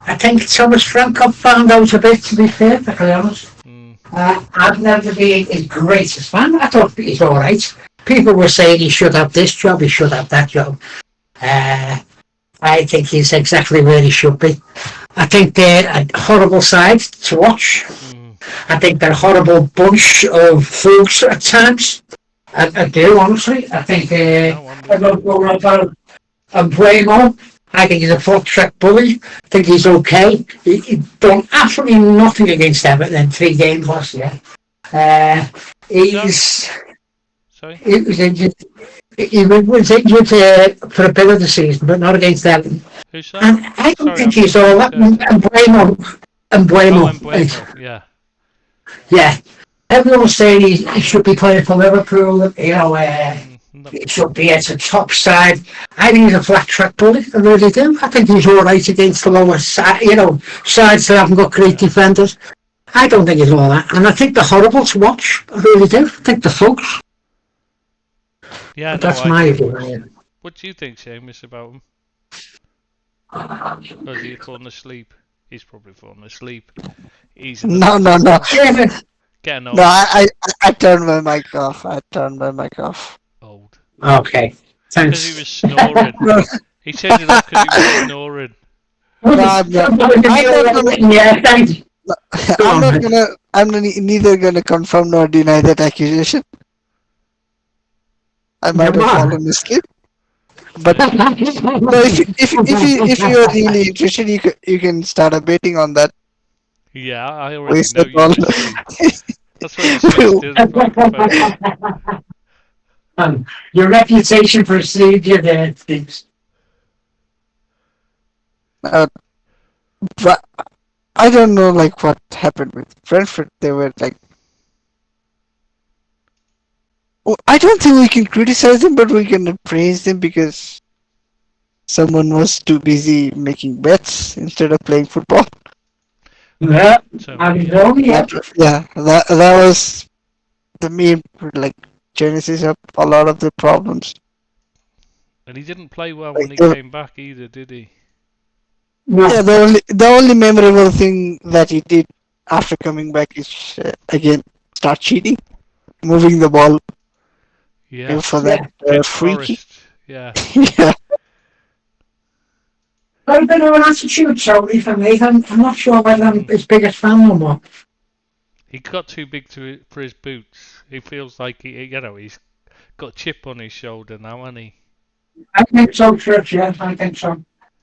I think Thomas Franco found out a bit, to be perfectly honest. I've never been his greatest fan. I thought he's alright. People were saying he should have this job, he should have that job. I think he's exactly where he should be. I think they're a horrible side to watch. I think they're a horrible bunch of fools at times. I do, honestly. I think and Bremo, I think he's a flat track bully. I think he's okay. He done absolutely nothing against Everton in 3 games last year. He's Sorry? he was injured. He was injured for a bit of the season, but not against Everton. Who's that? And I don't Sorry, think I'm he's all that. And Oh, Bueno. Mbeumo, yeah. Yeah. Everyone's saying he should be playing for Liverpool. You know, No. he should be at the top side. I think he's a flat track bully. I really do. I think he's all right against the lower side. You know, sides that haven't got great defenders. I don't think he's all that. And I think they're horrible to watch. I really do. I think they're thugs. Yeah, But no, that's I my agree. opinion. What do you think, Seamus, about him? Or is he falling asleep? He's probably falling asleep. He's in the No. Yeah, but- getting old. No, I turned my mic off. Old. okay. Because he Thanks. was snoring. No, He turned it off because he was snoring. Yeah, thanks. I'm neither gonna confirm nor deny that accusation. I might have fallen asleep. But no, if you're really interested, you can start a betting on that. Yeah, I already Waste know of you all. just do. That's what you said to the microphone. Your reputation precedes you there, Steve. But I don't know like what happened with Brentford. They were like, I don't think we can criticize them, but we can praise them because someone was too busy making bets instead of playing football. Yeah, So, I'm wrong, yeah. That was the main like genesis of a lot of the problems. and he didn't play well when he Like, came back either, did he? Yeah, the only memorable thing that he did after coming back is again start cheating, moving the ball Yeah. for that Against free kick. Forest. Yeah. Yeah, Got a bit of an attitude, sorry for me. I'm not sure whether I'm his biggest fan or not. He got too big for his boots. He feels like he's got a chip on his shoulder now, hasn't he? I think so, Church, yeah, I think so.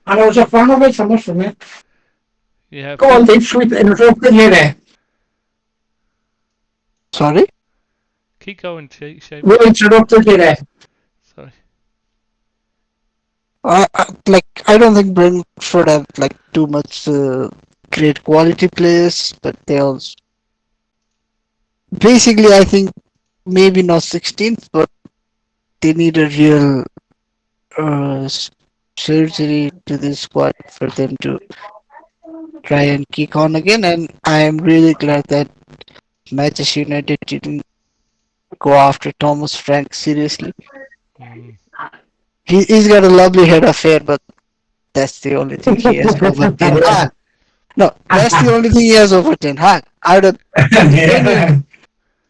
And I was a fan of it, I must admit. Yeah. Go on, Dave, sweep it in the front, you there. sorry. Keep going, Shane. We interrupted you there. Sorry. I don't think Brentford have like too much great quality players, but they also basically I think maybe not 16th, but they need a real surgery to the squad for them to try and kick on again. And I am really glad that Manchester United didn't go after Thomas Frank seriously. Mm. He's got a lovely head of hair, but that's the only thing he has over Ten Hag. No, that's the only thing he has over Ten Hag.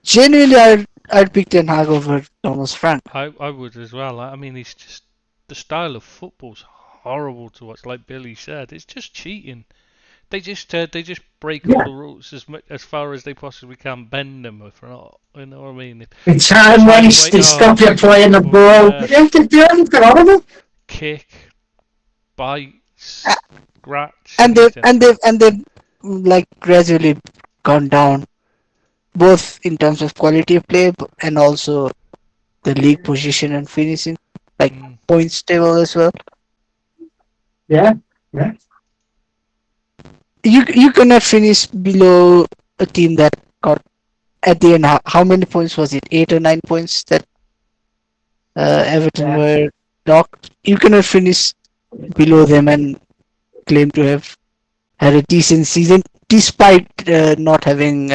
Genuinely, I'd pick Ten Hag over Thomas Frank. I would as well. I mean, it's just the style of football's horrible to watch. Like Billy said, it's just cheating. They just break all the rules as far as they possibly can, bend them if not. You know what I mean? It's time waste, they stop you playing the ball. Yeah. They're horrible. Kick, bite, scratch, And anything. they've like gradually gone down, both in terms of quality of play and also the league position and finishing, like Mm. points table as well. Yeah, yeah. You cannot finish below a team that got at the end. How many points was it? 8 or 9 points that Everton were docked. You cannot finish below them and claim to have had a decent season, despite not having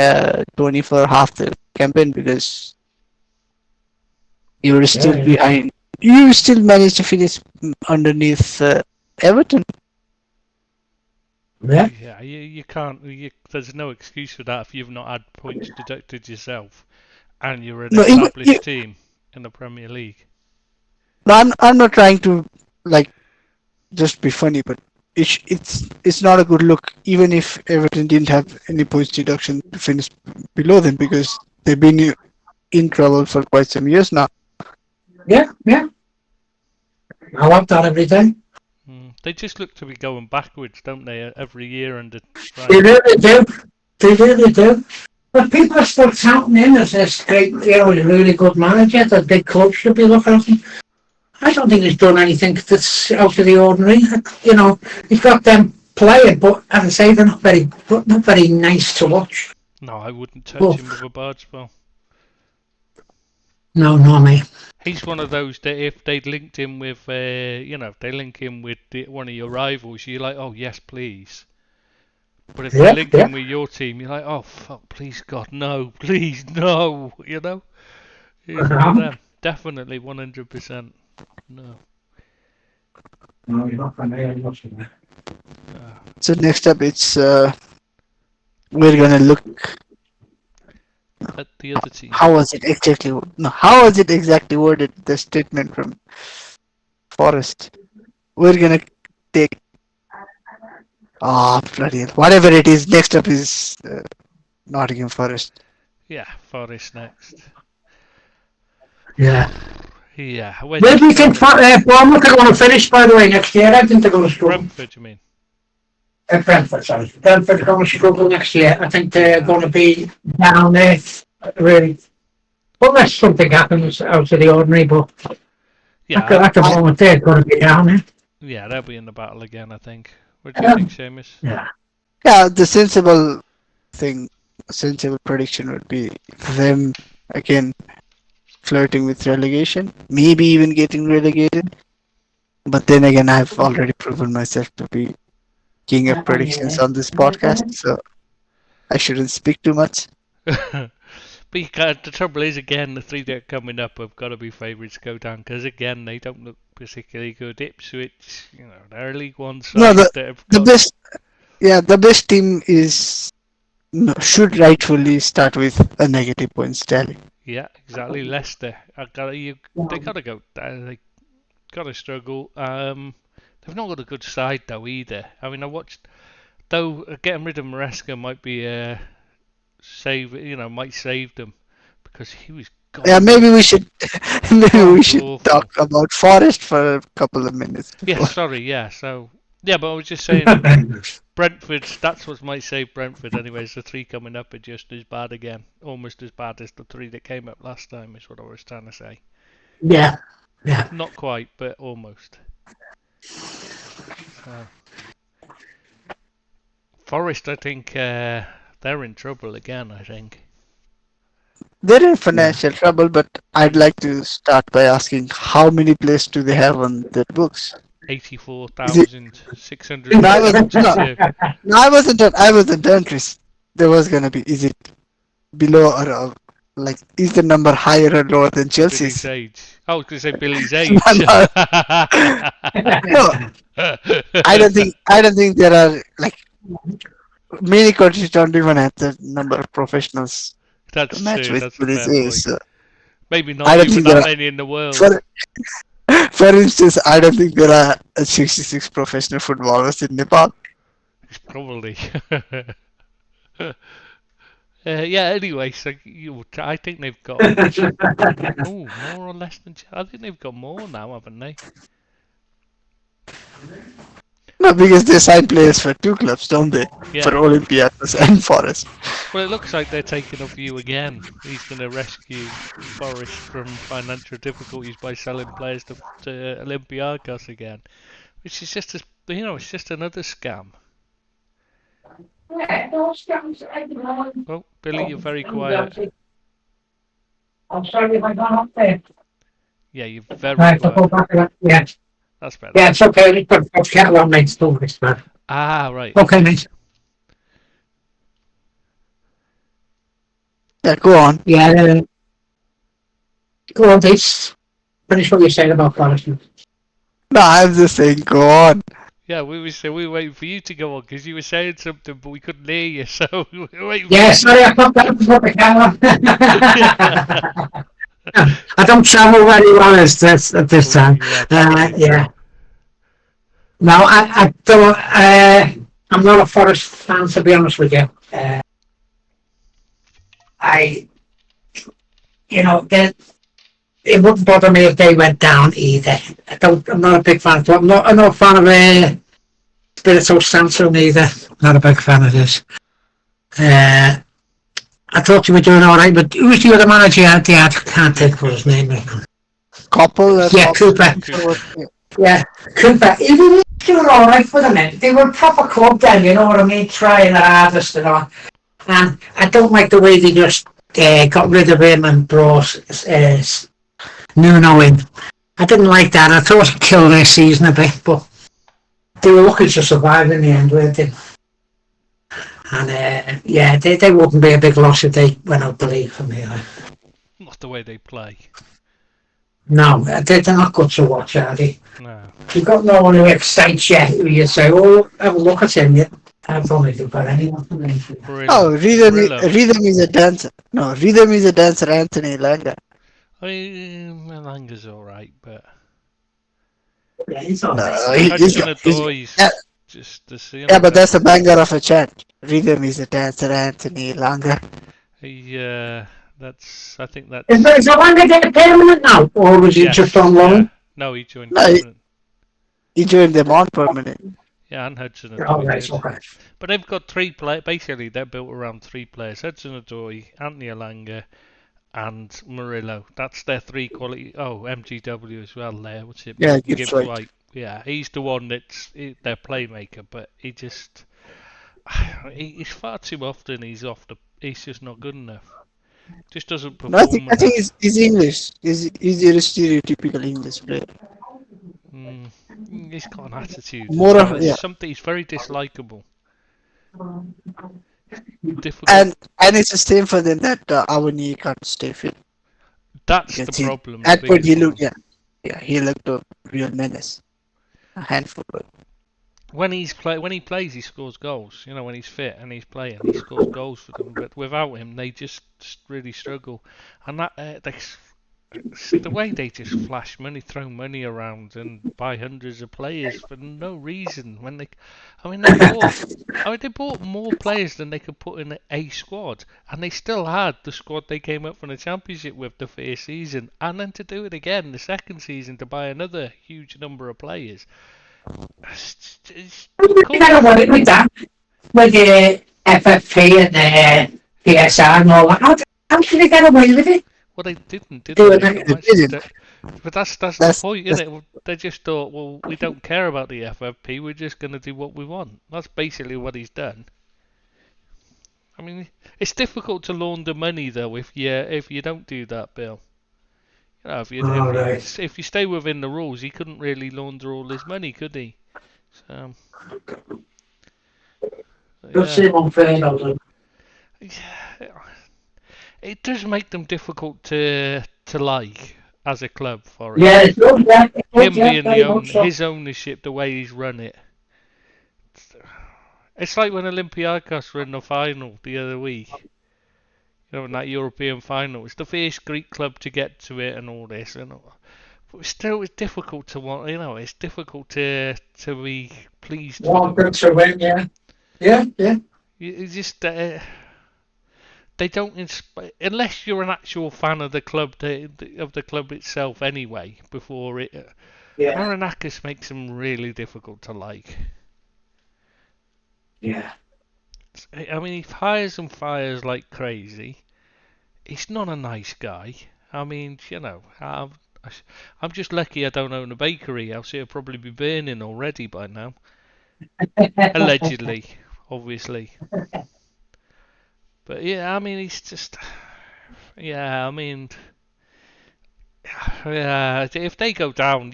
Tony for half the campaign because you were still behind. You still managed to finish underneath Everton. Yeah. Yeah, you can't. There's no excuse for that if you've not had points deducted yourself, and you're an established team in the Premier League. No, I'm not trying to like just be funny, but it's not a good look. Even if Everton didn't have any points deduction to finish below them because they've been in trouble for quite some years now. Yeah, yeah. I want that every day. They just look to be going backwards, don't they? Every year under. They really do. They really do. But people are still counting him as this great, a really good manager. The big club should be looking at him. I don't think he's done anything that's out of the ordinary. He's got them playing, but as I say, they're not very nice to watch. No, I wouldn't touch him with a barge pole. No, not me. He's one of those that if they'd linked him with, if they link him with one of your rivals, you're like, oh yes, please. But if they link him with your team, you're like, oh fuck, please God, no, please no. He's one of them. Definitely 100%. No. No, you're not going to. So next up, it's we're gonna look at the other team. How was it exactly worded? The statement from Forest. We're gonna take. Bloody hell. Whatever it is, next up is Nottingham Forest. Yeah, Forest next. Yeah. Yeah. Maybe we can. Bournemouth are going to finish, by the way, next year. I think they're going to struggle. Brentford, you mean? Brentford, sorry. Brentford are going to struggle next year. I think they're going to be down there, really. Unless something happens out of the ordinary, but at the moment they're going to be down there. Yeah, they'll be in the battle again, I think. What do you think, Seamus? Yeah, the sensible prediction would be them again flirting with relegation, maybe even getting relegated. But then again, I've already proven myself to be king of predictions on this podcast, so I shouldn't speak too much. But the trouble is, again, the three that are coming up have got to be favourites to go down, because again, they don't look particularly good. Ipswich, they're League One side. The best team should rightfully start with a negative points tally. Yeah, exactly. Leicester, they got to go down. They got to struggle. They've not got a good side though either. I mean, I watched. Though getting rid of Maresca might be might save them, because he was. Yeah, maybe we should talk about Forest for a couple of minutes. Yeah, sorry. Yeah, so but I was just saying, Brentford. That's what might save Brentford. Anyways, the three coming up are just as bad again, almost as bad as the three that came up last time. Is what I was trying to say. Yeah. Not quite, but almost. Forest, I think they're in trouble again. I think they're in financial trouble, but I'd like to start by asking how many players do they have on their books? 84,600. No, I wasn't done, Chris. There was gonna be. Is it below or is the number higher or lower than Chelsea's? Billy's age. I was going to say Billy's age. No, I don't think there are many countries don't even have the number of professionals to match with Billy's age. So maybe not even that many in the world. For instance, I don't think there are 66 professional footballers in Nepal. Probably. Anyway, so I think they've got more or less than. I think they've got more now, haven't they? No, because they sign players for two clubs, don't they? Yeah. For Olympiacos and Forest. Well, it looks like they're taking up you again. He's going to rescue Forest from financial difficulties by selling players to Olympiacos again, which is just it's just another scam. Oh, Billy, you're very quiet. I'm sorry if I got up there. Yeah, you're very quiet. Yeah. That's better. Yeah, it's okay. I've kettle on next door, man. Right. Okay, mate. Yeah, go on. Yeah. Go on, Dave. Finish what you're saying about Forest. No, I'm just saying, go on. Yeah, we were waiting for you to go on because you were saying something, but we couldn't hear you, so we were waiting. Yeah, sorry, I thought that was what the camera. I don't travel very well at this time. Yeah. No, I don't. I'm not a Forest fan, to be honest with you. it wouldn't bother me if they went down either. I'm not a big fan of it. I'm not a fan of Spirito Santo either. Not a big fan of this. I thought you were doing all right, but who was the other manager out there? I can't think of his name. Couple. Yeah, Cooper. Yeah, Cooper. He was doing all right for them. They were a proper club then, you know what I mean? Trying their hardest and all. And I don't like the way they just got rid of him and brought Nuno in. I didn't like that. I thought it killed their season a bit, but they were lucky to survive in the end, weren't they? And yeah, they wouldn't be a big loss if they went out the league for me. Not the way they play. No, they're not good to watch, are they? No. You've got no one who excites you. Who you say, oh, have a look at him. I don't think you've got anyone. Oh, Rhythm is a dancer. No, Rhythm is a dancer, Anthony Elanga. I mean, Elanga's alright, but... Yeah, he's all No, right. Just to see yeah, but that's a banger of a chant. Rhythm is a dancer, Anthony Elanga. I think that's... Is Elanga there permanent now? Or was he just on loan? Yeah. No, he joined No, permanent. He joined them on permanent. Yeah, and Hudson Oh, Odoi right, did. okay. But they've got three players. Basically, they're built around three players: Hudson Odoi, Anthony Elanga, and Murillo. That's their three quality. Oh, MGW as well. There, what's it? Yeah, Gibbs Gibbs White. Yeah, he's the one that's their playmaker. But he just, he's far too often he's he's just not good enough. Just doesn't perform. No, I think he's English. He's a stereotypical English player. He's got an attitude. More of something. He's very dislikable. Difficult. And it's the same for them that Avani can't stay fit. That's the problem. At point he looked, he looked a real menace, a handful. When he plays, he scores goals. You know, when he's fit and he's playing, he scores goals for them. But without him, they just really struggle. And that the way they just flash money, throw money around, and buy hundreds of players for no reason. They bought more players than they could put in a squad, and they still had the squad they came up from the Championship with the first season, and then to do it again the second season to buy another huge number of players. You never won it with that, with the FFP and the PSR and all that. How did they get away with it? Well, they didn't, did they? But that's the point, isn't it? They just thought, well, we don't care about the FFP, we're just going to do what we want. That's basically what he's done. I mean, it's difficult to launder money, though, if you don't do that, Bill. You know, if you stay within the rules, he couldn't really launder all his money, could he? So, it does make them difficult to like as a club for it. Yeah, Him being his ownership, the way he's run it. It's like when Olympiacos were in the final the other week. You know, in that European final. It's the first Greek club to get to it and all this. But still, it's difficult to want. You know, it's difficult to be pleased. Want them to win, yeah. Yeah. You just they don't inspire unless you're an actual fan of the club, of the club itself. Anyway, before it, Marinakis makes them really difficult to like. Yeah. I mean, he hires and fires like crazy. He's not a nice guy. I mean, you know, I'm just lucky I don't own a bakery, else it'll probably be burning already by now. Allegedly, obviously. But yeah, I mean, he's just... Yeah, I mean... Yeah, if they go down,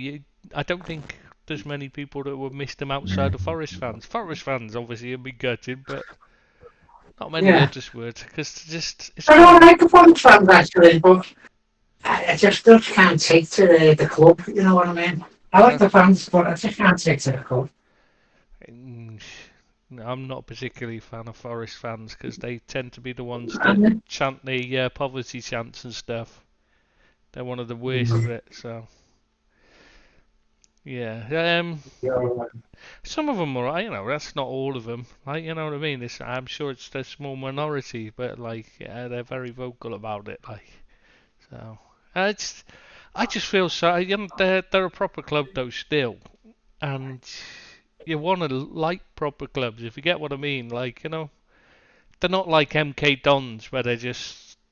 I don't think there's many people that would miss them outside of Forest fans. Forest fans obviously would be gutted, but not many others would, because just... I don't like the Forest fans actually, but I just can't take to the club, you know what I mean? I like the fans, but I just can't take to the club. I'm not particularly a fan of Forest fans, because they tend to be the ones that chant the poverty chants and stuff. They're one of the worst of it, so... Yeah, some of them are, you know, that's not all of them. Like, you know what I mean? I'm sure it's a small minority, but like, yeah, they're very vocal about it. Like, so I just feel so. They're a proper club though still, and you want to like proper clubs if you get what I mean. Like they're not like MK Dons where they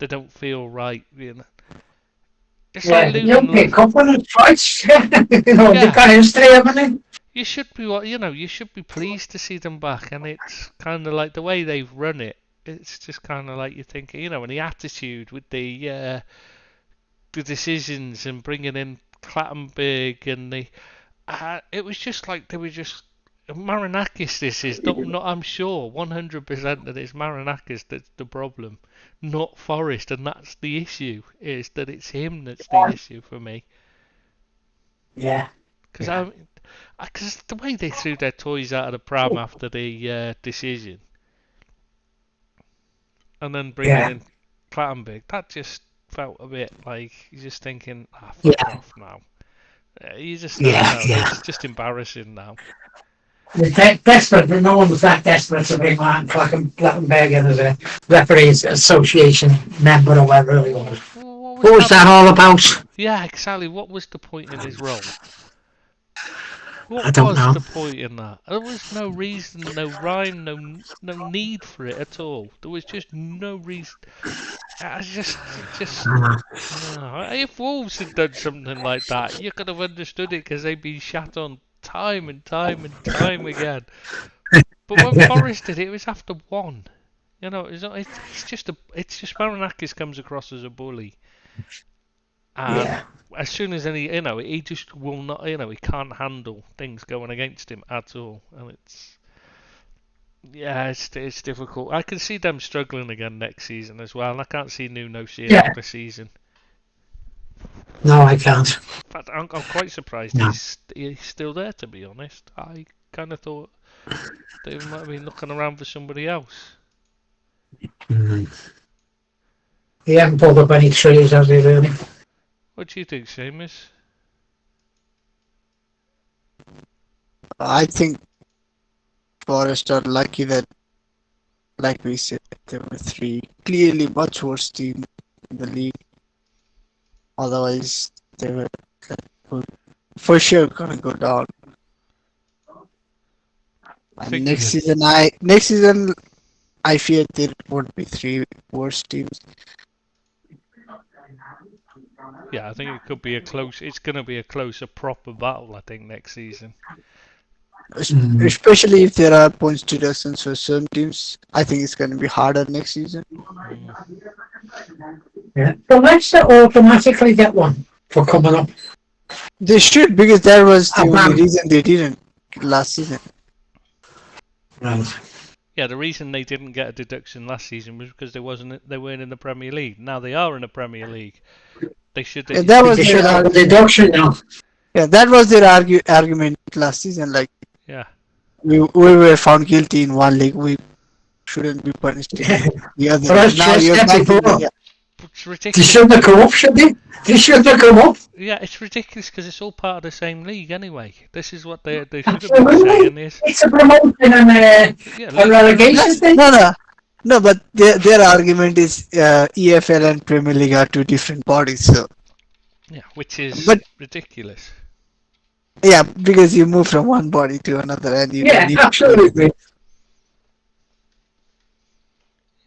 don't feel right. It's Yeah, like you'll Luton. pick up on it twice. The Yeah. kind of history, haven't they? You should be you should be pleased to see them back, and it's kind of like the way they've run it. It's just kind of like you're thinking, and the attitude with the decisions and bringing in Clattenburg and it was just like they were just Marinakis. This is not I'm sure 100% that it's Marinakis that's the problem, not Forrest, and that's the issue. Is that it's him that's the issue for me. Yeah. Because the way they threw their toys out of the pram after the decision, and then bringing in Clattenburg, that just felt a bit like you're just thinking, fuck off now. You just it's just embarrassing now. They're desperate, but no one was that desperate to bring Martin Clattenburg in as a referees association member or whatever it was. What was that all about? Yeah, exactly. What was the point in his role? I don't know. The point in that? There was no reason, no rhyme, no need for it at all. There was just no reason. If Wolves had done something like that, you could have understood it because they'd been shat on time and time and time again. But when Forrest did it, it was after one. It's just Marinakis comes across as a bully. As soon as he just will not, he can't handle things going against him at all, and it's difficult. I can see them struggling again next season as well, and I can't see Nuno seeing another season. No, I can't. But I'm quite surprised he's still there, to be honest. I kind of thought they might have been looking around for somebody else. Mm. He hasn't pulled up any trees, has he, really? What do you think, Seamus? I think Forest are lucky that, like we said, there were three clearly much worse teams in the league. Otherwise, they were for sure gonna go down. And next season, I fear there would be three worse teams. Yeah, I think it could be it's going to be a closer, proper battle, I think, next season. Especially if there are points deductions for some teams, I think it's going to be harder next season. Yeah. So Leicester automatically get one for coming up. They should, because that was the only reason they didn't last season. Right. Yeah, the reason they didn't get a deduction last season was because they weren't in the Premier League. Now they are in the Premier League. They should. They should have a deduction now. Yeah, that was their argument last season. Like, we were found guilty in one league. We shouldn't be punished in the other. It's ridiculous. They shouldn't have come up, should they? They shouldn't have come up. Yeah, it's ridiculous because it's all part of the same league anyway. This is what they should have been saying. It's a promotion and a relegation thing. No, but their argument is EFL and Premier League are two different bodies. So yeah, which is ridiculous. Yeah, because you move from one body to another, and you absolutely.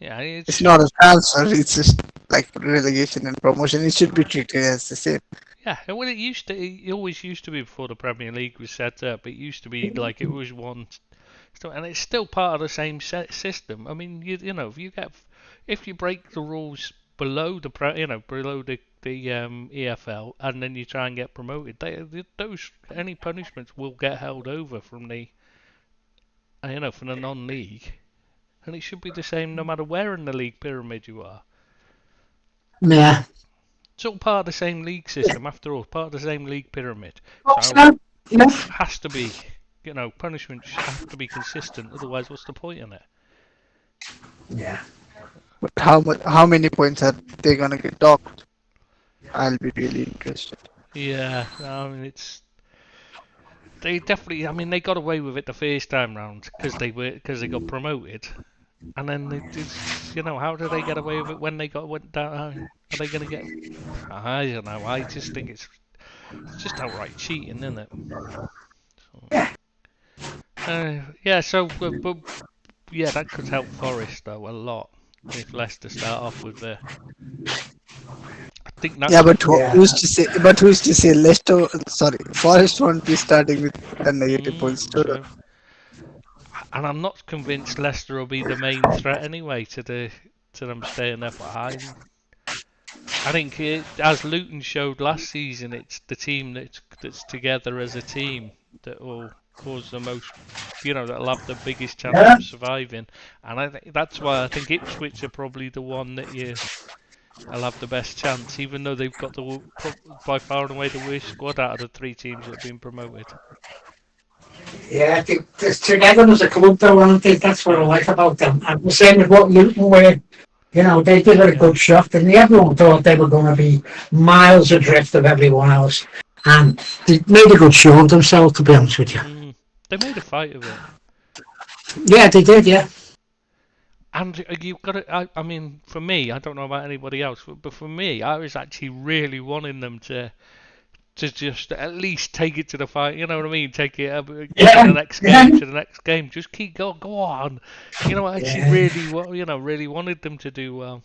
Yeah, it's not a transfer. It's just like relegation and promotion. It should be treated as the same. Yeah, and when it always used to be before the Premier League was set up. It used to be like it was one, and it's still part of the same system. I mean, if you break the rules below the EFL, and then you try and get promoted, any punishments will get held over from the from the non-league. And it should be the same no matter where in the league pyramid you are. Yeah. It's all part of the same league system, after all, part of the same league pyramid. So it has to be, punishments have to be consistent, otherwise what's the point in it? Yeah. But how many points are they going to get docked? I'll be really interested. Yeah, I mean, they definitely, they got away with it the first time round because they got promoted. And then they just, how do they get away with it when they went down? Are they going to get? I don't know. I just think it's just outright cheating, isn't it? Yeah. So, but yeah, that could help Forest though a lot if Leicester start off with the. I think that's. Yeah, but who's to say? But who's to say Leicester? Sorry, Forest won't be starting with a negative points total. True. And I'm not convinced Leicester will be the main threat anyway to them staying up. I think as Luton showed last season, it's the team that's together as a team that will cause the most, that'll have the biggest chance of surviving. And I think that's why I think Ipswich are probably the one that will have the best chance, even though they've got by far and away the worst squad out of the 3 teams that have been promoted. Yeah, I think they're together as a club though, and I think that's what I like about them. And the same with what Luton were. They did a good shot, and everyone thought they were going to be miles adrift of everyone else. And they made a good show of themselves, to be honest with you. They made a fight of it. Yeah, they did, yeah. And you've got to, I mean, for me, I don't know about anybody else, but for me, I was actually really wanting them to just at least take it to the fight. You know what I mean? Take it to the next game, to the next game. Just keep go on. I actually really wanted them to do well.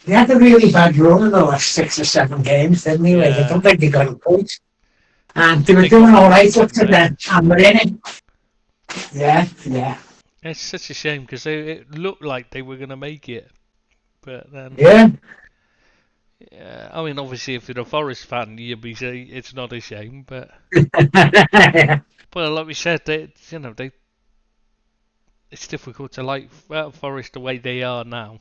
They had a really bad run in the last 6 or 7 games, didn't they? Like, I don't think they got a point. And they were doing all right up to then, and we're in it. Yeah. It's such a shame because it looked like they were going to make it, but then. Yeah. Yeah, I mean, obviously, if you're a Forest fan, you'd be saying it's not a shame, but like we said, it's difficult to like Forest the way they are now.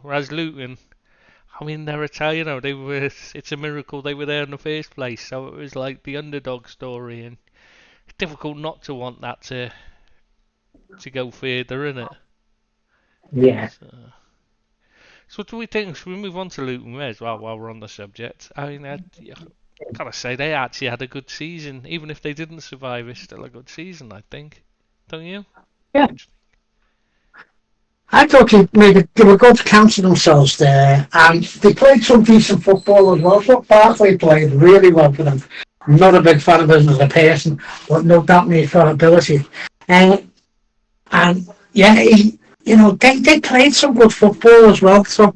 Whereas Luton, I mean, they're Italian, they were. It's a miracle they were there in the first place. So it was like the underdog story, and it's difficult not to want that to go further, isn't it? Yeah. So what do we think? Should we move on to Luton as well while we're on the subject? I mean, I gotta say they actually had a good season. Even if they didn't survive, it's still a good season, I think. Don't you? Yeah. I thought they were going to counter themselves there, and they played some decent football as well. I thought Barkley played really well for them. I'm not a big fan of him as a person, but no doubt he's got ability. And yeah, they played some good football as well. So,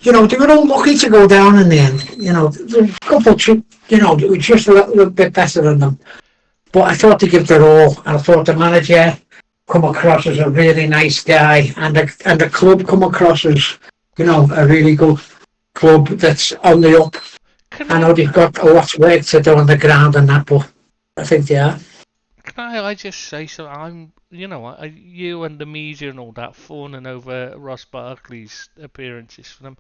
they were all lucky to go down in the end. There's a couple, that were just a little bit better than them. But I thought they gave their all, and I thought the manager come across as a really nice guy, and the club come across as, a really good club that's on the up. I know they've got a lot of work to do on the ground and that, but I think they are. Can I just say so? You and the media and all that fawning over Ross Barkley's appearances for them.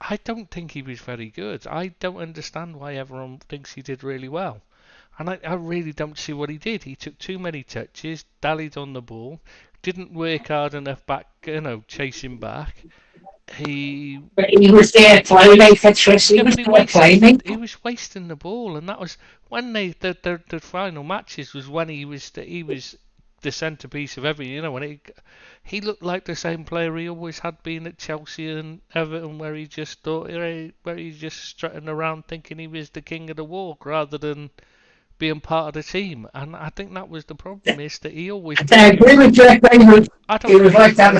I don't think he was very good. I don't understand why everyone thinks he did really well. And I really don't see what he did. He took too many touches, dallied on the ball, didn't work hard enough back, chasing back. He was there playmaker, Tris. He was playmaker. He was wasting the ball, and that was when the final matches was when he was the centrepiece of everything. When he looked like the same player he always had been at Chelsea and Everton, where he just strutting around thinking he was the king of the walk rather than being part of the team. And I think that was the problem, is that he always. I agree with Jack. He was like that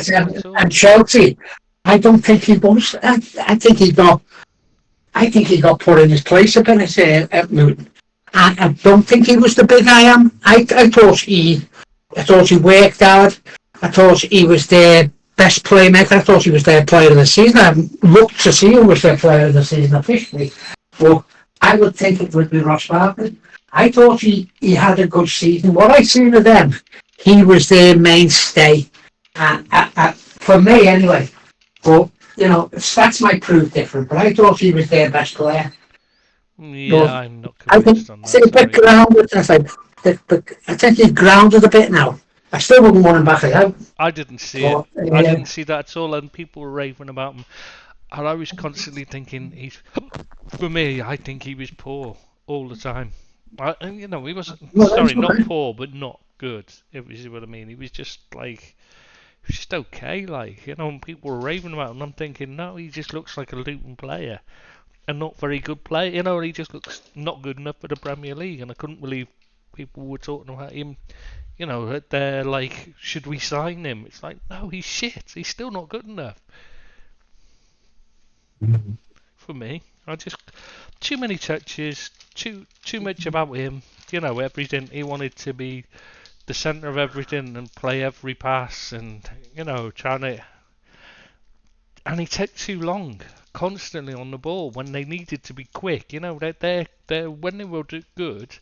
at Chelsea. I don't think he was. I think he got put in his place a bit at Luton. I don't think he was the big I am. I thought he worked hard. I thought he was their best playmaker. I thought he was their player of the season. I haven't looked to see who was their player of the season officially, but I would think it would be Ross Barkley. I thought he had a good season. What I seen of them, he was their mainstay, for me anyway. But, stats might prove different, but I thought he was their best player. Yeah, I'm not convinced on that. I think a bit grounded. I think he's grounded a bit now. I still wouldn't want him back again. I didn't see it. I didn't see that at all, and people were raving about him. And I was constantly thinking, for me, I think he was poor all the time. He wasn't, not poor, but not good. If you see what I mean, he was just like, he was just okay. Like, you know, when people were raving about him, I'm thinking, no, he just looks like a Luton player, and not very good player. You know, he just looks not good enough for the Premier League, and I couldn't believe people were talking about him. You know, they're like, should we sign him? It's like, no, he's shit. He's still not good enough. For me, I just too many touches, too much about him. You know, everything. He wanted to be the centre of everything and play every pass, and you know, and he took too long, constantly on the ball when they needed to be quick. You know, they're when they were good.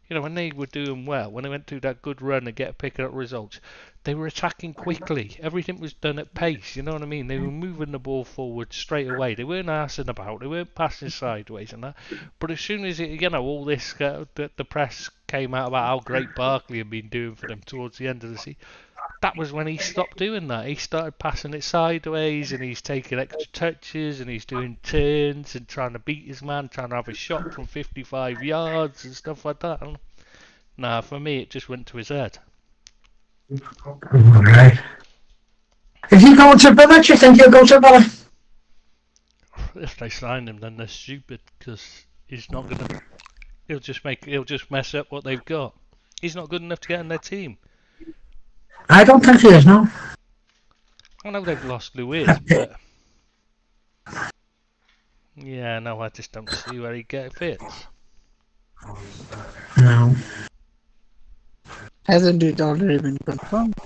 You know, when they were doing well, when they went through that good run and picking up results, they were attacking quickly. Everything was done at pace, you know what I mean? They were moving the ball forward straight away. They weren't arsing about, they weren't passing sideways and that. But as soon as, all this, the press came out about how great Barkley had been doing for them towards the end of the season, that was when he stopped doing that. He started passing it sideways, and he's taking extra touches, and he's doing turns and trying to beat his man, trying to have a shot from 55 yards and stuff like that. And, nah, for me, it just went to his head. Right. If you go to Villa, do you think he'll go to Villa? If they sign him, then they're stupid, because he's not gonna. He'll just mess up what they've got. He's not good enough to get in their team. I don't think he is, no. I know they've lost Luiz, but yeah, no, I just don't see where he fits. No. Hasn't it already been confirmed?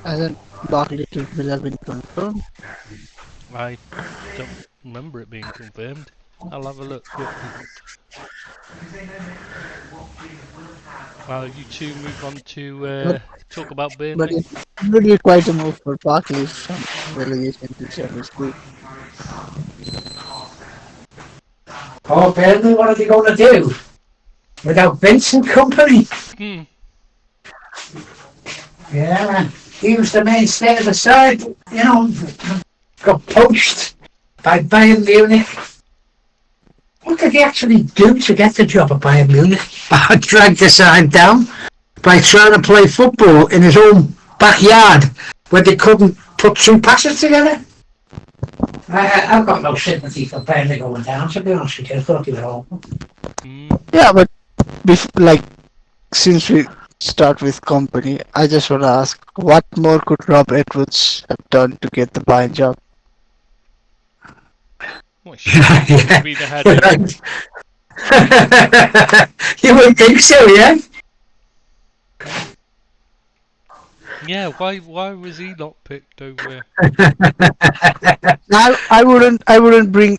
Hasn't Barkley to Villa been confirmed? I don't remember it being confirmed. I'll have a look quickly. Well, you two move on to talk about But Burnley. it would be quite a move for Barkley from relegation to Champions League. Oh, Burnley, what are they going to do? Without Vincent Company? Yeah, man. He was the mainstay of the side, you know. Got poached by Bayern Munich. What did he actually do to get the job at Bayern Munich? Drag the side down by trying to play football in his own backyard where they couldn't put two passes together. I've got no sympathy for Burnley going down, to be honest with you. I thought they were awful. Yeah, but since we start with Company, I just want to ask, what more could Rob Edwards have done to get the Bayern job? Well, yeah. Be the head You would think so, yeah? Yeah, why was he not picked over? I wouldn't bring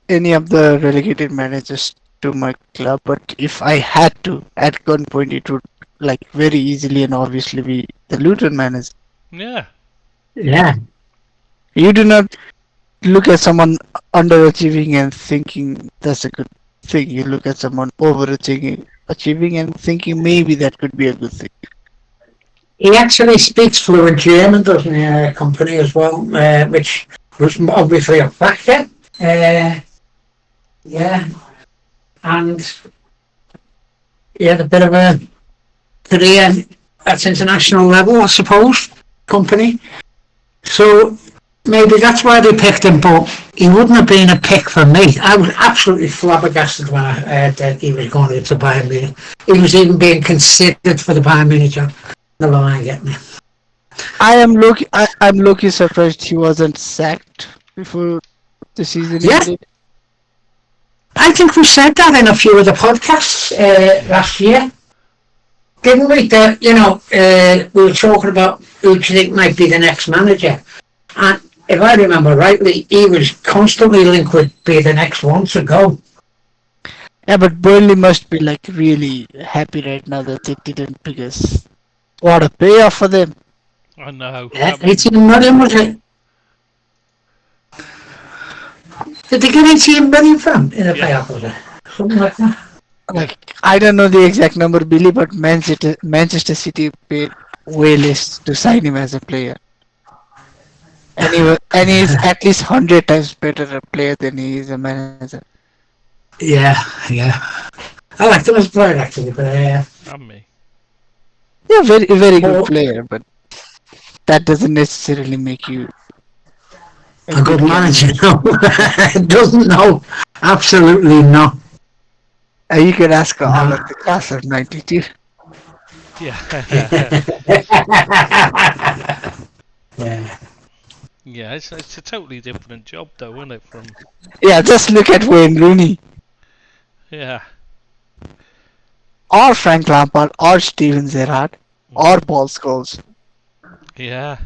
any of the relegated managers to my club, but if I had to, at gunpoint, it would very easily and obviously be the Luton manager. Yeah. Yeah. You do not look at someone underachieving and thinking that's a good thing. You look at someone achieving and thinking maybe that could be a good thing. He actually speaks fluent German, doesn't he, Company as well, which was obviously a factor. Yeah. And he had a bit of a career at international level, I suppose, Company. So maybe that's why they picked him, but he wouldn't have been a pick for me. I was absolutely flabbergasted when I heard that he was going to Bayern Munich. He was even being considered for the Bayern Munich job. Never mind getting it. I'm lucky surprised he wasn't sacked before the season ended. I think we said that in a few of the podcasts last year, didn't we? That we were talking about who do you think might be the next manager, and if I remember rightly, he was constantly linked with be the next one to go. Yeah, but Burnley must be really happy right now that they didn't, because what a payoff for them. I know. Yeah, 18 million was it? Did they get 18 million from in a payoff, was it? Something like that. I don't know the exact number, Billy, but Manchester City paid way less to sign him as a player. And he's at least 100 times better a player than he is a manager. Yeah. I liked him as a player actually, but And me. Yeah, very good Well- player, but that doesn't necessarily make you a good candidate. manager. No, it doesn't. No, absolutely not. You can ask No. all of the class of '92. Yeah. Yeah. Yeah, it's a totally different job though, isn't it? From Yeah, just look at Wayne Rooney, yeah. or Frank Lampard, or Steven Gerrard, or Paul Scholes. Yeah.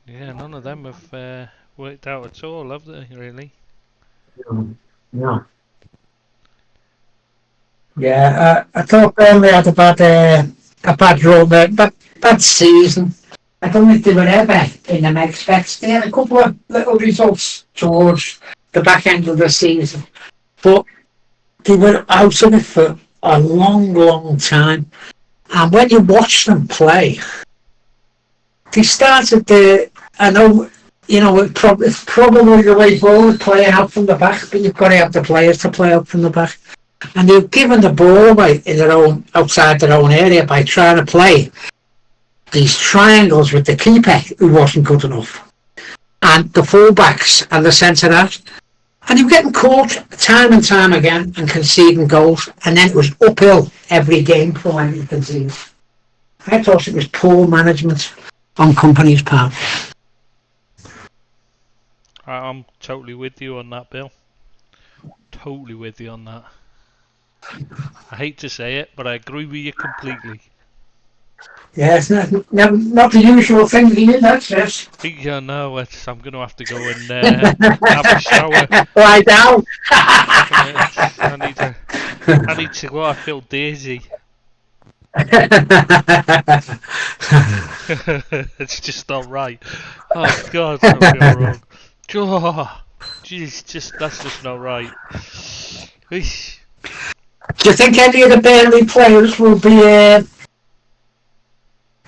Yeah, none of them have worked out at all, have they, really? No. Yeah, I thought Burnley had a bad run there, but bad season. I don't think they were ever in the next best. They had a couple of little results towards the back end of the season, but they were out of it for a long, long time. And when you watch them play, they started the. I know, it's probably the way forward, playing out from the back, but you've got to have the players to play out from the back. And they're giving the ball away in outside their own area by trying to play these triangles with the keeper who wasn't good enough, and the fullbacks and the centre half. And you're getting caught time and time again and conceding goals, and then it was uphill every game from when you conceded. I thought it was poor management on company's part. I'm totally with you on that, Bill. Totally with you on that. I hate to say it, but I agree with you completely. Yeah, it's not the usual thing here, that's it. Yeah, no, I'm going to have to go and have a shower. Lie down. I need to go. I feel dizzy. It's just not right. Oh God, I feel wrong. Oh, jeez, that's just not right. Eesh. Do you think any of the Burnley players will be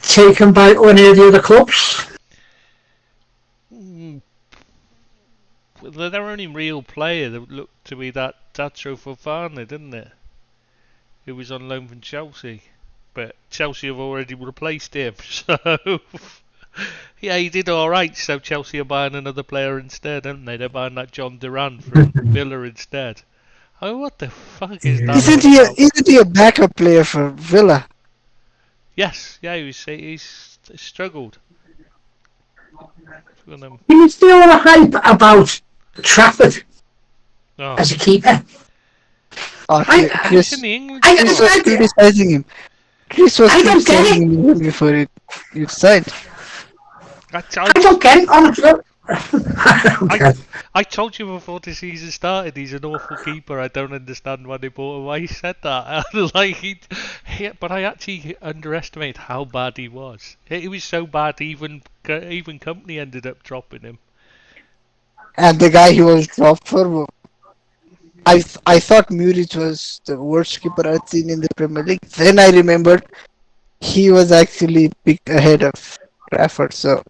taken by any of the other clubs? Well, their only real player that looked to be that Datro Fofana, didn't it? Who was on loan from Chelsea. But Chelsea have already replaced him, so yeah, he did alright, so Chelsea are buying another player instead, aren't they? They're buying that John Duran from Villa instead. Oh, what the fuck is that? Isn't he a backup player for Villa? Yes, yeah, he's struggled. He was still on a hype about Trafford Oh, as a keeper. Or he's in the England. Chris was criticizing him. Chris was I don't get criticizing him before it signed. I I don't get it, honestly. I don't get it. I told you before the season started, he's an awful keeper. I don't understand why they bought him. Why he said that? But I actually underestimated how bad he was. He was so bad, even company ended up dropping him. And the guy he was dropped for, I thought Muric was the worst keeper I'd seen in the Premier League. Then I remembered he was actually picked ahead of Trafford. So,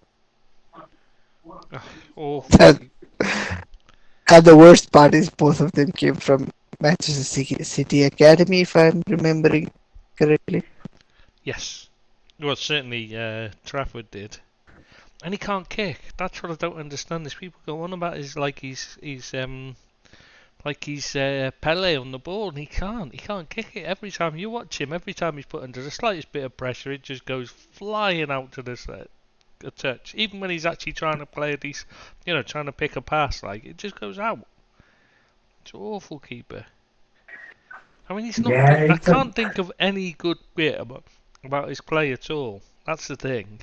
and the worst part is both of them came from Manchester City Academy, if I'm remembering correctly. Yes. Well, certainly Trafford did. And he can't kick. That's what I don't understand. These people go on about is like he's Pele on the ball, and he can't kick it. Every time you watch him, every time he's put under the slightest bit of pressure, it just goes flying out to the touch. Even when he's actually trying to play trying to pick a pass, like it just goes out. It's an awful keeper. I mean, he's not. Yeah, I can't think of any good bit about his play at all. That's the thing.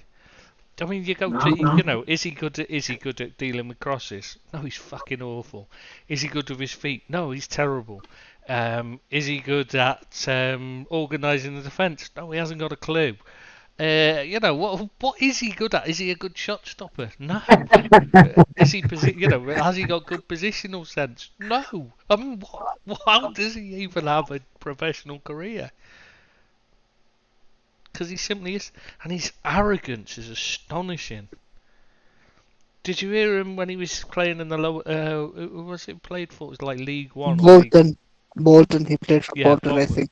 I mean, is he good at dealing with crosses? No, he's fucking awful. Is he good with his feet? No, he's terrible. Is he good at organising the defence? No, he hasn't got a clue. What is he good at? Is he a good shot stopper? No. Is he has he got good positional sense? No. I mean, how does he even have a professional career? Because he simply is, and his arrogance is astonishing. Did you hear him when he was playing in the lower? Who was it played for? It was like League One. Bolton. Bolton. He played for Yeah, Bolton, I think.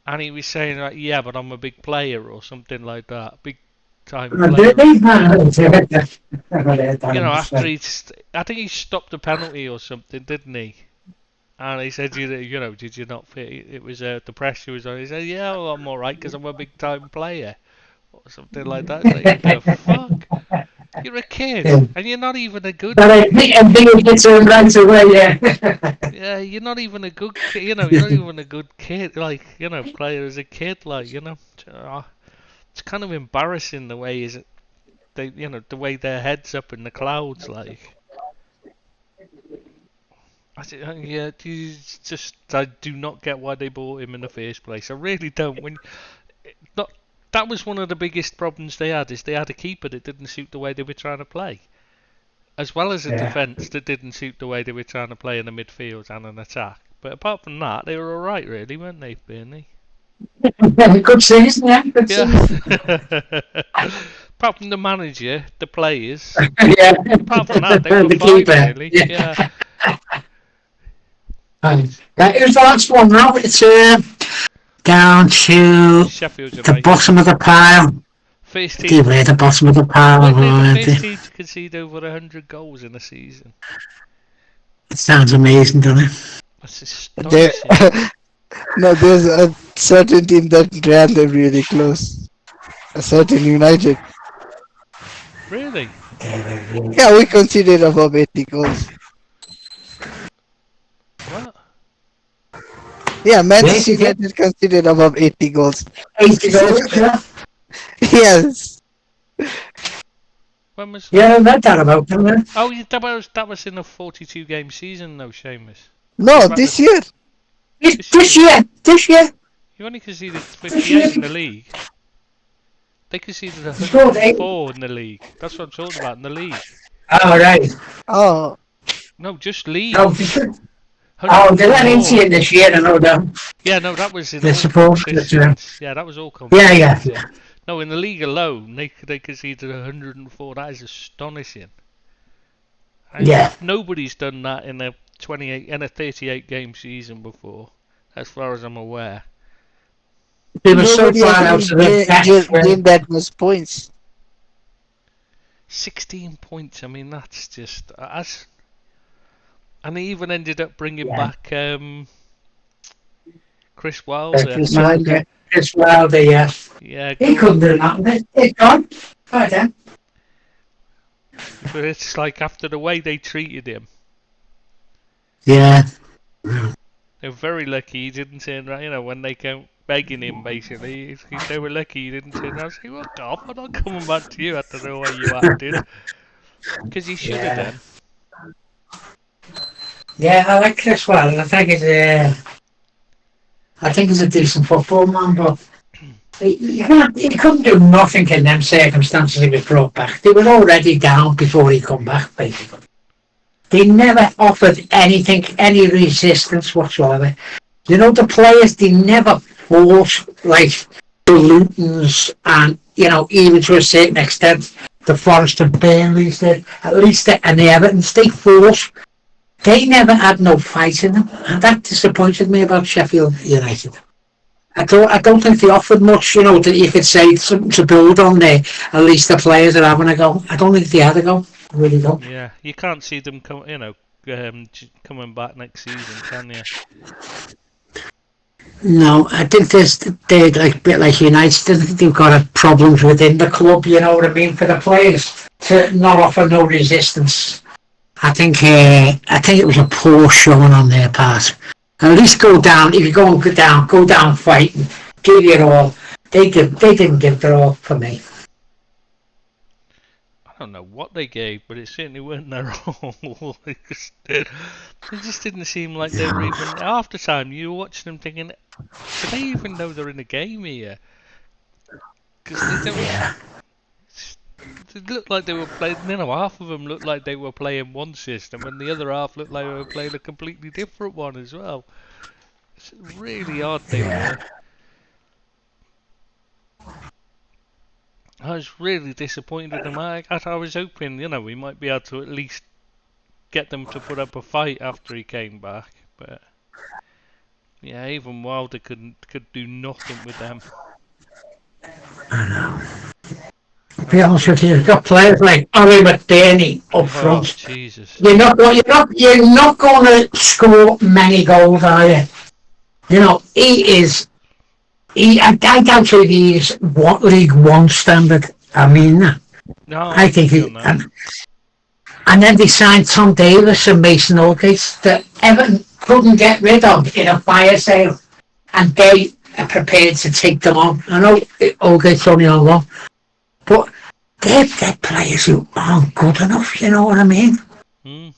and he was saying like, yeah, but I'm a big player or something like that, big time They, player. they've heard that. I've heard that, You know, I I think he stopped a penalty or something, didn't he? And he said, you know, did you not fit? It was the pressure was on. He said, yeah, well, I'm all right because I'm a big time player or something like that. It's like, the fuck? You're a kid Yeah. and you're not even a good. But I think it gets him right away, yeah. Yeah, you're not even a good kid. You know, you're not even a good kid. Like, you know, player as a kid. Like, you know, it's kind of embarrassing the way is it. They, you know, the way their heads up in the clouds. Like, yeah, I do not get why they bought him in the first place. I really don't. Not, that was one of the biggest problems they had. Is they had a keeper that didn't suit the way they were trying to play, as well as a defence that didn't suit the way they were trying to play in the midfield and an attack. But apart from that, they were all right, really, weren't they, Burnley? Good season, yeah. Good season. Apart from the manager, the players. Yeah. Apart from that, they were The fine, keeper. really. Yeah. Yeah. Who's the last one now? It's down to Sheffield the United. bottom of the pile. First They team. were the bottom of the pile. Weren't they the aren't first they? team to concede over 100 goals in a season? It sounds amazing, doesn't it? That's There, astonishing. no, there's a certain team that ran them really close. A certain United. Really? Yeah, we conceded above 80 goals. What? Yeah, Manchester Yes, United conceded above 80 goals. 80 goals, yeah. Yes. When was Yeah, I read that about them, yeah. Oh, yeah, that was in a 42 game season, though, Seamus. No, About this the- year. This year. You only conceded 58 in the league. They conceded Scored 104 in the league. That's what I'm talking about in the league. Oh, right. Oh, No, just league. Oh, they went 104. into it this year, I know that. Yeah, no, that was in They're all supposed to, competitions. Yeah, that was all Yeah, competitions. yeah. No, in the league alone, they conceded 104. That is astonishing. And Yeah. nobody's done that in a 38 game season before, as far as I'm aware. They were so nobody far out has of the catch. gained that much points. 16 points. I mean, that's just and they even ended up bringing Yeah. back Chris Wilder. Chris Wilder, yeah. Yeah, He couldn't do nothing. It's gone. Right then. but it's like after the way they treated him, Yeah. they were very lucky he didn't turn around. You know, when they came begging him, basically, they were lucky he didn't turn around and say, "Well, God, I'm not coming back to you after the way you acted," because he should have done. Yeah, I like Chris Wilder. I think he's a decent football man, but he couldn't do nothing in them circumstances he was brought back. They were already down before he come back, basically. They never offered anything, any resistance whatsoever. You know, the players, they never forced, like, the Lutons and, you know, even to a certain extent, the Forest and Burnleys did, at least, and the Evertons, they forced. They never had no fight in them, and that disappointed me about Sheffield United. I don't think they offered much, you know, that you could say something to build on there. At least the players are having a go. I don't think they had a go. I really don't. Yeah, you can't see them coming back next season, can you? No, I think they're like a bit like United. I think they've got problems within the club. You know what I mean? For the players to not offer no resistance. I think it was a poor showing on their part. At least go down. If you go down fighting, give it all. They didn't give their all for me. I don't know what they gave, but it certainly weren't their all. It just didn't seem like they were even. Half the time you were watching them thinking, do they even know they're in a game here? Because they don't. Yeah. It looked like they were playing. You know, half of them looked like they were playing one system, and the other half looked like they were playing a completely different one as well. It's really odd they were. I was really disappointed in them. I was hoping, you know, we might be able to at least get them to put up a fight after he came back, but Yeah, even Wilder could do nothing with them. I know. To be honest with you, you've got players like Harry McBurney up Oh, front. Jesus. You're not going to score many goals, are you? You know, he is. I doubt if he's what League One standard. I mean that. No, I think he. don't know. And then they signed Tom Davis and Mason Holgate that Everton couldn't get rid of in a fire sale, and they are prepared to take them on. I know Holgate's only on one, but they're players who aren't good enough. You know what I mean? Mm.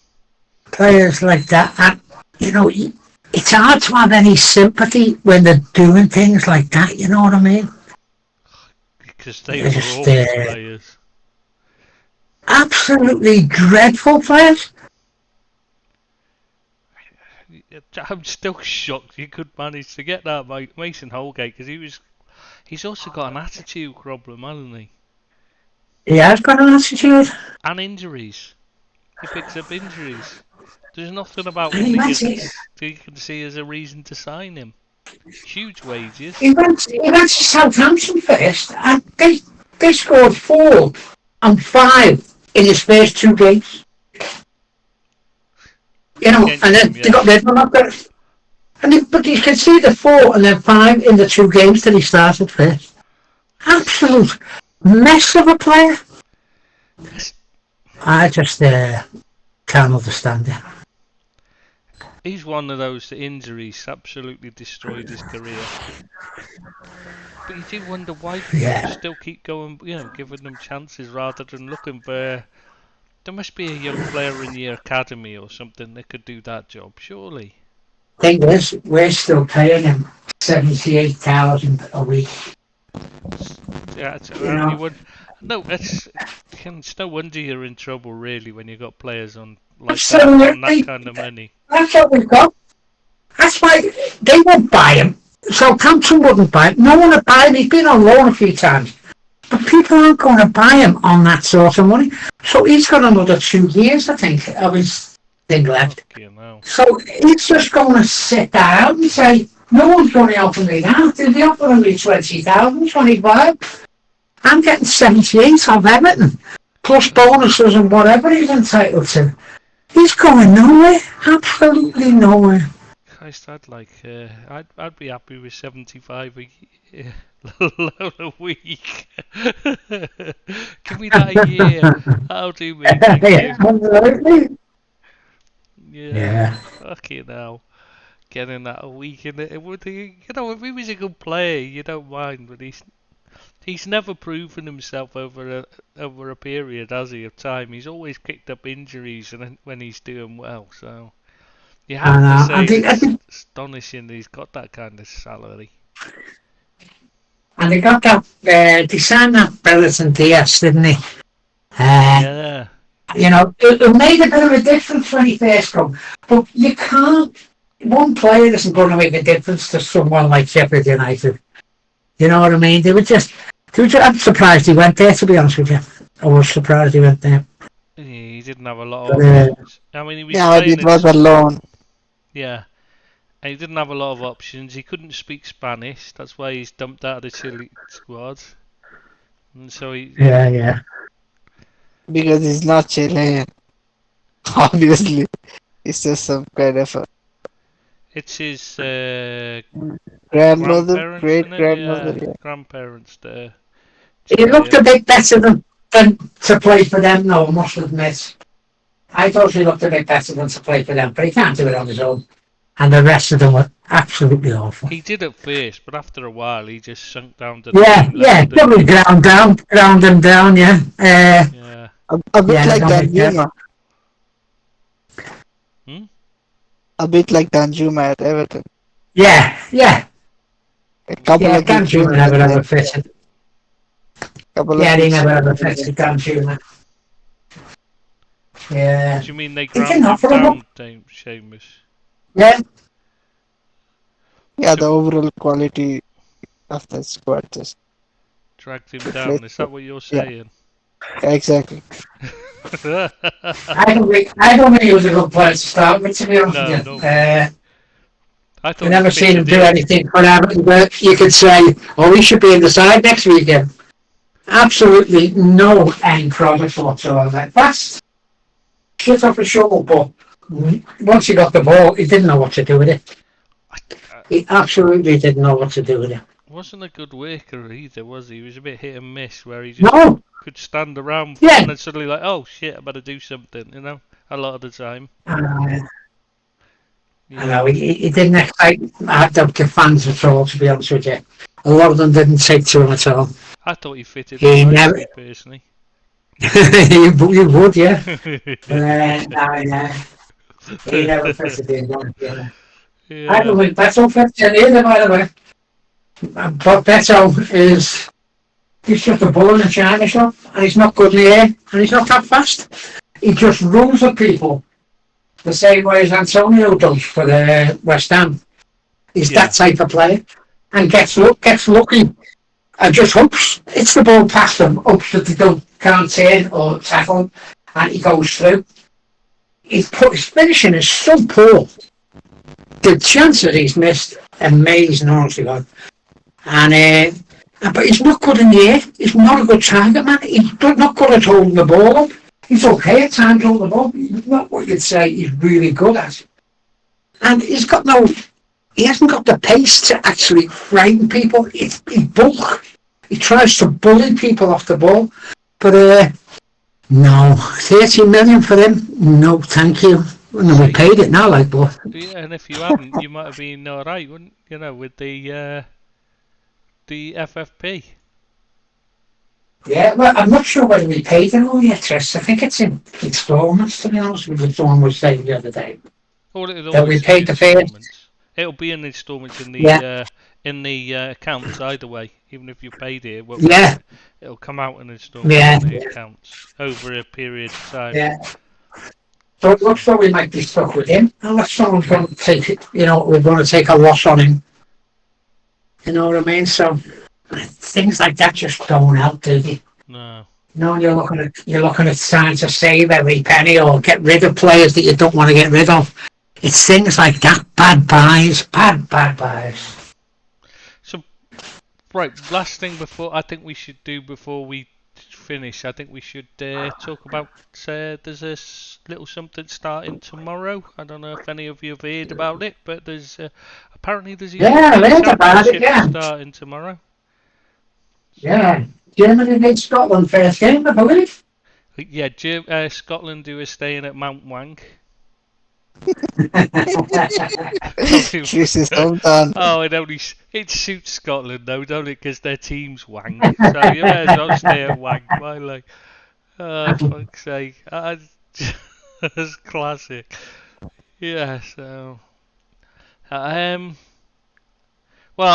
Players like that, and you know, it's hard to have any sympathy when they're doing things like that. You know what I mean? Because they They're were just, awful players. Absolutely dreadful players. I'm still shocked you could manage to get that Mason Holgate, because he's also got an attitude problem, hasn't he? He has got an attitude. And injuries. He picks up injuries. There's nothing about And him he that went, you can see as a reason to sign him. Huge wages. he went to Southampton first, and they scored 4 and 5 in his first 2 games. You know, and then they got rid of him after. But you can see the 4 and then 5 in the 2 games that he started first. Absolute mess of a player. I just can't understand it. He's one of those injuries absolutely destroyed his career. But you do wonder why people still keep going, giving them chances rather than looking for. There must be a young player in your academy or something that could do that job, surely. Thing is, we're still paying him 78,000 a week. Yeah, it's no wonder you're in trouble, really, when you've got players on that kind of money. That's what we've got. That's why they won't buy him. Southampton wouldn't buy him. No one would buy him. He's been on loan a few times. But people aren't going to buy him on that sort of money. So he's got another 2 years, I think, of his thing left. So he's just going to sit down and say, no one's going to offer me that. They'll be offering me 20,000, 25. I'm getting 78 of everything, plus bonuses and whatever he's entitled to. He's going nowhere. Absolutely nowhere. Christ, I'd be happy with 75 a week. Give me that a year. That'll do me. Absolutely. Yeah. Fucking hell. Getting that a week in it. If he was a good player, you don't mind, but he's never proven himself over a period, has he, of time. He's always kicked up injuries when he's doing well, so you have to say it's astonishing that he's got that kind of salary. And they got that, they signed that Brereton Diaz, didn't they? Yeah. You know, it made a bit of a difference when he first come, but you can't. One player isn't going to make a difference to someone like Sheffield United. You know what I mean? I'm surprised he went there, to be honest with you. I was surprised he went there. He didn't have a lot of options. I mean, he was it was alone. Yeah. And he didn't have a lot of options. He couldn't speak Spanish. That's why he's dumped out of the Chile squad. And so Yeah. Because he's not Chilean. Obviously. It's just some kind of it's his grandmother, great-grandmother. Yeah. Grandparents there. He looked a bit better than to play for them, though, I must admit. I thought he looked a bit better than to play for them, but he can't do it on his own. And the rest of them were absolutely awful. He did at first, but after a while he just sunk down to probably ground him down, yeah. A bit like Danjuma. A bit like Danjuma at Everton. Yeah. A couple of Danjuma never ever fitted. He never ever fitted Danjuma. Yeah. What do you mean they ground him down, Seamus? Yeah. Yeah, the overall quality of the squad just dragged him down. Is that what you're saying? Yeah, exactly. I don't think he was a good player to start with, to be honest with you. I thought I've never he seen him fitted do in. anything for Everton where you could say, oh, he should be in the side next weekend. Absolutely no end product whatsoever. That's shit off his shovel, but once he got the ball, he didn't know what to do with it. He absolutely didn't know what to do with it. Wasn't a good worker either, was he? He was a bit hit and miss, where he just No, could stand around yeah. and then suddenly like, oh shit, I better do something, you know? A lot of the time. I Yeah. know, he didn't excite the fans at all, to be honest with you. A lot of them didn't take to him at all. I thought he fitted He in never- nicely, personally. you would, yeah. He never fitted in. Yeah. I don't Yeah. think Beto fits in either, by the way. But Beto he's just a bull in a china shop, and he's not good in the air, and he's not that fast. He just runs at people the same way as Antonio does for the West Ham. He's Yeah. that type of player, and gets lucky, and just hopes it's the ball past them, hopes that they can't turn or tackle him, and he goes through. His finishing is so poor. The chances he's missed, amazing, honestly, God. And but he's not good in the air. He's not a good target man. He's not good at holding the ball up. He's okay at times holding the ball. He's not what you'd say he's really good at. And he hasn't got the pace to actually frighten people. He's bulk. He tries to bully people off the ball. But no, 30 million for him? No, thank you. No, we paid it now, like, but Yeah, and if you hadn't, you might have been alright, wouldn't you? Know, with the FFP. yeah, well, I'm not sure whether we paid it all yet, Tris. I think it's in installments, to be honest with you. Someone was saying the other day. Or it'll That we always paid be the fee. installments. It'll be in installments in the accounts either way. Even if you paid it, it'll come out in installments in the accounts over a period of time. Yeah. So it looks like we might be stuck with him, unless someone's going to take it. You know, we're going to take a loss on him. You know what I mean? So things like that just don't help, do they? No. No, you're looking at trying to save every penny or get rid of players that you don't want to get rid of. It's things like that. Bad buys. So, right, last thing before we finish, I think we should talk about there's a little something starting tomorrow. I don't know if any of you have heard about it, but there's apparently there's a I heard about it, championship starting tomorrow. Yeah, Germany needs Scotland first game, I believe. Yeah, Scotland who are staying at Mount Wang. Jesus, hold on. Oh, it suits Scotland though, don't it? Because their team's Wang, so you may as well stay at Wang. Fuck's sake, that's classic. Yeah, so well,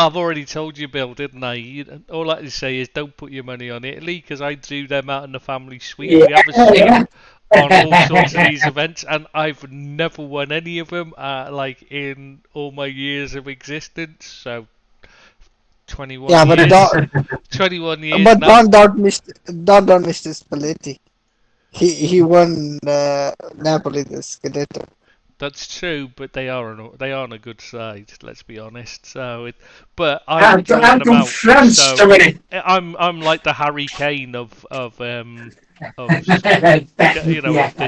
I've already told you, Bill, didn't I? All I can say is don't put your money on Italy, because I do them out in the family suite. We have a suite on all sorts of these events, and I've never won any of them, like in all my years of existence. So 21 Yeah, but years. 21 years. But now. don't miss Mr. Spalletti. He won Napoli the Scudetto. That's true, but they aren't a good side. Let's be honest. So, but I'm France to win it. I'm like the Harry Kane of of this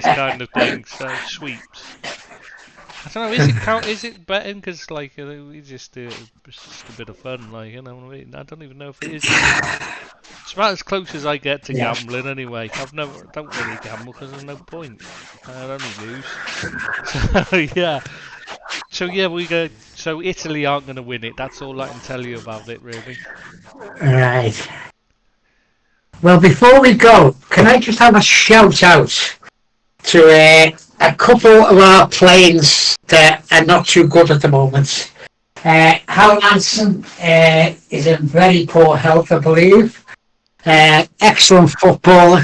kind of thing. So sweeps. I don't know. Is it betting? Because like we just do it. It's just a bit of fun. Like I don't even know if it is. It's about as close as I get to gambling. Anyway, don't really gamble because there's no point. I'd only lose. So yeah. So yeah, we go. So Italy aren't going to win it. That's all I can tell you about it, really. Right. Well, before we go, can I just have a shout out to a couple of our planes that are not too good at the moment. Hal Hansen is in very poor health, I believe. Excellent footballer,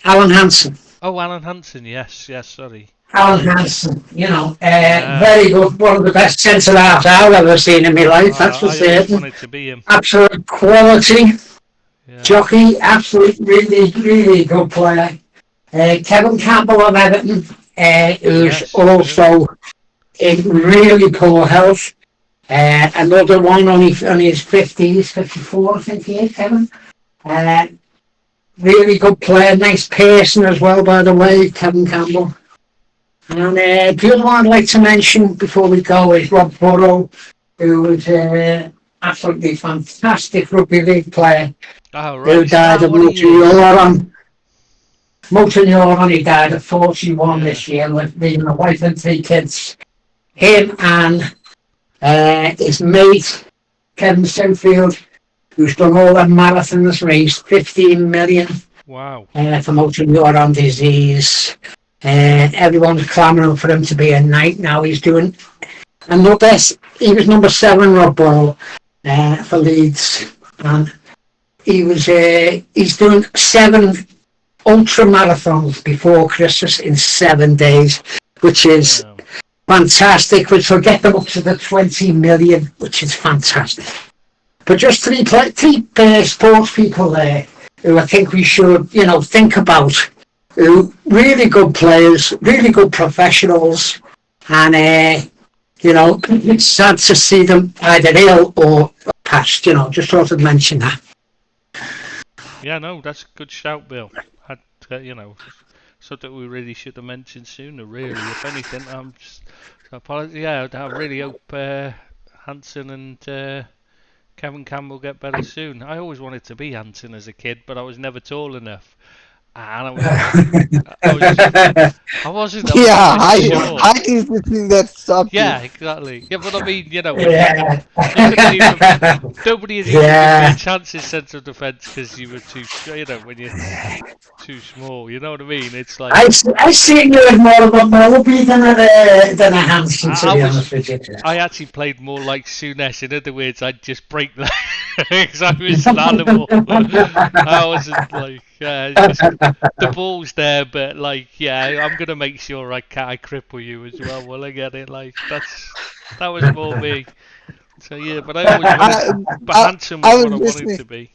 Alan Hansen. Oh, Alan Hansen, yes, sorry. Alan Hansen, very good, one of the best centre halves I've ever seen in my life, that's for certain. Wanted to be him. Absolute quality. Jockey, absolute, really, really good player. Kevin Campbell of Everton, who's also in really poor health. Another one on his 50s, 54, I think he is, Kevin. Really good player, nice person as well, by the way, Kevin Campbell. And the other one I'd like to mention before we go is Rob Burrow, who was absolutely fantastic rugby league player. Oh, right. Who died of motor neuron. Motor neuron, he died at 41 this year, with leaving a wife and 3 kids. Him and his mate, Kevin Southfield, who's done all the marathons, raised 15 million. Wow. For motor neuron disease. Everyone's clamouring for him to be a knight now. He's doing another. He was number 7, Rob Burrow, for Leeds, and he's doing 7 ultra marathons before Christmas in 7 days, which is fantastic. Which will get them up to the 20 million, which is fantastic. But just three sports people there who I think we should, think about. Really good players, really good professionals, and it's sad to see them either ill or past. Just sort of mention that. Yeah, no, that's a good shout, Bill. Something we really should have mentioned sooner. Really, if anything, I really hope Hansen and Kevin Campbell get better soon. I always wanted to be Hansen as a kid, but I was never tall enough. And I wasn't. Height is the thing that stopped you. Yeah, exactly. Yeah, but I mean, Yeah. nobody had even given you a chance in central defence because you were too, when you're too small. You know what I mean? It's like I seen you as more of a Moby than a Hansen, to be honest with you. I actually played more like Souness. In other words, I'd just break the legs. I was an animal. I wasn't like. Just, the ball's there, but I'm gonna make sure I cripple you as well. Will I get it? That was more me. So yeah, but I always wanted, but Hansen was what I wanted to be.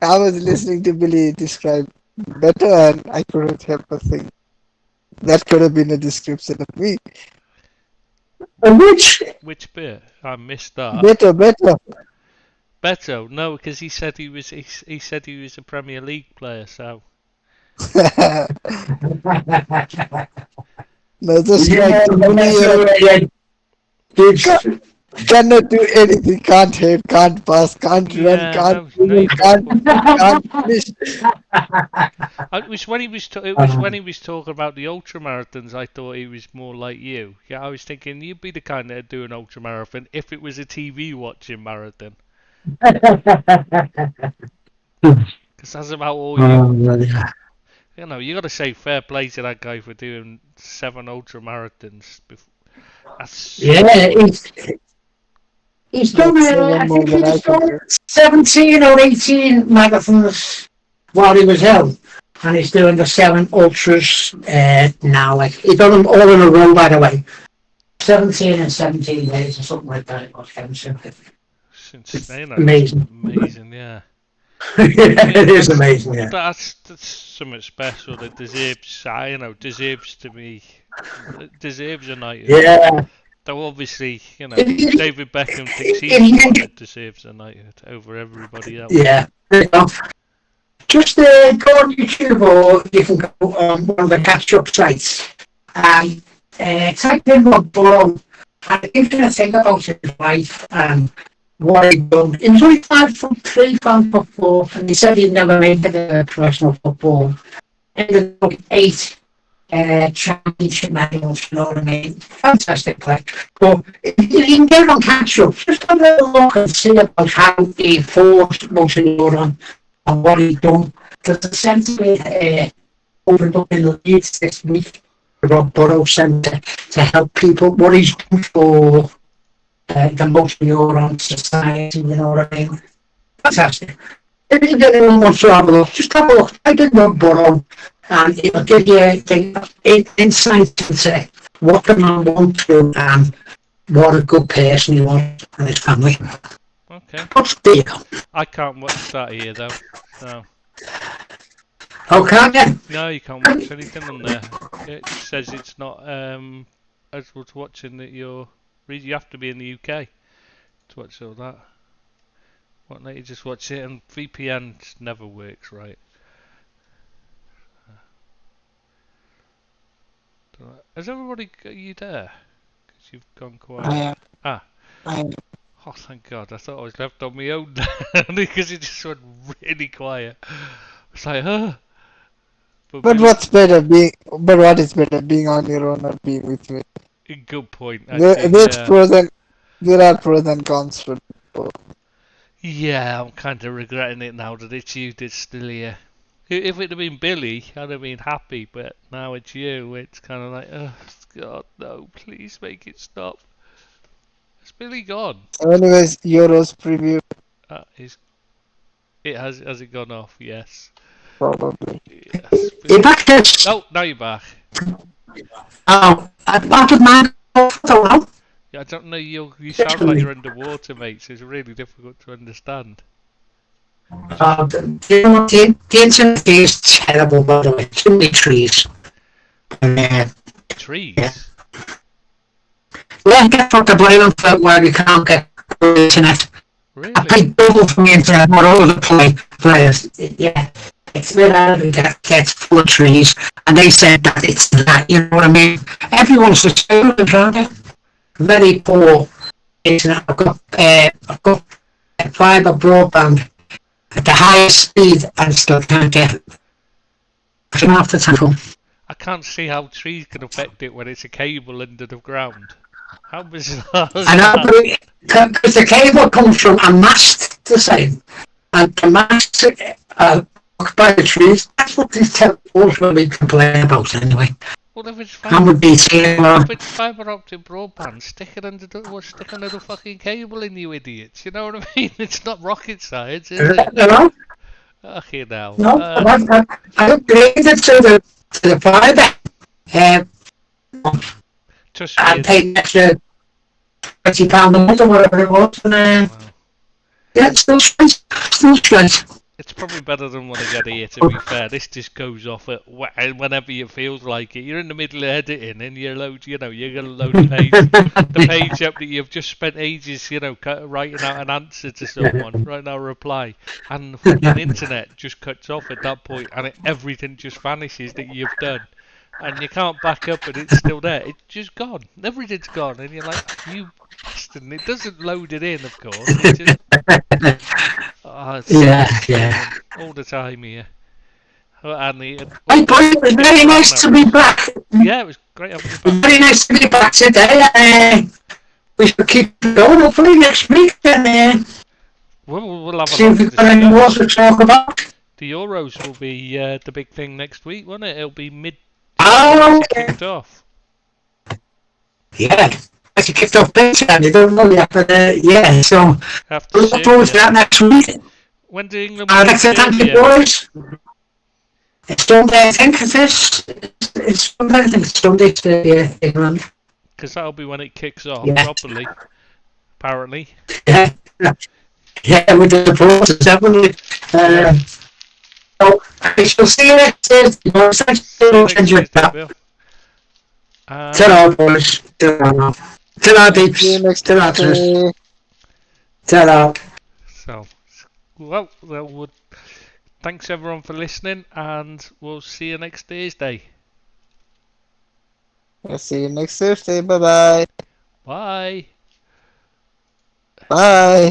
I was listening to Billy describe better, and I couldn't help but think that could have been a description of me. Which bit? I missed that. Beto, no, because he said he was a Premier League player, so. No, just cannot do anything, can't hit, can't pass, can't run, can't finish. It was when he was talking about the ultra marathons. I thought he was more like you. Yeah, I was thinking you'd be the kind that'd do an ultra marathon if it was a TV watching marathon. Because that's about all you got to say fair play to that guy for doing 7 ultra marathons. He's done I think he's done 17 or 18 marathons while he was ill, and he's doing the 7 ultras now. He's done them all in a row, by the way. 17 and 17 days or something like that. It was amazing. Amazing, yeah. It is amazing, yeah. That's something special that deserves to be deserves a night. Yeah. Though obviously, David Beckham thinks he deserves a night over everybody else. Yeah. Just go on YouTube, or you can go on one of the catch-up sites and type in Rob Burrow, and if you think about his life and what he'd done. He was only 5'3", 5'4", and he said he'd never make it in professional football. Ended up with 8 championship medals, you know what I mean? Fantastic play. But you can get it on catch-up. Just have a little look and see about how he forced motor neuron and what he'd done. There's a centre opened up in the Leeds this week, the Rob Burrow Centre, to help people. What he's done for the motor neuron society, you know what I mean? Fantastic. If anyone wants to have a look, just have a look. I did Rob Burrow, and it'll give you insight into what the man wants to do and what a good person he was and his family. Okay. But there you go. I can't watch that here though. No. Oh, can't you? No, you can't watch anything on there. It says it's not as worth watching that you have to be in the UK. to watch all that. What night you just watch it, and VPN never works right. Has everybody got you there? Because you've gone quiet. I am. Ah. I am. Oh, thank God. I thought I was left on my own because it just went really quiet. It's like, huh? But Billy- what's better, being? But what is better, being on your own or being with me? Good point. There, Actually, there's yeah. pros and there are pros and cons for both. Yeah, I'm kind of regretting it now that it's you that's still here. If it had been Billy, I'd have been happy, but now it's you. It's kind of like, oh, God, no, please make it stop. Is Billy gone? Anyways, Euros preview Has it gone off? Yes. probably. Yes. You're back there. Oh, now you're back. Oh, I don't mind. I don't know. Yeah, I don't know. You sound like you're underwater, mate. So it's really difficult to understand. The internet is terrible, by the way. Too many trees. Trees. Yeah. Yeah, get from the blame for where you can't get good internet. Really? I pay double from the internet for all the players. Yeah. It's a bit out of it gets full of trees, and they said that it's that, you know what I mean? Everyone's the same around it. Very poor internet. I've got fibre broadband at the highest speed and still can't get it. I don't have to tackle. I can't see how trees can affect it when it's a cable under the ground. How bizarre is I know, that? because the cable comes from a mast, the same. And the mast by the trees, that's what these telephone really complain about anyway. Well, if it's I'm with BT. if it's fibre optic broadband, stick it under the fucking cable in, you idiots. You know what I mean? It's not rocket science, is it? No, Okay, now. no, I upgraded to the fibre. Trust me, I paid an extra £20 a month or whatever it was, and wow. yeah, it's still straight. Still straight. It's probably better than what I get here, to be fair. This just goes off at whenever it feels like it. You're in the middle of editing and you're going to load the page up that you've just spent ages, writing out an answer to someone, writing out a reply, and the fucking internet just cuts off at that point, and everything just vanishes that you've done. And you can't back up, and it's still there. It's just gone. Everything's gone, and you're like, you bastard. And it doesn't load it in, of course. It just, Yeah. all the time here. And Hey, boy, it was very nice to be back. Yeah, it was great having you back. Very nice to be back today. We should keep it going hopefully next week and We'll have see a if lot we've to got any more discuss. to talk about. The Euros will be the big thing next week, won't it? It'll be mid. Oh, It's okay. kicked off. Yeah. Actually kicked off big time, you don't know yet, but yeah, so After look forward to Serbia. that next week. When do England I'd play like to thank you Serbia? boys. It's Sunday, I think it is. It's Sunday, I think it's Sunday to England. Because that'll be when it kicks off Yeah. properly. Apparently. Yeah, with the supporters, definitely. So, I shall see you next Thursday. Thanks See you so next much. Enjoy Tuesday, that. Bill. Ta-ra, boys. Ta-ra. Ta-ra, See you peeps. next Ta-ra, sis. Tuesday. Ta-ra. So, well, that would. Thanks everyone for listening, and we'll see you next Thursday. I'll see you next Thursday. Bye-bye. Bye. Bye.